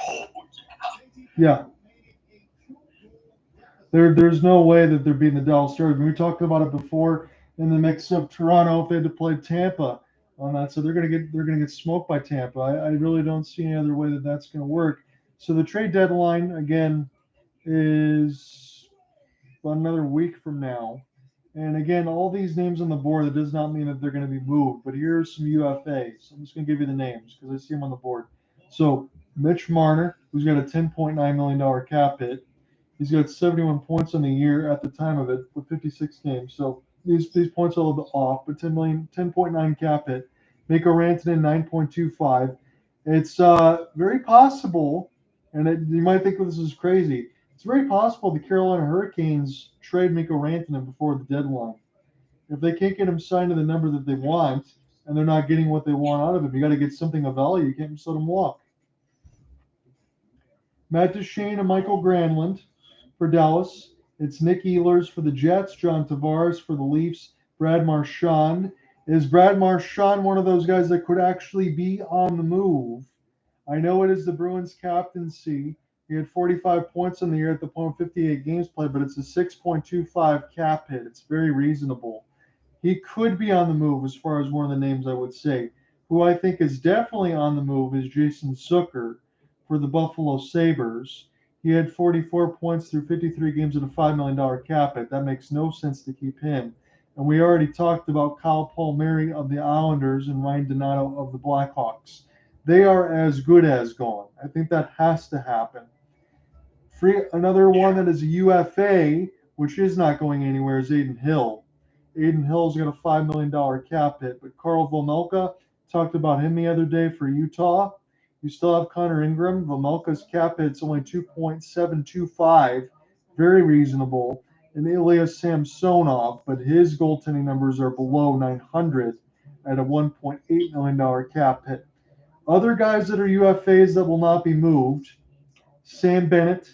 Oh, Yeah. There's no way that they're beating the Dallas Stars. We talked about it before in the mix of Toronto if they had to play Tampa on that, so they're gonna get smoked by Tampa. I really don't see any other way that that's gonna work. So the trade deadline again is about another week from now, and again all these names on the board. That does not mean that they're going to be moved. But here's some UFAs. I'm just going to give you the names because I see them on the board. So Mitch Marner, who's got a $10.9 million cap hit. He's got 71 points on the year at the time of it with 56 games. So these points are a little bit off, but 10.9 cap hit. Mikko Rantanen 9.25. It's very possible, and you might think this is crazy. It's very possible the Carolina Hurricanes trade Mikko Rantanen before the deadline. If they can't get him signed to the number that they want, and they're not getting what they want out of him, you got to get something of value. You can't just let him walk. Matt Duchene and Michael Granlund for Dallas. It's Nick Ehlers for the Jets, John Tavares for the Leafs, Brad Marchand. Is Brad Marchand one of those guys that could actually be on the move? I know it is the Bruins captaincy. He had 45 points in the year at the point of 58 games played, but it's a 6.25 cap hit. It's very reasonable. He could be on the move as far as one of the names I would say. Who I think is definitely on the move is Jason Zucker for the Buffalo Sabres. He had 44 points through 53 games at a $5 million cap hit. That makes no sense to keep him. And we already talked about Kyle Palmieri of the Islanders and Ryan Donato of the Blackhawks. They are as good as gone. I think that has to happen. Another one that is a UFA, which is not going anywhere, is Aiden Hill. Aiden Hill's got a $5 million cap hit, but Carl Vomilka, talked about him the other day for Utah. You still have Connor Ingram. Vomilka's cap hit's only 2.725, very reasonable. And Ilya Samsonov, but his goaltending numbers are below 900 at a $1.8 million cap hit. Other guys that are UFAs that will not be moved, Sam Bennett,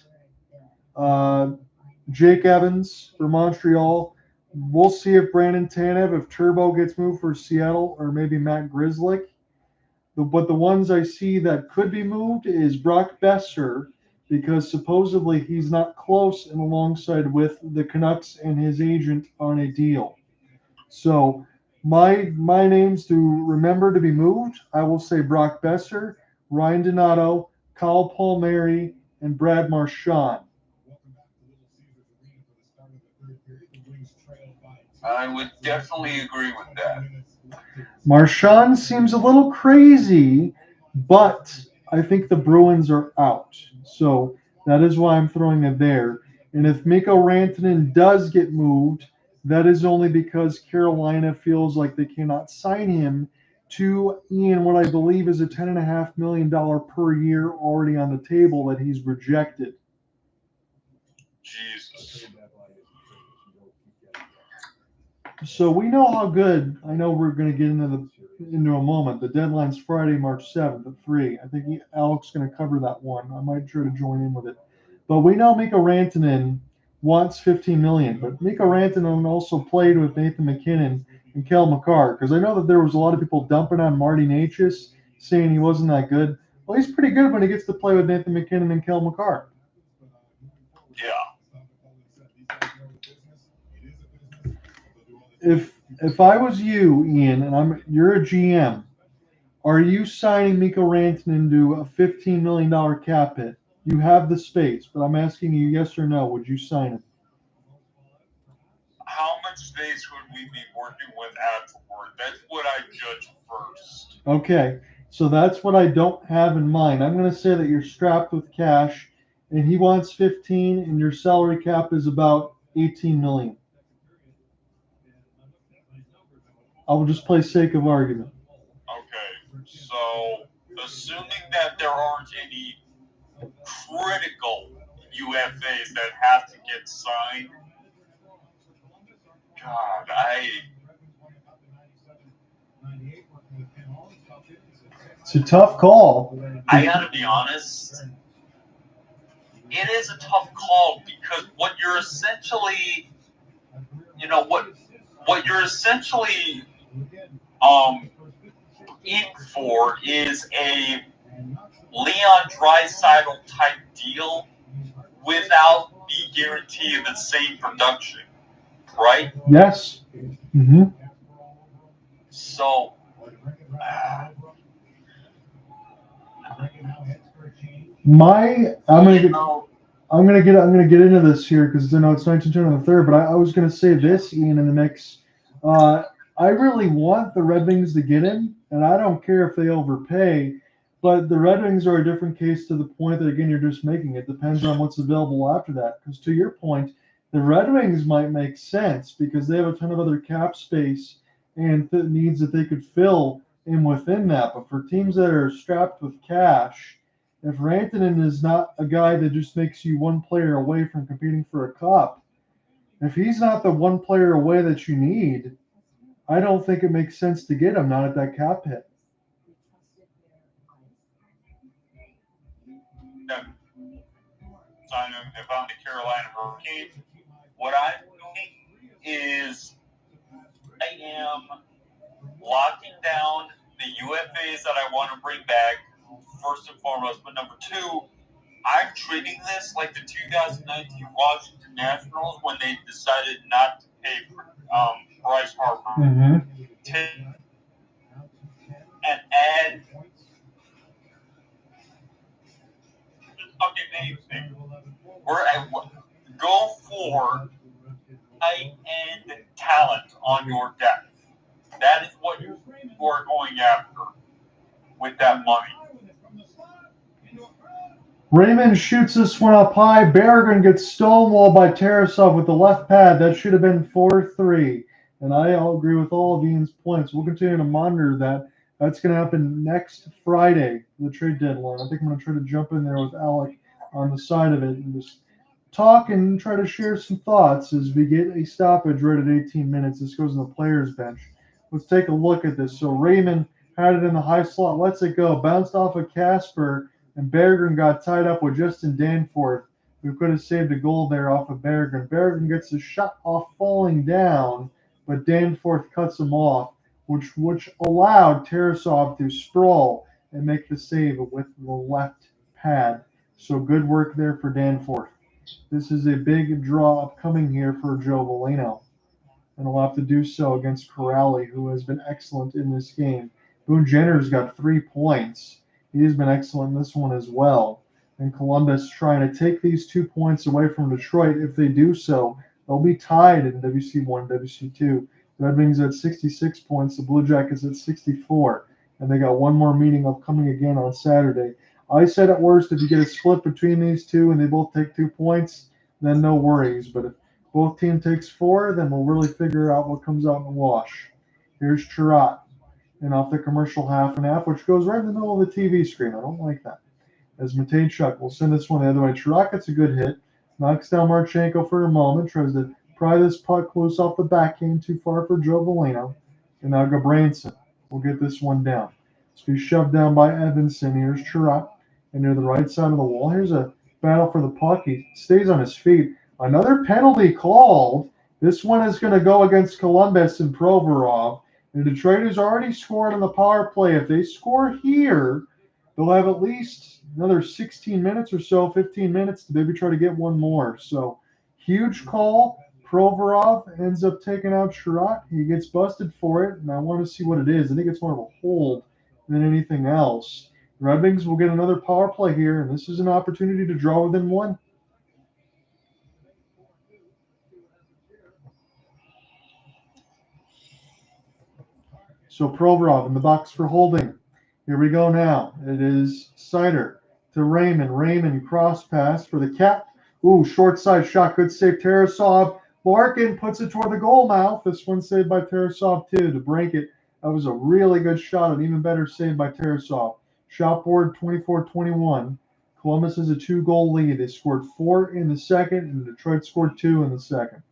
Jake Evans for Montreal. We'll see if Brandon Tanev, if Turbo gets moved for Seattle, or maybe Matt Grzelcyk. But the ones I see that could be moved is Brock Besser, because supposedly he's not close and alongside with the Canucks and his agent on a deal. So my names to remember to be moved, I will say Brock Besser, Ryan Donato, Kyle Palmieri, and Brad Marchand. I would definitely agree with that. Marchand seems a little crazy, but I think the Bruins are out. So that is why I'm throwing it there. And if Mikko Rantanen does get moved, that is only because Carolina feels like they cannot sign him to Ian, what I believe is a $10.5 million per year already on the table that he's rejected. Jesus. So we know how good. I know we're going to get into a moment. The deadline's Friday, March 7th at 3. I think Alec's going to cover that one. I might try to join in with it. But we know Mikko Rantanen wants $15 million. But Mikko Rantanen also played with Nathan MacKinnon and Kel McCarr, because I know that there was a lot of people dumping on Marty Necas, saying he wasn't that good. Well, he's pretty good when he gets to play with Nathan MacKinnon and Kel McCarr. Yeah. If I was you, Ian, and you're a GM, are you signing Mikko Rantanen to a $15 million cap hit? You have the space, but I'm asking you yes or no. Would you sign him? How much space would we be working with afterward? That's what I judge first. Okay, so that's what I don't have in mind. I'm going to say that you're strapped with cash, and he wants 15, and your salary cap is about 18 million. I will just play sake of argument. Okay, so assuming that there aren't any critical UFAs that have to get signed, God, It's a tough call. I gotta be honest. It is a tough call because what you're essentially, what you're essentially in for is a Leon Draisaitl type deal without the guarantee of the same production, right? Yes. Mm-hmm. So, I'm gonna get into this here because I know it's 19-2 on the third, but I was gonna say this, Ian, in the mix. I really want the Red Wings to get in, and I don't care if they overpay, but the Red Wings are a different case to the point that, again, you're just making. It depends on what's available after that. Because to your point, the Red Wings might make sense because they have a ton of other cap space and needs that they could fill in within that. But for teams that are strapped with cash, if Rantanen is not a guy that just makes you one player away from competing for a cup, if he's not the one player away that you need, I don't think it makes sense to get him, not at that cap hit. If I'm the Carolina Hurricanes, what I'm doing is I am locking down the UFAs that I want to bring back, first and foremost. But number two, I'm treating this like the 2019 Washington Nationals when they decided not to pay Bryce Harper. Mm-hmm. And add anything. Go for high-end talent on your depth. That is what you are going after with that money. Raymond shoots this one up high. Berggren gets stonewalled by Tarasov with the left pad. That should have been 4-3. And I agree with all of Ian's points. We'll continue to monitor that. That's going to happen next Friday, the trade deadline. I think I'm going to try to jump in there with Alec on the side of it and just talk and try to share some thoughts as we get a stoppage right at 18 minutes. This goes in the players' bench. Let's take a look at this. So Raymond had it in the high slot, lets it go, bounced off of Casper, and Berggren got tied up with Justin Danforth, who could have saved a goal there off of Berggren. Berggren gets a shot off falling down, but Danforth cuts him off, which allowed Tarasov to sprawl and make the save with the left pad. So good work there for Danforth. This is a big draw upcoming here for Joe Veleno, and he'll have to do so against Corrali, who has been excellent in this game. Boone Jenner's got 3 points. He's been excellent in this one as well. And Columbus trying to take these 2 points away from Detroit. If they do so, they'll be tied in WC1, WC2. The Red Wings at 66 points. The Blue Jackets at 64. And they got one more meeting upcoming again on Saturday. I said at worst, if you get a split between these two and they both take 2 points, then no worries. But if both team takes 4, then we'll really figure out what comes out in the wash. Here's Chirot. And off the commercial half and half, which goes right in the middle of the TV screen. I don't like that. As Matejchuk will send this one the other way. Chirot gets a good hit. Knocks down Marchenko for a moment. Tries to pry this puck loose off the backhand. Too far for Joe Veleno. And now Gabranson will get this one down. It's be shoved down by Evason. Here's Chirot. And near the right side of the wall, here's a battle for the puck. He stays on his feet. Another penalty called. This one is going to go against Columbus and Provorov. And Detroit has already scored on the power play. If they score here, they'll have at least another 16 minutes or so, 15 minutes to maybe try to get one more. So huge call. Provorov ends up taking out Chirot. He gets busted for it, and I want to see what it is. I think it's more of a hold than anything else. The Red Wings will get another power play here, and this is an opportunity to draw within one. So Provorov in the box for holding. Here we go now. It is Sider to Raymond. Raymond cross pass for the cap. Ooh, short side shot. Good save. Tarasov. Larkin puts it toward the goal mouth. This one saved by Tarasov too to break it. That was a really good shot. An even better save by Tarasov. Shot board 24-21. Columbus has a 2-goal lead. They scored 4 in the second, and Detroit scored 2 in the second.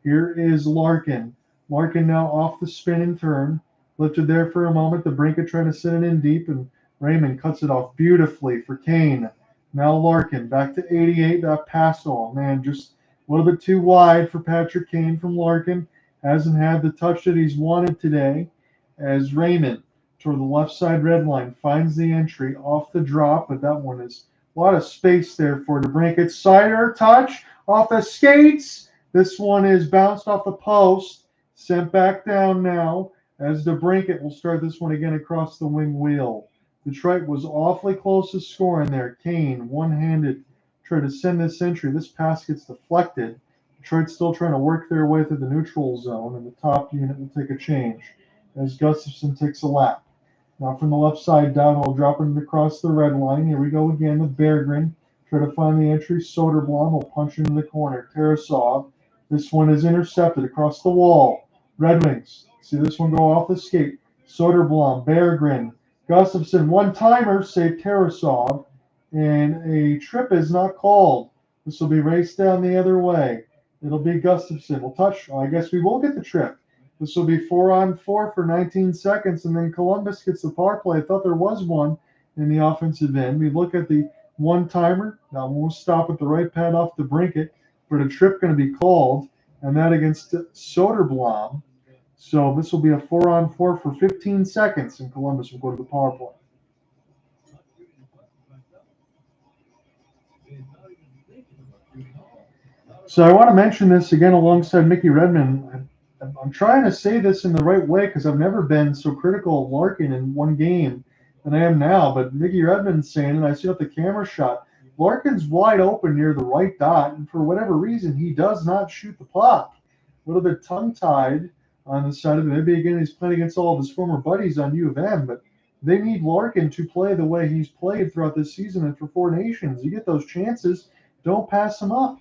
Here is Larkin. Larkin now off the spin and turn. Lifted there for a moment. The Brinket trying to send it in deep, and Raymond cuts it off beautifully for Kane. Now Larkin back to 88. That pass, oh man, just a little bit too wide for Patrick Kane from Larkin. Hasn't had the touch that he's wanted today. As Raymond toward the left side red line finds the entry off the drop, but that one is a lot of space there for the Brinket. Sider touch off the skates. This one is bounced off the post, sent back down now. As the Brinket will start this one again across the wing wheel. Detroit was awfully close to scoring there. Kane, one-handed, tried to send this entry. This pass gets deflected. Detroit still trying to work their way through the neutral zone, and the top unit will take a change as Gustafson takes a lap. Now from the left side down, will drop it across the red line. Here we go again with Berggren. Try to find the entry. Soderblom will punch into the corner. Tarasov. This one is intercepted across the wall. Red Wings. See this one go off the skate. Soderblom, Berggren, Gustafson, one-timer, save Tarasov, and a trip is not called. This will be raced down the other way. It'll be Gustafson. We'll touch. I guess we will get the trip. This will be 4-on-4 for 19 seconds, and then Columbus gets the power play. I thought there was one in the offensive end. We look at the one-timer. Now we'll stop at the right pad off the Brinket, but a trip going to be called, and that against Soderblom. So this will be a 4-on-4 for 15 seconds, and Columbus will go to the power play. So I want to mention this again alongside Mickey Redmond. I'm trying to say this in the right way because I've never been so critical of Larkin in one game than I am now. But Mickey Redmond's saying, and I see off the camera shot, Larkin's wide open near the right dot, and for whatever reason, he does not shoot the puck. A little bit tongue-tied on the side of it. Maybe again he's playing against all of his former buddies on U of M, but they need Larkin to play the way he's played throughout this season and for Four Nations. You get those chances, don't pass them up.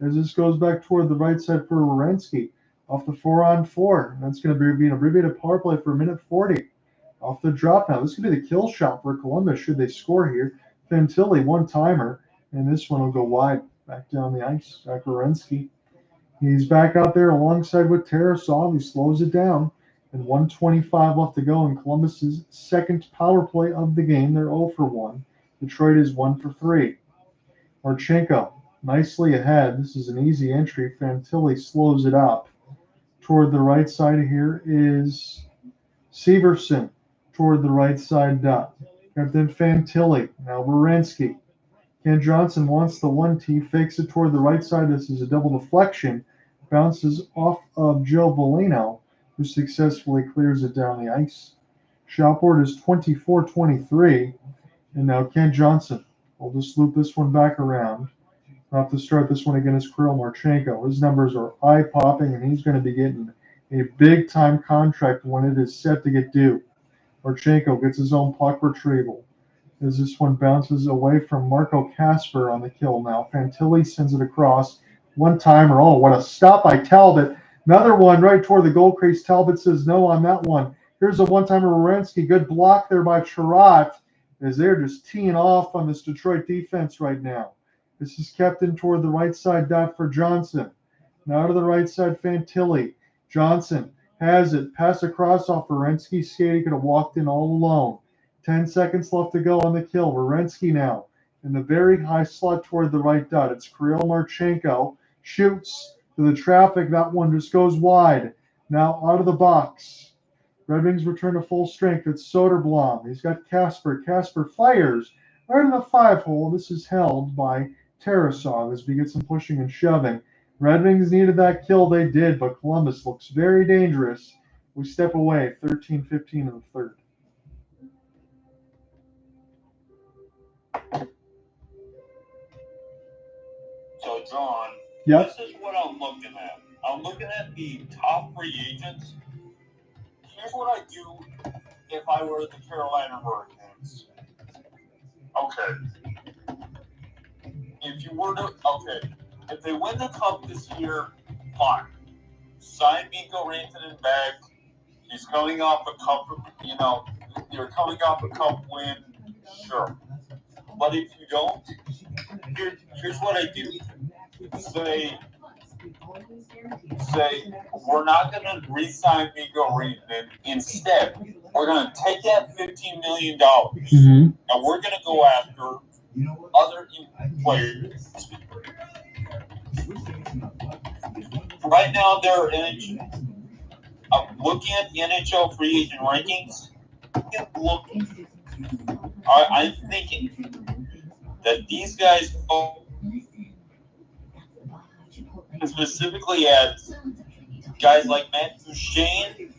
As this goes back toward the right side for Werenski off the 4-on-4. That's going to be an abbreviated power play for a minute 40. Off the drop now. This could be the kill shot for Columbus should they score here. Fantilli, one-timer, and this one will go wide. Back down the ice. Back Werenski. He's back out there alongside with Tarasov. He slows it down. And 1:25 left to go in Columbus's second power play of the game. They're 0 for 1. Detroit is 1 for 3. Marchenko nicely ahead. This is an easy entry. Fantilli slows it up. Toward the right side here is Severson. Toward the right side dot. Captain Fantilli. Now Werenski. Ken Johnson wants the 1T, fakes it toward the right side. This is a double deflection. Bounces off of Joe Bolino, who successfully clears it down the ice. Shot board is 24-23. And now Ken Johnson will just loop this one back around. We'll have to start this one against Kirill Marchenko. His numbers are eye-popping, and he's going to be getting a big-time contract when it is set to get due. Marchenko gets his own puck retrieval. As this one bounces away from Marco Kasper on the kill now. Fantilli sends it across. One-timer. Oh, what a stop by Talbot. Another one right toward the goal crease. Talbot says no on that one. Here's a one-timer Werenski. Good block there by Chirot as they're just teeing off on this Detroit defense right now. This is kept in toward the right side dot for Johnson. Now to the right side, Fantilli. Johnson has it. Pass across off Werenski. Skate. He could have walked in all alone. 10 seconds left to go on the kill. Werenski now in the very high slot toward the right dot. It's Kirill Marchenko. Shoots to the traffic. That one just goes wide. Now out of the box. Red Wings return to full strength. It's Soderblom. He's got Kasper. Kasper fires right in the 5-hole. This is held by Tarasov as we get some pushing and shoving. Red Wings needed that kill. They did, but Columbus looks very dangerous. We step away 13-15 in the third. So, John, Yep. This is what I'm looking at. I'm looking at the top free agents. Here here's what I do if I were the Carolina Hurricanes. Okay. If they win the cup this year, fine. Sign Mikko Rantanen back. He's coming off a cup, you're coming off a cup win, sure. But if you don't, here's what I do. Say we're not going to re-sign Mikko Rantanen. Instead, we're going to take that $15 million and we're going to go after other players. Right now, I'm looking at the NHL free agent rankings. I'm thinking that these guys, specifically at guys like Matt Duchene,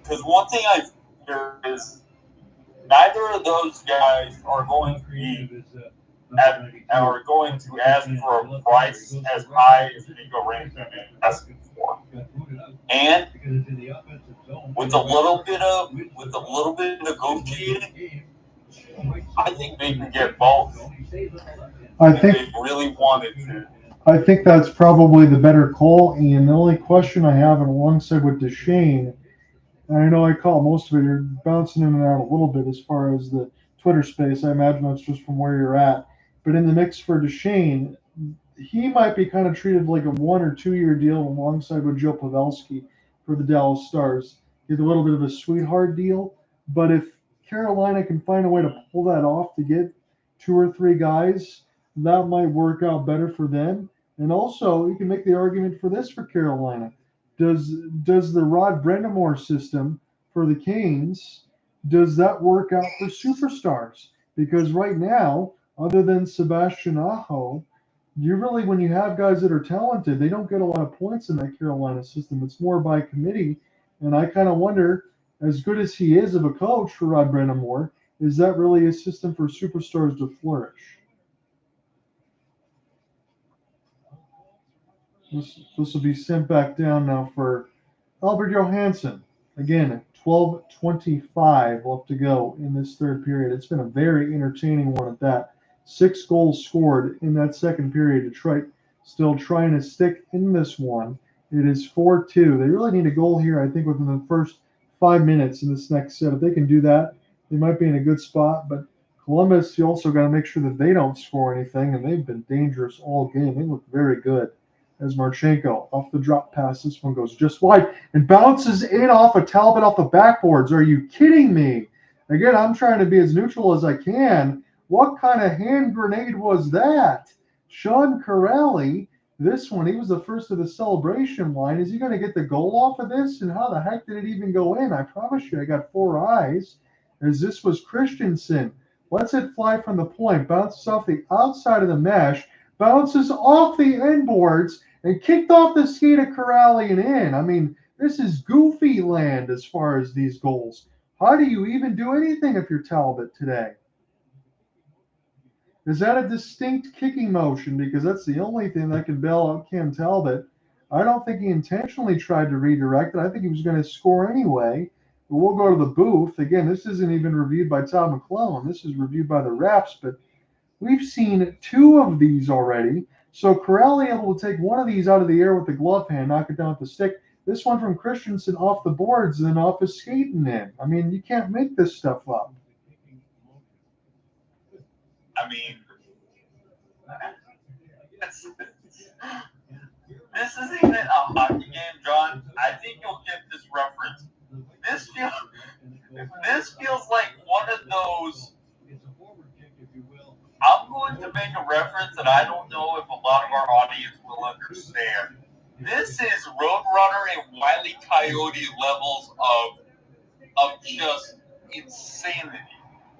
because one thing I hear is neither of those guys are going to ask for a price as high as Mikko Rantanen is asking for. And with a little bit of negotiating, I think they can get both. I think they really wanted to. I think that's probably the better call, Ian. The only question I have, and alongside with Duchene, and I know I caught most of it, you're bouncing in and out a little bit as far as the Twitter space. I imagine that's just from where you're at. But in the mix for Duchene, he might be kind of treated like a 1 or 2 year deal alongside with Joe Pavelski for the Dallas Stars. Get a little bit of a sweetheart deal. But if Carolina can find a way to pull that off to get 2 or 3 guys, that might work out better for them. And also, you can make the argument for this for Carolina. Does the Rod Brind'Amour system for the Canes, does that work out for superstars? Because right now, other than Sebastian Aho, when you have guys that are talented, they don't get a lot of points in that Carolina system. It's more by committee. And I kind of wonder, as good as he is of a coach for Rod Brind'Amour, is that really a system for superstars to flourish? This will be sent back down now for Albert Johansson. Again, 12:25 left to go in this third period. It's been a very entertaining one at that. 6 goals scored in that second period. Detroit still trying to stick in this one. It is 4-2. They really need a goal here, I think, within the first 5 minutes in this next set. If they can do that, they might be in a good spot. But Columbus, you also got to make sure that they don't score anything, and they've been dangerous all game. They look very good. As Marchenko off the drop pass, this one goes just wide and bounces in off of Talbot off the backboards. Are you kidding me? Again, I'm trying to be as neutral as I can. What kind of hand grenade was that? Sean Kirill, this one, he was the first of the celebration line. Is he going to get the goal off of this? And how the heck did it even go in? I promise you, I got 4 eyes. As this was Christensen. Lets it fly from the point. Bounces off the outside of the mesh. Bounces off the end boards. And kicked off the skate of Kirill and in. I mean, this is goofy land as far as these goals. How do you even do anything if you're Talbot today? Is that a distinct kicking motion? Because that's the only thing that can bail out Cam Talbot. I don't think he intentionally tried to redirect it. I think he was going to score anyway. But we'll go to the booth. Again, this isn't even reviewed by Todd McClellan. This is reviewed by the refs. But we've seen 2 of these already. So Kirill able to take one of these out of the air with the glove hand, knock it down with the stick. This one from Christensen off the boards and then off his skating in. I mean, you can't make this stuff up. I mean, this isn't even a hockey game, John. I think you'll get this reference. This feels like one of those. I'm going to make a reference that I don't know if a lot of our audience will understand. This is Roadrunner and Wile E. Coyote levels of just insanity.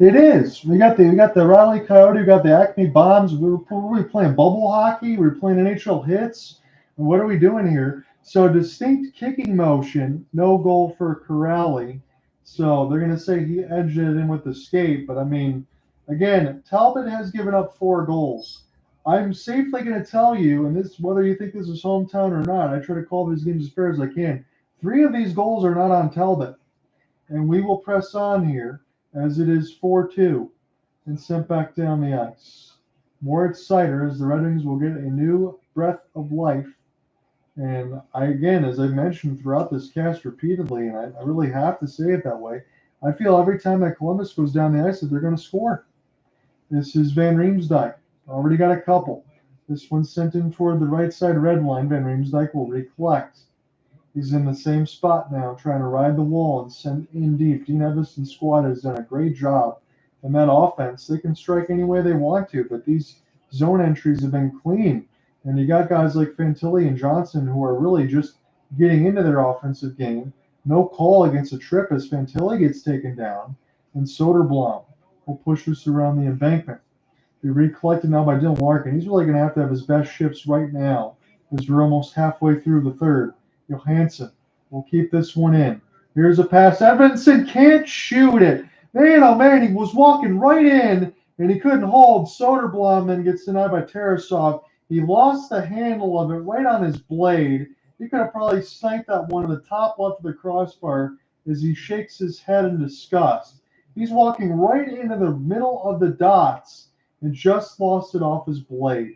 It is. We got the Riley Coyote. We got the Acme Bombs. We were playing bubble hockey. We were playing NHL hits. And what are we doing here? So distinct kicking motion, no goal for Kirill. So they're going to say he edged it in with the skate. But I mean, again, Talbot has given up 4 goals. I'm safely going to tell you, and this whether you think this is hometown or not, I try to call these games as fair as I can. 3 of these goals are not on Talbot. And we will press on here as it is 4-2 and sent back down the ice. Moritz Seider as the Red Wings will get a new breath of life. And again, as I mentioned throughout this cast repeatedly, and I really have to say it that way, I feel every time that Columbus goes down the ice that they're going to score. This is Van Riemsdyk. Already got a couple. This one's sent in toward the right side red line. Van Riemsdyk will recollect. He's in the same spot now, trying to ride the wall and send in deep. Dean Evason's squad has done a great job. In that offense, they can strike any way they want to, but these zone entries have been clean. And you got guys like Fantilli and Johnson who are really just getting into their offensive game. No call against a trip as Fantilli gets taken down. And Soderblom will push this around the embankment. Be recollected now by Dylan Larkin. He's really going to have his best shifts right now as we're almost halfway through the third. Johansson will keep this one in. Here's a pass. Evason can't shoot it. Man, oh man, he was walking right in, and he couldn't hold. Soderblom then gets denied by Tarasov. He lost the handle of it right on his blade. He could have probably sniped that one in the top left of the crossbar as he shakes his head in disgust. He's walking right into the middle of the dots and just lost it off his blade.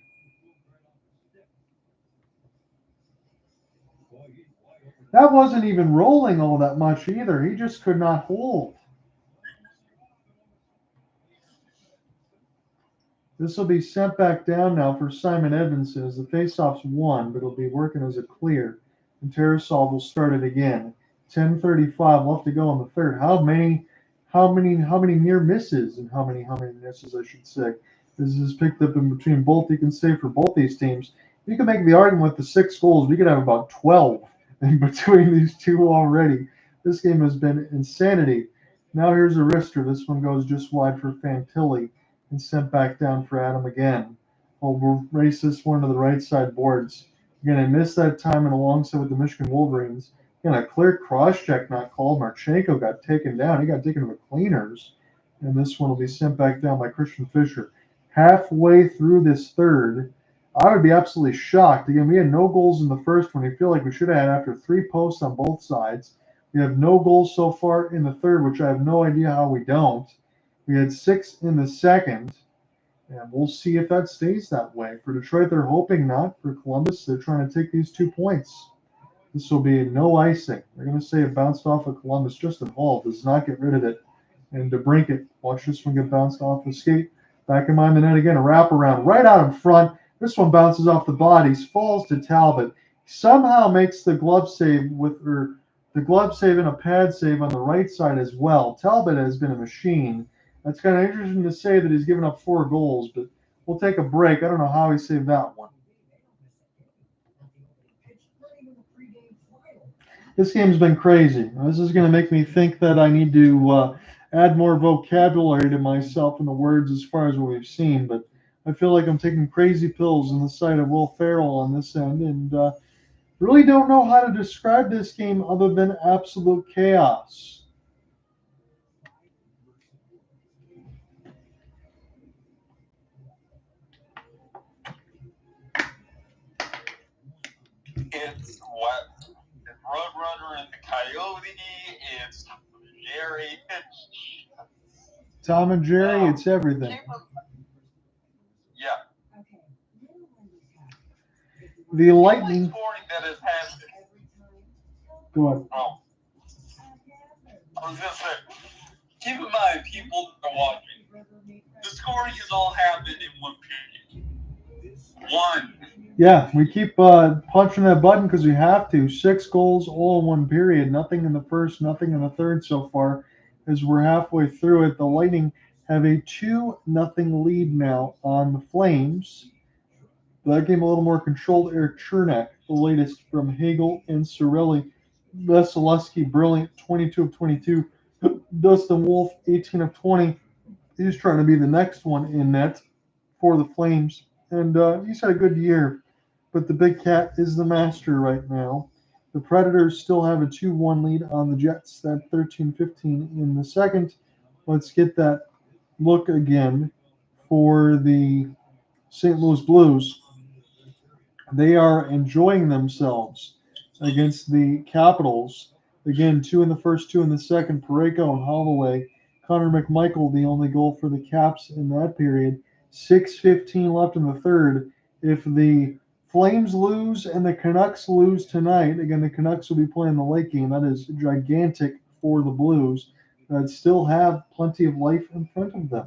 That wasn't even rolling all that much either. He just could not hold. This will be sent back down now for Simon Edmondson as the faceoff's won, but it'll be working as a clear. And Tarasov will start it again. 10:35 left to go in the third. How many near misses and how many misses I should say. This is picked up in between both. You can say for both these teams. You can make the argument with the 6 goals. We could have about 12 in between these two already. This game has been insanity. Now here's a wrister. This one goes just wide for Fantilli and sent back down for Adam again. We'll race this one to the right side boards. Again, I missed that time and alongside with the Michigan Wolverines. Again, a clear cross check not called. Marchenko got taken down. He got taken to the cleaners. And this one will be sent back down by Christian Fischer. Halfway through this third, I would be absolutely shocked. Again, we had no goals in the first one. I feel like we should have had after 3 posts on both sides. We have no goals so far in the third, which I have no idea how we don't. We had 6 in the second, and we'll see if that stays that way. For Detroit, they're hoping not. For Columbus, they're trying to take these 2 points. This will be no icing. They're going to say it bounced off of Columbus. Justin Hall does not get rid of it. And DeBrincat, watch this one get bounced off the skate. Back in mind the net again, a wraparound right out in front. This one bounces off the bodies, falls to Talbot. Somehow makes the glove save and a pad save on the right side as well. Talbot has been a machine. That's kind of interesting to say that he's given up 4 goals, but we'll take a break. I don't know how he saved that one. This game's been crazy. This is going to make me think that I need to add more vocabulary to myself in the words as far as what we've seen, but I feel like I'm taking crazy pills on the side of Will Ferrell on this end, and really don't know how to describe this game other than absolute chaos. It's what? It's Roadrunner and the Coyote. It's Jerry. Tom and Jerry, it's everything. Yeah. The Lightning. Scoring that has happened. Go ahead. Oh. I was going to say, keep in mind, people that are watching, the scoring has all happened in one period. One. Yeah, we keep punching that button because we have to. 6 goals all in one period. Nothing in the first, nothing in the third so far. As we're halfway through it, the Lightning have a 2-0 lead now on the Flames. That game a little more controlled. Eric Chernak, the latest from Hagel and Cirelli. Vasilevsky, brilliant, 22 of 22. Dustin Wolf, 18 of 20. He's trying to be the next one in net for the Flames. And he's had a good year. But the Big Cat is the master right now. The Predators still have a 2-1 lead on the Jets at 13:15 in the second. Let's get that look again for the St. Louis Blues. They are enjoying themselves against the Capitals. Again, 2 in the first, 2 in the second. Parayko and Holloway. Connor McMichael, the only goal for the Caps in that period. 6:15 left in the third. If the Flames lose and the Canucks lose tonight, again, the Canucks will be playing the late game. That is gigantic for the Blues that still have plenty of life in front of them.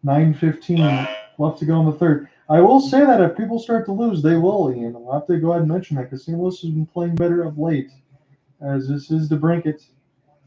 9:15 left to go in the third. I will say that if people start to lose, they will, Ian. I'll have to go ahead and mention that because St. Louis has been playing better of late. As this is DeBrincat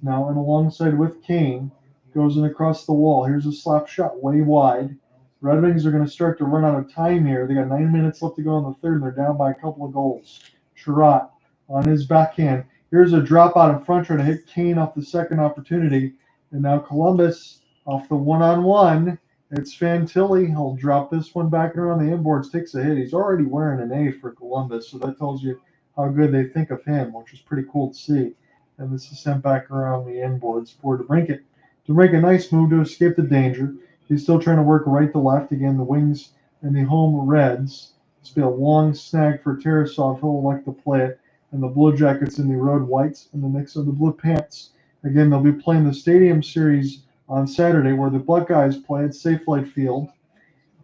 now and alongside with Kane. Goes in across the wall. Here's a slap shot way wide. Red Wings are going to start to run out of time here. They got 9 minutes left to go in the third, and they're down by a couple of goals. Sherratt on his backhand. Here's a drop out in front trying to hit Kane off the second opportunity. And now Columbus off the one-on-one. It's Fantilli. He'll drop this one back around the inboards, takes a hit. He's already wearing an A for Columbus, so that tells you how good they think of him, which is pretty cool to see. And this is sent back around the inboards for DeBrincat. DeBrincat, nice move to escape the danger. He's still trying to work right to left. Again, the Wings and the home Reds. It's been a long snag for Tarasov. He'll elect to play it. And the Blue Jackets in the road whites in the mix of the Blue Pants. Again, they'll be playing the Stadium Series on Saturday where the Buckeyes play at Safe Flight Field.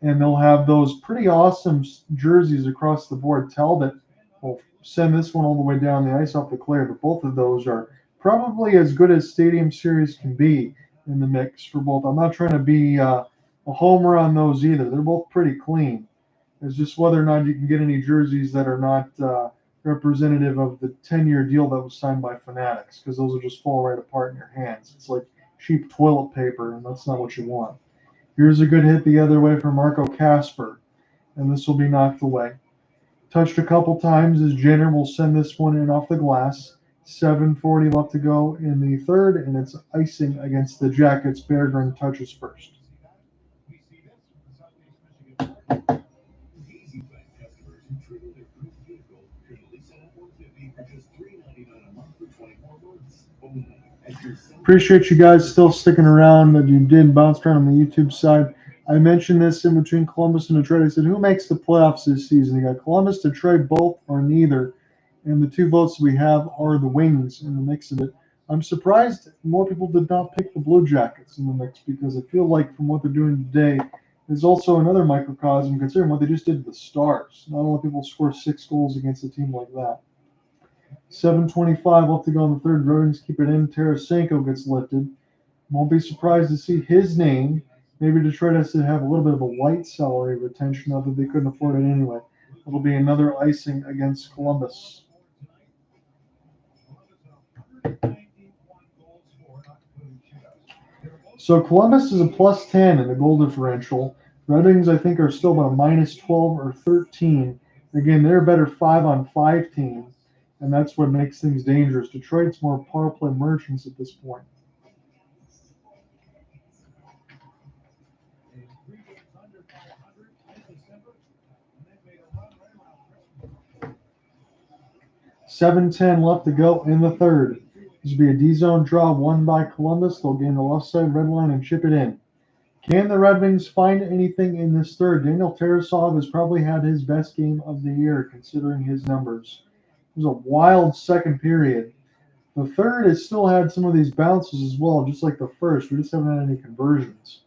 And they'll have those pretty awesome jerseys across the board. Talbot will send this one all the way down the ice off the clear, but both of those are probably as good as Stadium Series can be in the mix for both. I'm not trying to be a homer on those either. They're both pretty clean. It's just whether or not you can get any jerseys that are not representative of the 10-year deal that was signed by Fanatics, because those will just fall right apart in your hands. It's like cheap toilet paper, and that's not what you want. Here's a good hit the other way from Marco Kasper, and this will be knocked away. Touched a couple times as Jenner will send this one in off the glass. 7:40 left to go in the third, and it's icing against the Jackets. Berggren touches first. Appreciate you guys still sticking around. That you did bounce around on the YouTube side. I mentioned this in between Columbus and Detroit. I said, who makes the playoffs this season? You got Columbus, Detroit, both or neither. And the two votes we have are the Wings in the mix of it. I'm surprised more people did not pick the Blue Jackets in the mix because I feel like from what they're doing today, there's also another microcosm considering what they just did to the Stars. Not only people score 6 goals against a team like that. 7:25 left to go in the third. Red Wings keep it in. Tarasenko gets lifted. Won't be surprised to see his name. Maybe Detroit has to have a little bit of a light salary retention, not that they couldn't afford it anyway. It'll be another icing against Columbus. So Columbus is a +10 in the goal differential. Red Wings, I think, are still about a -12 or 13. Again, they're a better 5-on-5 team, and that's what makes things dangerous. Detroit's more power play merchants at this point. $7:10 left to go in the third. This will be a D-zone draw won by Columbus. They'll gain the left side red line and chip it in. Can the Red Wings find anything in this third? Daniel Tarasov has probably had his best game of the year considering his numbers. It was a wild second period. The third has still had some of these bounces as well, just like the first. We just haven't had any conversions.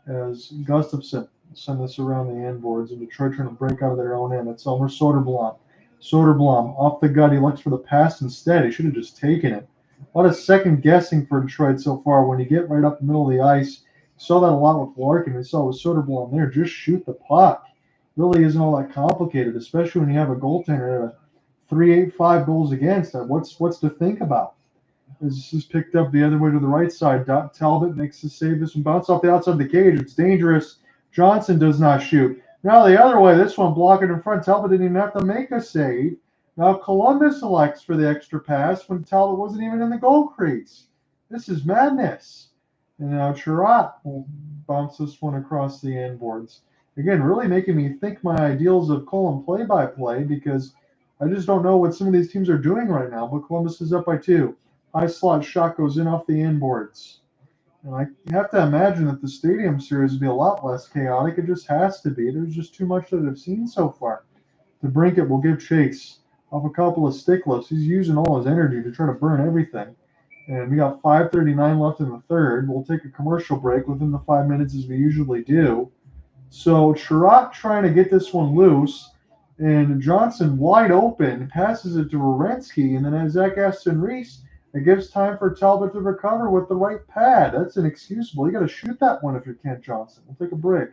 As Gustafsson sent this around the end boards, and Detroit trying to break out of their own end. It's Elmer Soderblom. Soderblom off the gut. He looks for the pass instead. He should have just taken it. A lot of second guessing for Detroit so far. When you get right up the middle of the ice, you saw that a lot with Larkin. We saw with Soderblom there. Just shoot the puck. Really isn't all that complicated, especially when you have a goaltender at a 3.85 goals against. What's to think about? This is picked up the other way to the right side. Talbot makes the save. This one bounce off the outside of the cage. It's dangerous. Johnson does not shoot. Now the other way, this one blocking in front. Talbot didn't even have to make a save. Now Columbus elects for the extra pass when Talbot wasn't even in the goal crease. This is madness. And now Sherratt will bounce this one across the end boards. Again, really making me think my ideals of column play-by-play because I just don't know what some of these teams are doing right now, but Columbus is up by 2. High slot shot goes in off the inboards. And I have to imagine that the Stadium Series will be a lot less chaotic. It just has to be. There's just too much that I've seen so far. DeBrincat will give chase off a couple of stick lifts. He's using all his energy to try to burn everything. And we got 5:39 left in the third. We'll take a commercial break within the 5 minutes as we usually do. So Sherratt trying to get this one loose. And Johnson wide open, passes it to Werenski, and then as Zach Aston Reese, it gives time for Talbot to recover with the right pad. That's inexcusable. You got to shoot that one if you're Kent Johnson. We'll take a break.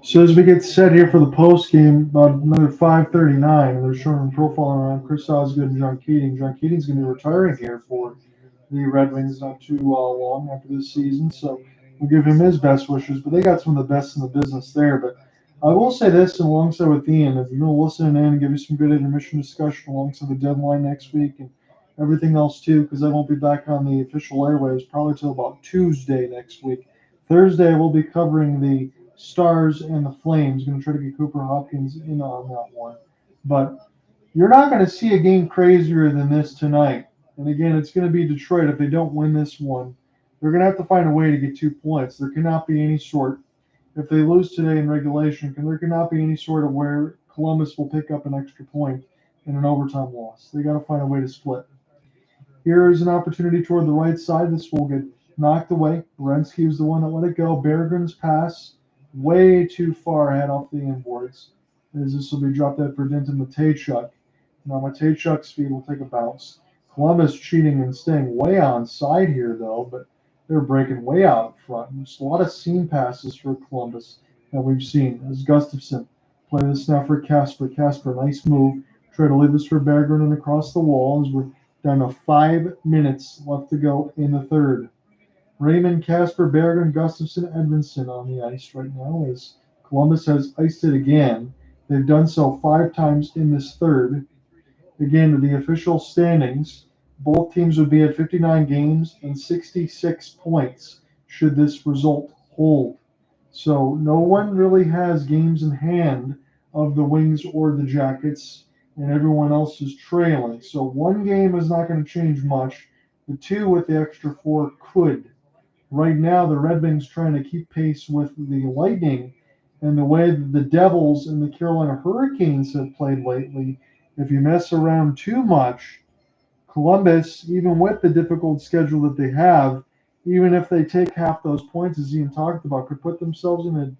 So as we get set here for the post game, about another 5:39, and they're showing profile around Chris Osgood and John Keating. John Keating's going to be retiring here for the Red Wings not too long after this season, so we'll give him his best wishes. But they got some of the best in the business there. But I will say this, and alongside with Ian, if you're going to listen in and give you some good intermission discussion alongside the deadline next week and everything else too, because I won't be back on the official airwaves probably till about Tuesday next week. Thursday we'll be covering the Stars and the Flames. Going to try to get Cooper Hopkins in on that one. But you're not going to see a game crazier than this tonight. And again, it's going to be Detroit. If they don't win this one, they're going to have to find a way to get 2 points. There cannot be any sort, if they lose today in regulation, there cannot be any sort of where Columbus will pick up an extra point in an overtime loss. They got to find a way to split. Here is an opportunity toward the right side. This will get knocked away. Werenski was the one that let it go. Berggren's pass way too far ahead off the inboards. As this will be dropped out for Denton Matejchuk. Now Matejchuk's speed will take a bounce. Columbus cheating and staying way on side here though, but they're breaking way out front. There's a lot of seam passes for Columbus that we've seen. As Gustafsson play this now for Kasper. Kasper, nice move. Try to leave this for Berggren and across the wall as we're down to 5 minutes left to go in the third. Raymond, Kasper, Berggren, Gustafsson, Edmondson on the ice right now as Columbus has iced it again. They've done so 5 times in this third. Again, the official standings, both teams would be at 59 games and 66 points should this result hold. So no one really has games in hand of the Wings or the Jackets, and everyone else is trailing. So one game is not going to change much. The 2 with the extra 4 could. Right now, the Red Wings trying to keep pace with the Lightning, and the way that the Devils and the Carolina Hurricanes have played lately. If you mess around too much, Columbus, even with the difficult schedule that they have, even if they take half those points, as Ian talked about, could put themselves in a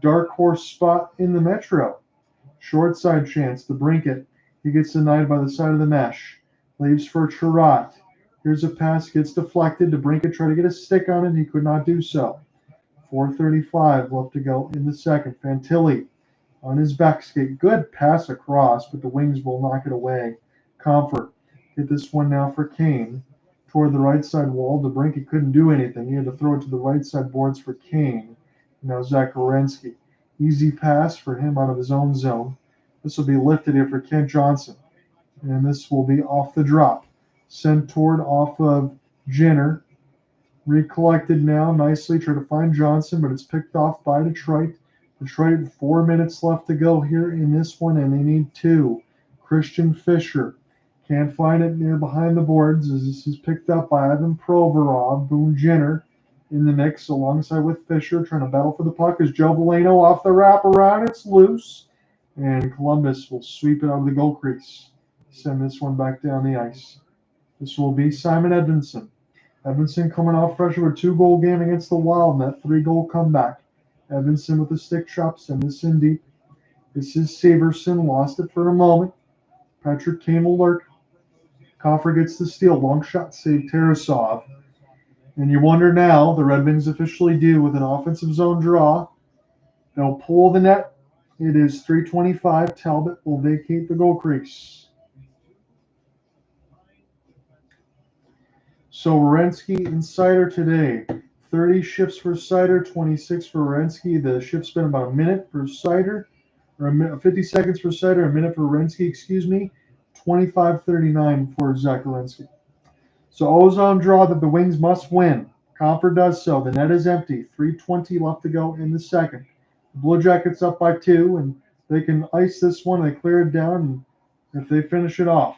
dark horse spot in the Metro. Short side chance to Brinkett. He gets denied by the side of the mesh. Leaves for Sherratt. Here's a pass, gets deflected. DeBrincat tried to get a stick on it. He could not do so. 4:35 left to go in the second. Fantilli on his back skate. Good pass across, but the Wings will knock it away. Comfort. Get this one now for Kane. Toward the right side wall. DeBrincat couldn't do anything. He had to throw it to the right side boards for Kane. Now Zach Werenski. Easy pass for him out of his own zone. This will be lifted here for Kent Johnson. And this will be off the drop. Sent toward off of Jenner. Recollected now nicely. Try to find Johnson, but it's picked off by Detroit. Detroit, 4 minutes left to go here in this one, and they need 2. Christian Fischer Can't find it near behind the boards as this is picked up by Ivan Provorov. Boone Jenner in the mix alongside with Fisher, trying to battle for the puck as Joe Valeno off the wraparound. It's loose, and Columbus will sweep it out of the goal crease. Send this one back down the ice. This will be Simon Edmondson. Edmondson coming off pressure with 2-goal game against the Wild in that 3-goal comeback. Edmondson with the stick chop, send this in deep. This is Severson, lost it for a moment. Patrick Kane will lurk. Coffer gets the steal, long shot save Tarasov. And you wonder now, the Red Wings officially do with an offensive zone draw. They'll pull the net. It is 3:25. Talbot will vacate the goal crease. So Werenski and Seider today. 30 shifts for Seider, 26 for Werenski. The shift's been about a minute for Seider, or 50 seconds for Seider, a minute for Werenski, 25:39 for Zach Werenski. So ozone draw that the Wings must win. Coffer does so. The net is empty. 3:20 left to go in the second. The Blue Jackets up by 2, and they can ice this one. They clear it down, and if they finish it off.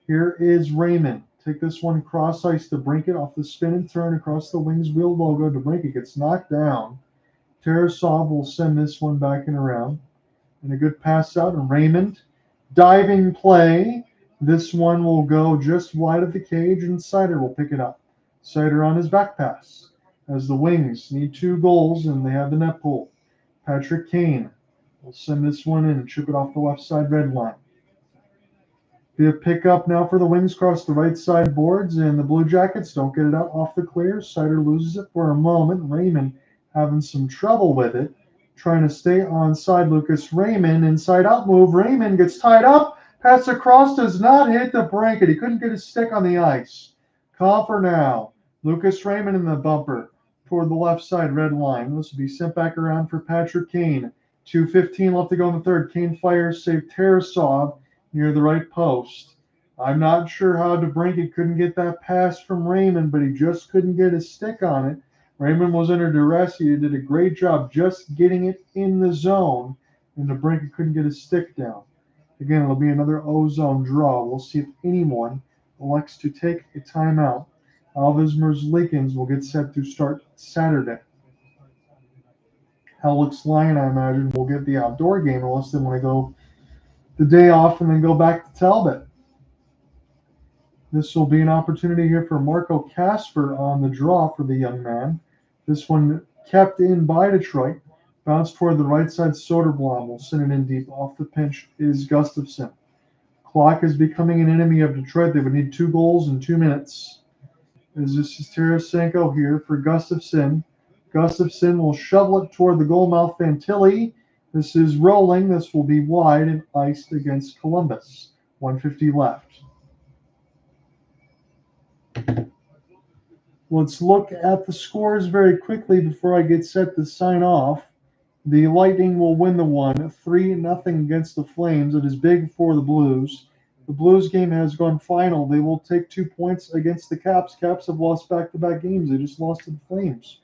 Here is Raymond. Take this one cross ice to brink it off the spin and turn across the Wings wheel logo. To brink it gets knocked down. Tarasov will send this one back and around. And a good pass out. And Raymond, diving play. This one will go just wide of the cage, and Seider will pick it up. Seider on his back pass as the Wings need 2 goals, and they have the net pull. Patrick Kane will send this one in and chip it off the left side red line. Be a pickup now for the Wings across the right side boards, and the Blue Jackets don't get it out off the clear. Seider loses it for a moment. Raymond having some trouble with it, trying to stay onside. Lucas Raymond, inside out move. Raymond gets tied up. Pass across, does not hit the brink. He couldn't get his stick on the ice. Coffer now. Lucas Raymond in the bumper toward the left side red line. This will be sent back around for Patrick Kane. 2:15 left to go in the third. Kane fires, save Tarasov near the right post. I'm not sure how DeBrincat couldn't get that pass from Raymond, but he just couldn't get his stick on it. Raymond was under duress. He did a great job just getting it in the zone, and DeBrincat couldn't get his stick down. Again, it'll be another ozone draw. We'll see if anyone elects to take a timeout. Alves Merzlikins will get set to start Saturday. Helix Lion, I imagine, will get the outdoor game unless they want to go the day off and then go back to Talbot. This will be an opportunity here for Marco Kasper on the draw for the young man. This one kept in by Detroit. Bounce toward the right side. Soderblom will send it in deep. Off the pinch is Gustafsson. Clock is becoming an enemy of Detroit. They would need 2 goals in 2 minutes. As this is Tarasenko here for Gustafsson. Gustafsson will shovel it toward the goal mouth. Fantilli. This is rolling. This will be wide and iced against Columbus. 1:50 left. Let's look at the scores very quickly before I get set to sign off. The Lightning will win the one, 3-0 against the Flames. It is big for the Blues. The Blues game has gone final. They will take 2 points against the Caps. Caps have lost back-to-back games. They just lost to the Flames.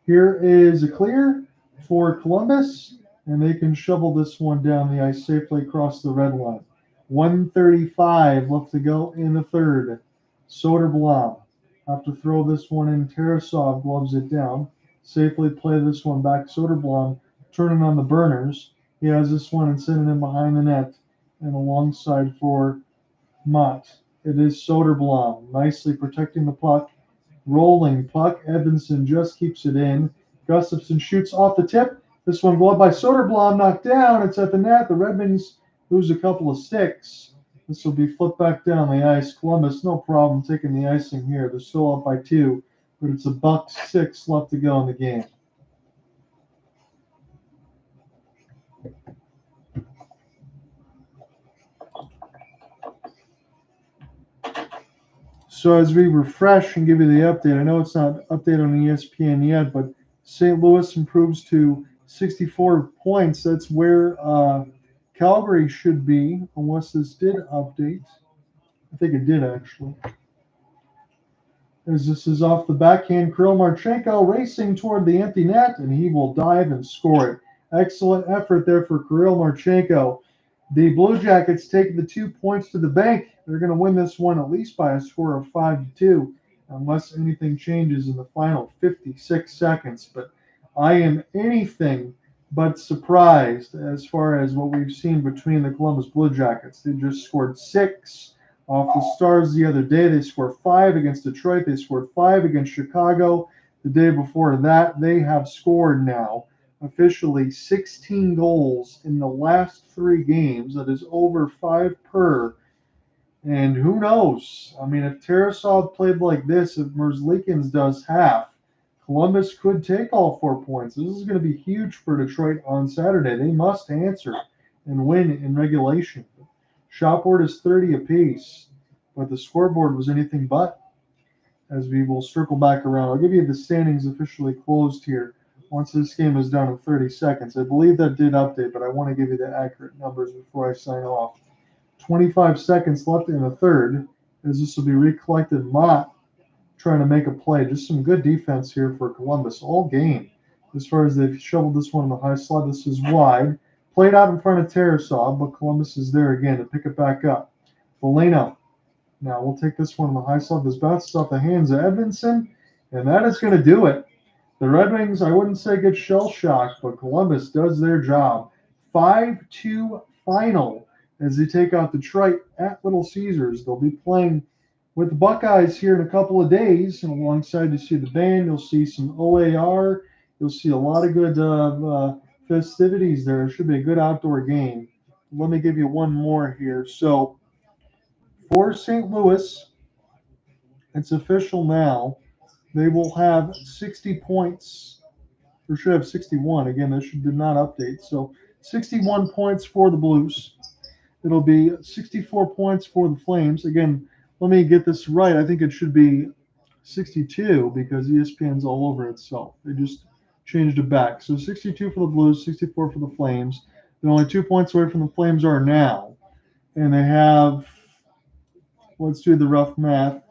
Here is a clear for Columbus, and they can shovel this one down the ice safely across the red line. 1:35 left to go in the third. Soderblom have to throw this one in. Tarasov gloves it down. Safely play this one back. Soderblom turning on the burners. He has this one and sending it behind the net and alongside for Mott. It is Soderblom nicely protecting the puck. Rolling puck. Edmondson just keeps it in. Gustafsson shoots off the tip. This one gloved by Soderblom, knocked down. It's at the net. The Red Wings lose a couple of sticks. This will be flipped back down the ice. Columbus, no problem taking the icing here. They're still up by 2, but it's $1:06 left to go in the game. So as we refresh and give you the update, I know it's not updated on ESPN yet, but St. Louis improves to 64 points. That's where Calgary should be, unless this did update. I think it did, actually. As this is off the backhand, Kirill Marchenko racing toward the empty net, and he will dive and score it. Excellent effort there for Kirill Marchenko. The Blue Jackets taking the 2 points to the bank. They're going to win this one at least by a score of 5-2, unless anything changes in the final 56 seconds. But I am anything but surprised as far as what we've seen between the Columbus Blue Jackets. They just scored 6 off the Stars the other day. They scored 5 against Detroit. They scored 5 against Chicago. The day before that, they have scored now officially 16 goals in the last 3 games. That is over 5 per. And who knows? I mean, if Tarasov played like this, if Merzlikins does half, Columbus could take all 4 points. This is going to be huge for Detroit on Saturday. They must answer and win in regulation. Shot board is 30 apiece, but the scoreboard was anything but, as we will circle back around. I'll give you the standings officially closed here once this game is done in 30 seconds. I believe that did update, but I want to give you the accurate numbers before I sign off. 25 seconds left in the third, as this will be recollected. Mott trying to make a play. Just some good defense here for Columbus all game. As far as they've shoveled this one in the high slot, this is wide. Played out in front of Tarasov, but Columbus is there again to pick it back up. Valeno. Now we'll take this one in the high slot. This bounces off the hands of Evason, and that is going to do it. The Red Wings, I wouldn't say get shell-shocked, but Columbus does their job. 5-2 final as they take out Detroit at Little Caesars. They'll be playing with the Buckeyes here in a couple of days, and alongside you see the band, you'll see some OAR, you'll see a lot of good festivities there. It should be a good outdoor game. Let me give you one more here. So for St. Louis, it's official now. They will have 60 points, or should have 61. Again, this did not update. So 61 points for the Blues. It'll be 64 points for the Flames. Again, let me get this right. I think it should be 62 because ESPN's all over itself. They just changed it back. So 62 for the Blues, 64 for the Flames. They're only 2 points away from the Flames are now. And they have, let's do the rough math,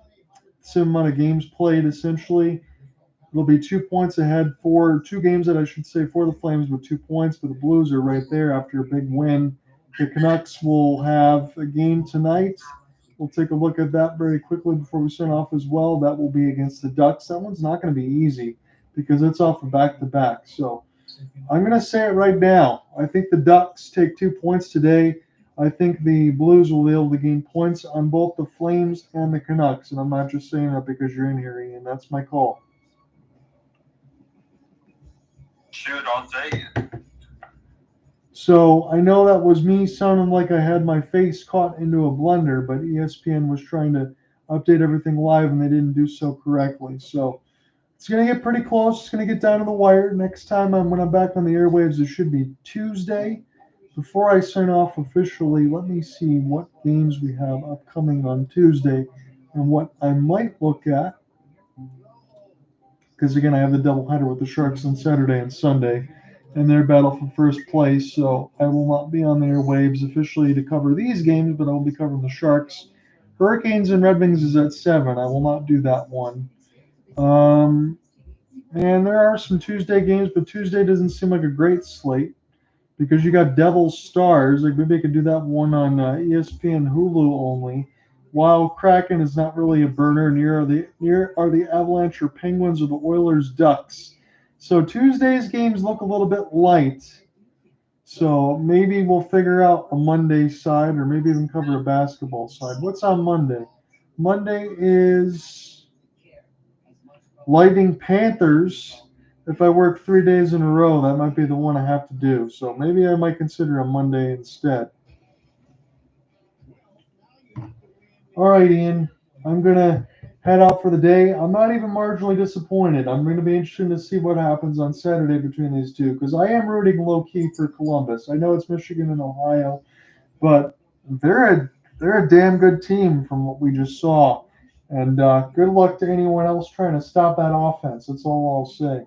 same amount of games played essentially. It'll be 2 points ahead for 2 games that I should say for the Flames with 2 points, but the Blues are right there after a big win. The Canucks will have a game tonight. We'll take a look at that very quickly before we sign off as well. That will be against the Ducks. That one's not going to be easy because it's off of back-to-back. So I'm going to say it right now. I think the Ducks take 2 points today. I think the Blues will be able to gain points on both the Flames and the Canucks. And I'm not just saying that because you're in here, Ian. That's my call. Shoot, I'll take it. So I know that was me sounding like I had my face caught into a blender, but ESPN was trying to update everything live and they didn't do so correctly. So it's going to get pretty close. It's going to get down to the wire. Next time when I'm back on the airwaves, it should be Tuesday. Before I sign off officially, let me see what games we have upcoming on Tuesday and what I might look at. Because, again, I have the doubleheader with the Sharks on Saturday and Sunday and their battle for first place. So I will not be on the airwaves officially to cover these games, but I will be covering the Sharks. Hurricanes and Red Wings is at 7. I will not do that one. And there are some Tuesday games, but Tuesday doesn't seem like a great slate because you got Devils Stars. Like maybe I could do that one on ESPN Hulu only. While Kraken is not really a burner, near are the Avalanche or Penguins or the Oilers Ducks. So Tuesday's games look a little bit light. So maybe we'll figure out a Monday side or maybe even cover a basketball side. What's on Monday? Monday is Lightning Panthers. If I work 3 days in a row, that might be the one I have to do. So maybe I might consider a Monday instead. All right, Ian. I'm going to head out for the day. I'm not even marginally disappointed. I'm going to be interested to see what happens on Saturday between these two because I am rooting low-key for Columbus. I know it's Michigan and Ohio, but they're a damn good team from what we just saw. And good luck to anyone else trying to stop that offense. That's all I'll say.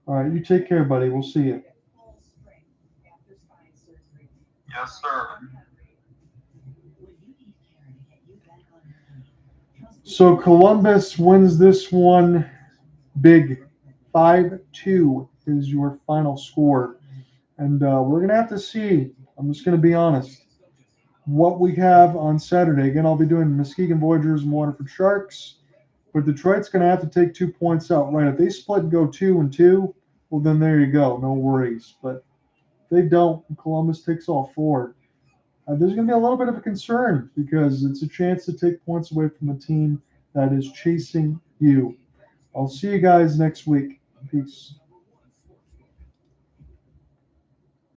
All right, you take care, buddy. We'll see you. Yes, sir. So Columbus wins this one big, 5-2. is your final score. And we're going to have to see, I'm just going to be honest, what we have on Saturday. Again, I'll be doing Muskegon Voyagers and Waterford Sharks. But Detroit's going to have to take 2 points outright. If they split and go 2-2, well, then there you go. No worries. But if they don't, Columbus takes all 4. There's going to be a little bit of a concern because it's a chance to take points away from a team that is chasing you. I'll see you guys next week. Peace.